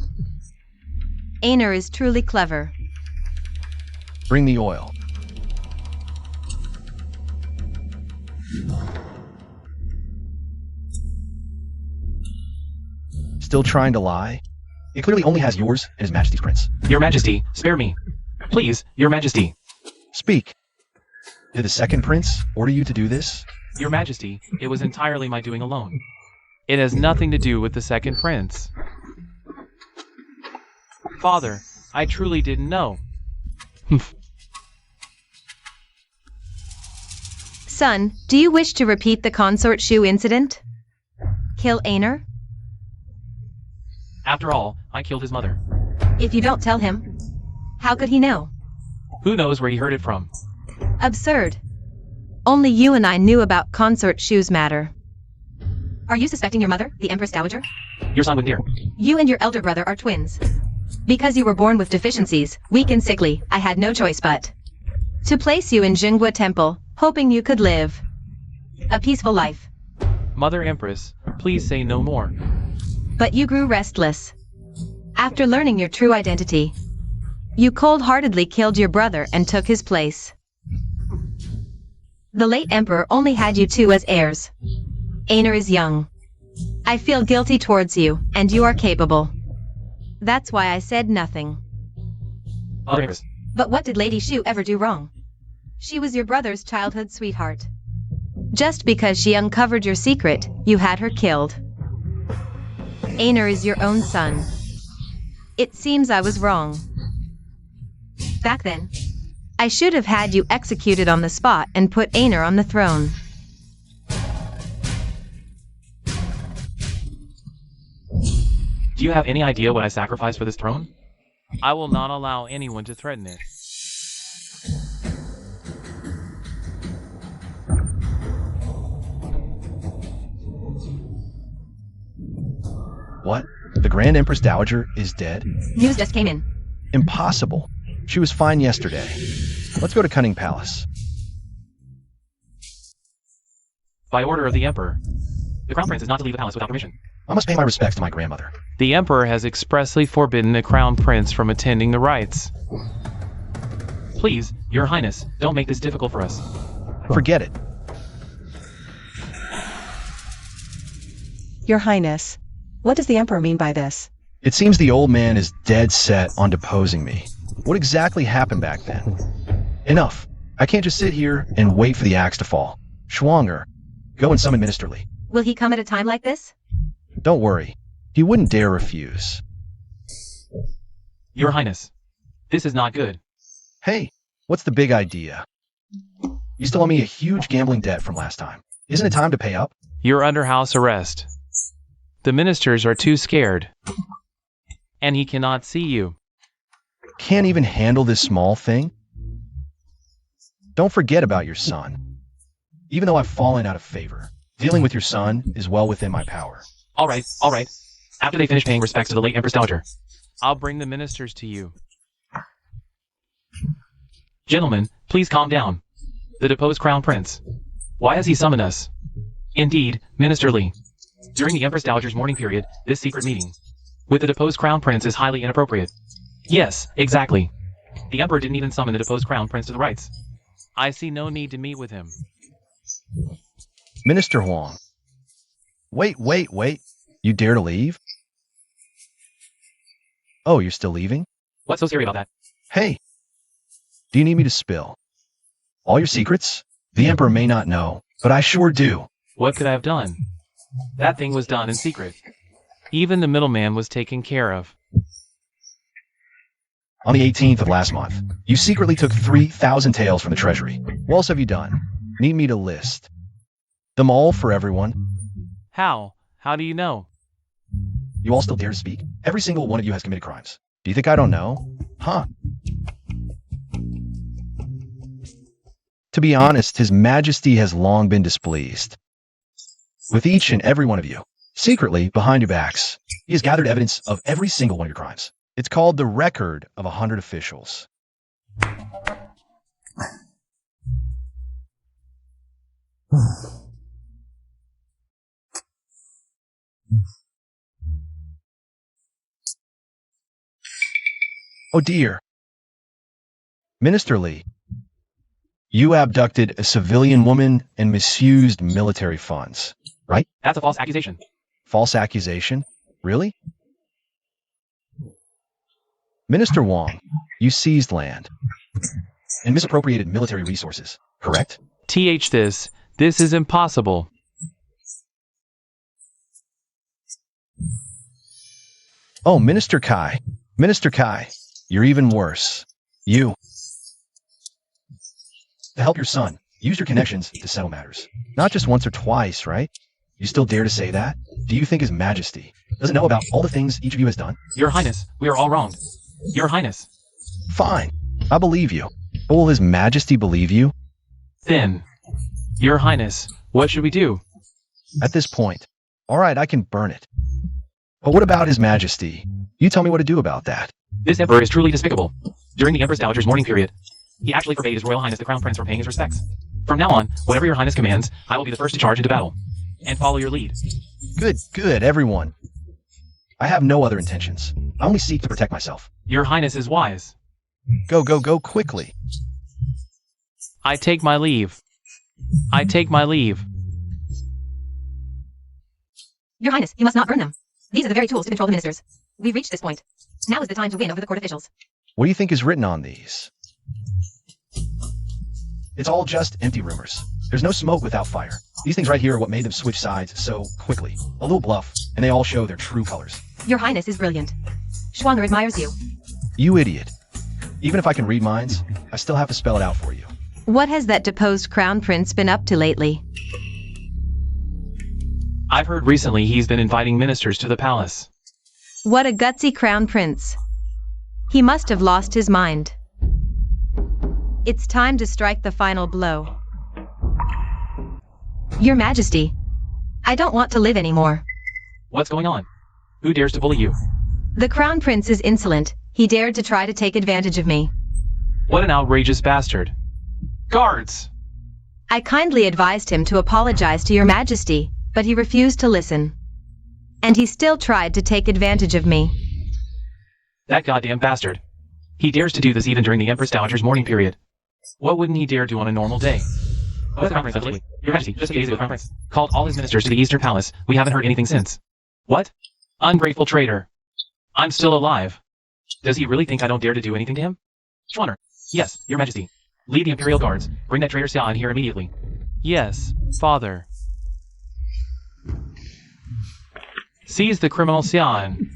Aner is truly clever. Bring the oil. Still trying to lie? It clearly only has yours and His Majesty's prints. Your Majesty, spare me. Please, Your Majesty. Speak. Did the second prince order you to do this? Your Majesty, it was entirely my doing alone. It has nothing to do with the second prince. Father, I truly didn't know. Son, do you wish to repeat the consort shoe incident? Kill Aner? After all, I killed his mother. If you don't tell him, how could he know? Who knows where he heard it from? Absurd. Only you and I knew about consort shoes matter. Are you suspecting your mother, the Empress Dowager? Your son wouldn't dare. You and your elder brother are twins. Because you were born with deficiencies, weak and sickly, I had no choice but to place you in Jingwa Temple, hoping you could live. A peaceful life. Mother Empress, please say no more. But you grew restless. After learning your true identity, you cold-heartedly killed your brother and took his place. The late emperor only had you two as heirs. Aner is young. I feel guilty towards you, and you are capable. That's why I said nothing. Mother Empress, But what did Lady Shu ever do wrong? She was your brother's childhood sweetheart. Just because she uncovered your secret, you had her killed. Aner is your own son. It seems I was wrong. Back then, I should have had you executed on the spot and put Aner on the throne. do you have any idea what I sacrificed for this throne? I will not allow anyone to threaten it. What? The Grand Empress Dowager is dead? News just came in. Impossible. She was fine yesterday. Let's go to Cunning Palace. By order of the Emperor, the Crown Prince is not to leave the palace without permission. I must pay my respects to my grandmother. The Emperor has expressly forbidden the Crown Prince from attending the rites. Please, Your Highness, don't make this difficult for us. Forget it. Your Highness, what does the Emperor mean by this? It seems the old man is dead set on deposing me. What exactly happened back then? Enough. I can't just sit here and wait for the axe to fall. Schwanger, go and summon Minister Lee. Will he come at a time like this? Don't worry. He wouldn't dare refuse. Your Highness, this is not good. Hey, what's the big idea? You still owe me a huge gambling debt from last time. Isn't it time to pay up? You're under house arrest. The ministers are too scared. And he cannot see you. Can't even handle this small thing? Don't forget about your son. Even though I've fallen out of favor, dealing with your son is well within my power. All right. After they finish paying respects to the late Empress Dowager, I'll bring the ministers to you. Gentlemen, please calm down. The deposed Crown Prince. Why has he summoned us? Indeed, Minister Lee. During the Empress Dowager's mourning period, this secret meeting with the deposed Crown Prince is highly inappropriate. Yes, exactly. The Emperor didn't even summon the deposed Crown Prince to the rites. I see no need to meet with him. Minister Huang. Wait. You dare to leave? Oh, you're still leaving? What's so scary about that? Hey, do you need me to spill all your secrets? The Emperor may not know, but I sure do. What could I have done? That thing was done in secret. Even the middleman was taken care of. On the 18th of last month, you secretly took 3,000 taels from the treasury. What else have you done? Need me to list them all for everyone? How? How do you know? You all still dare to speak? Every single one of you has committed crimes. Do you think I don't know? Huh? To be honest, His Majesty has long been displeased with each and every one of you. Secretly, behind your backs, he has gathered evidence of every single one of your crimes. It's called the Record of 100 Officials. Oh dear. Minister Lee, you abducted a civilian woman and misused military funds, right? That's a false accusation. False accusation? Really? Minister Wong, you seized land and misappropriated military resources, correct? This is impossible. Oh, Minister Kai, you're even worse. You, to help your son, use your connections to settle matters. Not just once or twice, right? You still dare to say that? Do you think His Majesty doesn't know about all the things each of you has done? Your Highness, we are all wronged. Your Highness. Fine, I believe you. But will His Majesty believe you? Then, Your Highness, what should we do? At this point, all right, I can burn it. But what about His Majesty? You tell me what to do about that. This Emperor is truly despicable. During the Empress Dowager's mourning period, he actually forbade His Royal Highness the Crown Prince from paying his respects. From now on, whatever your highness commands, I will be the first to charge into battle. And follow your lead. Good, everyone. I have no other intentions. I only seek to protect myself. Your highness is wise. Go quickly. I take my leave. I take my leave. Your Highness, you must not burn them. These are the very tools to control the ministers. We've reached this point. Now is the time to win over the court officials. What do you think is written on these? It's all just empty rumors. There's no smoke without fire. These things right here are what made them switch sides so quickly. A little bluff, and they all show their true colors. Your Highness is brilliant. Schwanger admires you. You idiot. Even if I can read minds, I still have to spell it out for you. What has that deposed crown prince been up to lately? I've heard recently he's been inviting ministers to the palace. What a gutsy crown prince. He must have lost his mind. It's time to strike the final blow. Your Majesty, I don't want to live anymore. What's going on? Who dares to bully you? The crown prince is insolent. He dared to try to take advantage of me. What an outrageous bastard. Guards! I kindly advised him to apologize to your Majesty, but he refused to listen. And he still tried to take advantage of me. That goddamn bastard. He dares to do this even during the Empress Dowager's mourning period. What wouldn't he dare do on a normal day? Oh, the Crown Prince, absolutely. Your Majesty, just a few days ago, the Crown Prince called all his ministers to the Eastern Palace. We haven't heard anything since. What? Ungrateful traitor. I'm still alive. Does he really think I don't dare to do anything to him? Schwanner. Yes, Your Majesty. Lead the Imperial Guards. Bring that traitor Xia in here immediately. Yes, Father. Seize the criminal Xian.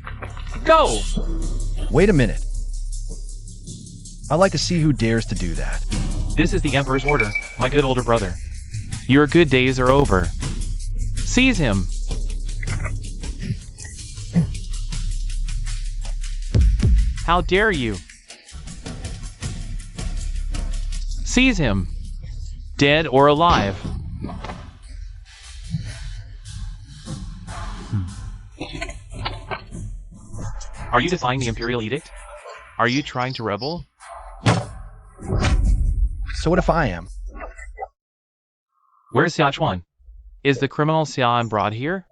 Go! Wait a minute. I'd like to see who dares to do that. This is the Emperor's order, my good older brother. Your good days are over. Seize him! How dare you? Seize him! Dead or alive. Are you defying the Imperial Edict? Are you trying to rebel? So what if I am? Where's Xia Chuan? Is the criminal Xia brought here?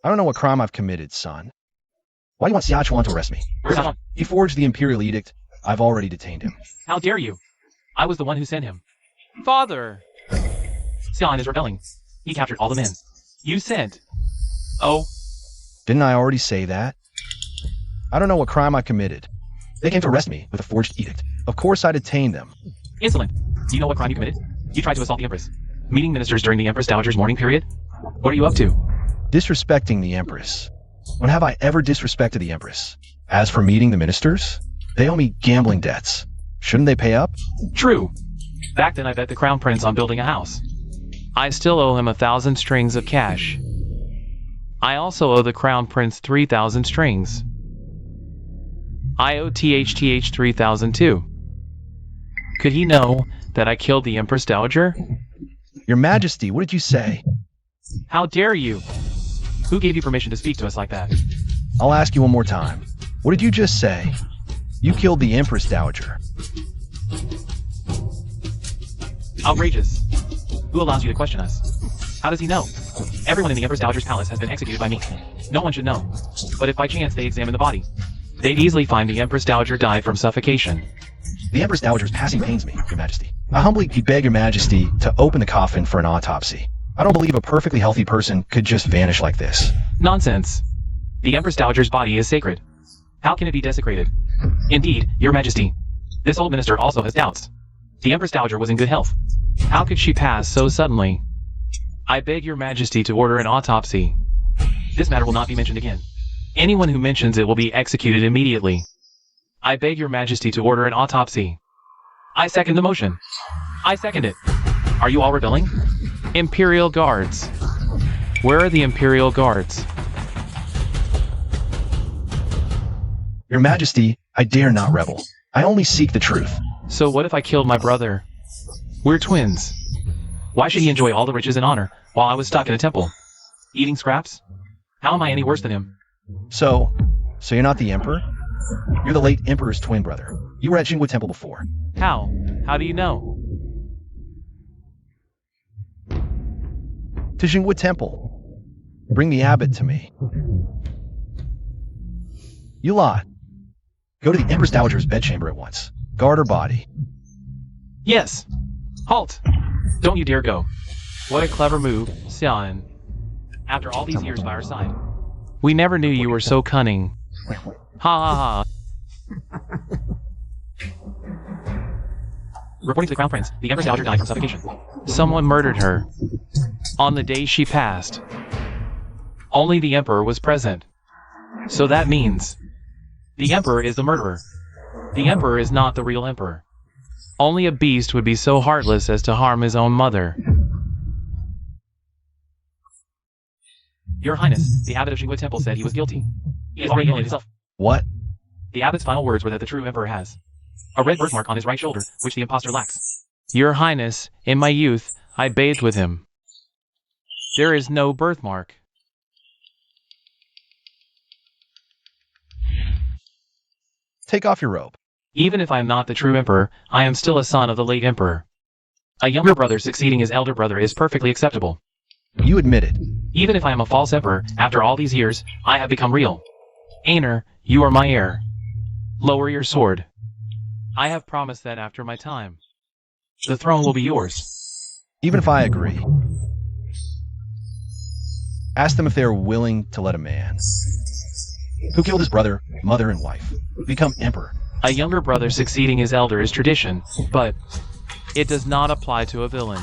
I don't know what crime I've committed, son. Why do you want Xia Chuan to arrest me? Where's Xia Chuan? He forged the Imperial Edict. I've already detained him. How dare you? I was the one who sent him. Father! Xian is rebelling. He captured all the men. You sent. Oh. Didn't I already say that? I don't know what crime I committed. They came to arrest me with a forged edict. Of course I detained them. Insolent. Do you know what crime you committed? You tried to assault the Empress. Meeting ministers during the Empress Dowager's mourning period? What are you up to? Disrespecting the Empress. When have I ever disrespected the Empress? As for meeting the ministers, they owe me gambling debts. Shouldn't they pay up? True. Back then I bet the Crown Prince on building a house. I still owe him 1,000 strings of cash. I also owe the Crown Prince 3,000 strings. I owe THTH 3,000 too. Could he know that I killed the Empress Dowager? Your Majesty, what did you say? How dare you? Who gave you permission to speak to us like that? I'll ask you one more time. What did you just say? You killed the Empress Dowager. Outrageous. Who allows you to question us? How does he know? Everyone in the Empress Dowager's palace has been executed by me. No one should know. But if by chance they examine the body, they'd easily find the Empress Dowager died from suffocation. The Empress Dowager's passing pains me, Your Majesty. I humbly beg Your Majesty to open the coffin for an autopsy. I don't believe a perfectly healthy person could just vanish like this. Nonsense. The Empress Dowager's body is sacred. How can it be desecrated? Indeed, Your Majesty. This old minister also has doubts. The Empress Dowager was in good health. How could she pass so suddenly? I beg Your Majesty to order an autopsy. This matter will not be mentioned again. Anyone who mentions it will be executed immediately. I beg Your Majesty to order an autopsy. I second the motion. I second it. Are you all rebelling? Imperial Guards. Where are the Imperial Guards? Your Majesty, I dare not rebel. I only seek the truth. So what if I killed my brother? We're twins. Why should he enjoy all the riches and honor while I was stuck in a temple? Eating scraps? How am I any worse than him? So you're not the Emperor? You're the late Emperor's twin brother. You were at Jingwu Temple before. How? How do you know? To Jingwu Temple. Bring the abbot to me. You lot. Go to the Empress Dowager's bedchamber at once. Guard her body. Yes. Halt! Don't you dare go. What a clever move, Xian. After all these years by our side. We never knew you were so cunning. Ha ha ha. Reporting to the Crown Prince, the Empress Dowager died from suffocation. Someone murdered her. On the day she passed. Only the Emperor was present. So that means the Emperor is the murderer. The Emperor is not the real Emperor. Only a beast would be so heartless as to harm his own mother. Your Highness, the Abbot of Jingwu Temple said he was guilty. He has already humiliated himself. What? The Abbot's final words were that the true Emperor has a red birthmark on his right shoulder, which the impostor lacks. Your Highness, in my youth, I bathed with him. There is no birthmark. Take off your robe. Even if I am not the true Emperor, I am still a son of the late Emperor. A younger brother succeeding his elder brother is perfectly acceptable. You admit it. Even if I am a false Emperor, after all these years, I have become real. Aner, you are my heir. Lower your sword. I have promised that after my time, the throne will be yours. Even if I agree. Ask them if they are willing to let a man who killed his brother, mother, and wife become emperor. A younger brother succeeding his elder is tradition, but it does not apply to a villain.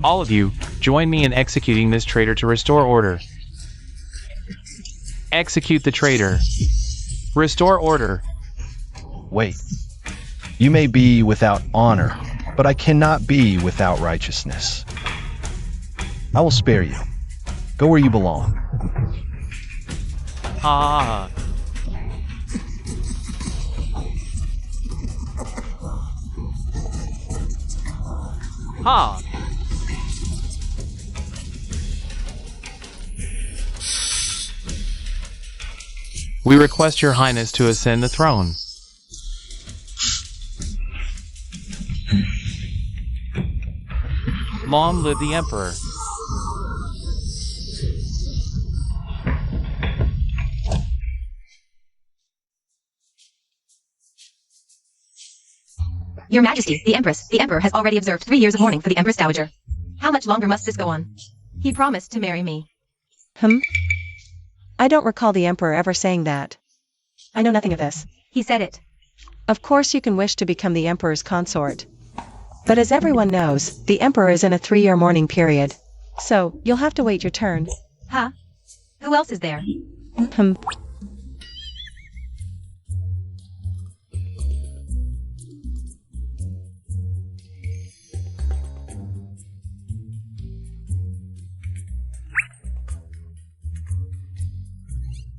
All of you, join me in executing this traitor to restore order. Execute the traitor. Restore order. Wait. You may be without honor, but I cannot be without righteousness. I will spare you. Go where you belong. Ha. Ha. We request your highness to ascend the throne. Long live the emperor. Your Majesty, the Emperor has already observed 3 years of mourning for the Empress Dowager. How much longer must this go on? He promised to marry me. I don't recall the Emperor ever saying that. I know nothing of this. He said it. Of course you can wish to become the Emperor's consort. But as everyone knows, the Emperor is in a 3-year mourning period. So, you'll have to wait your turn. Huh? Who else is there?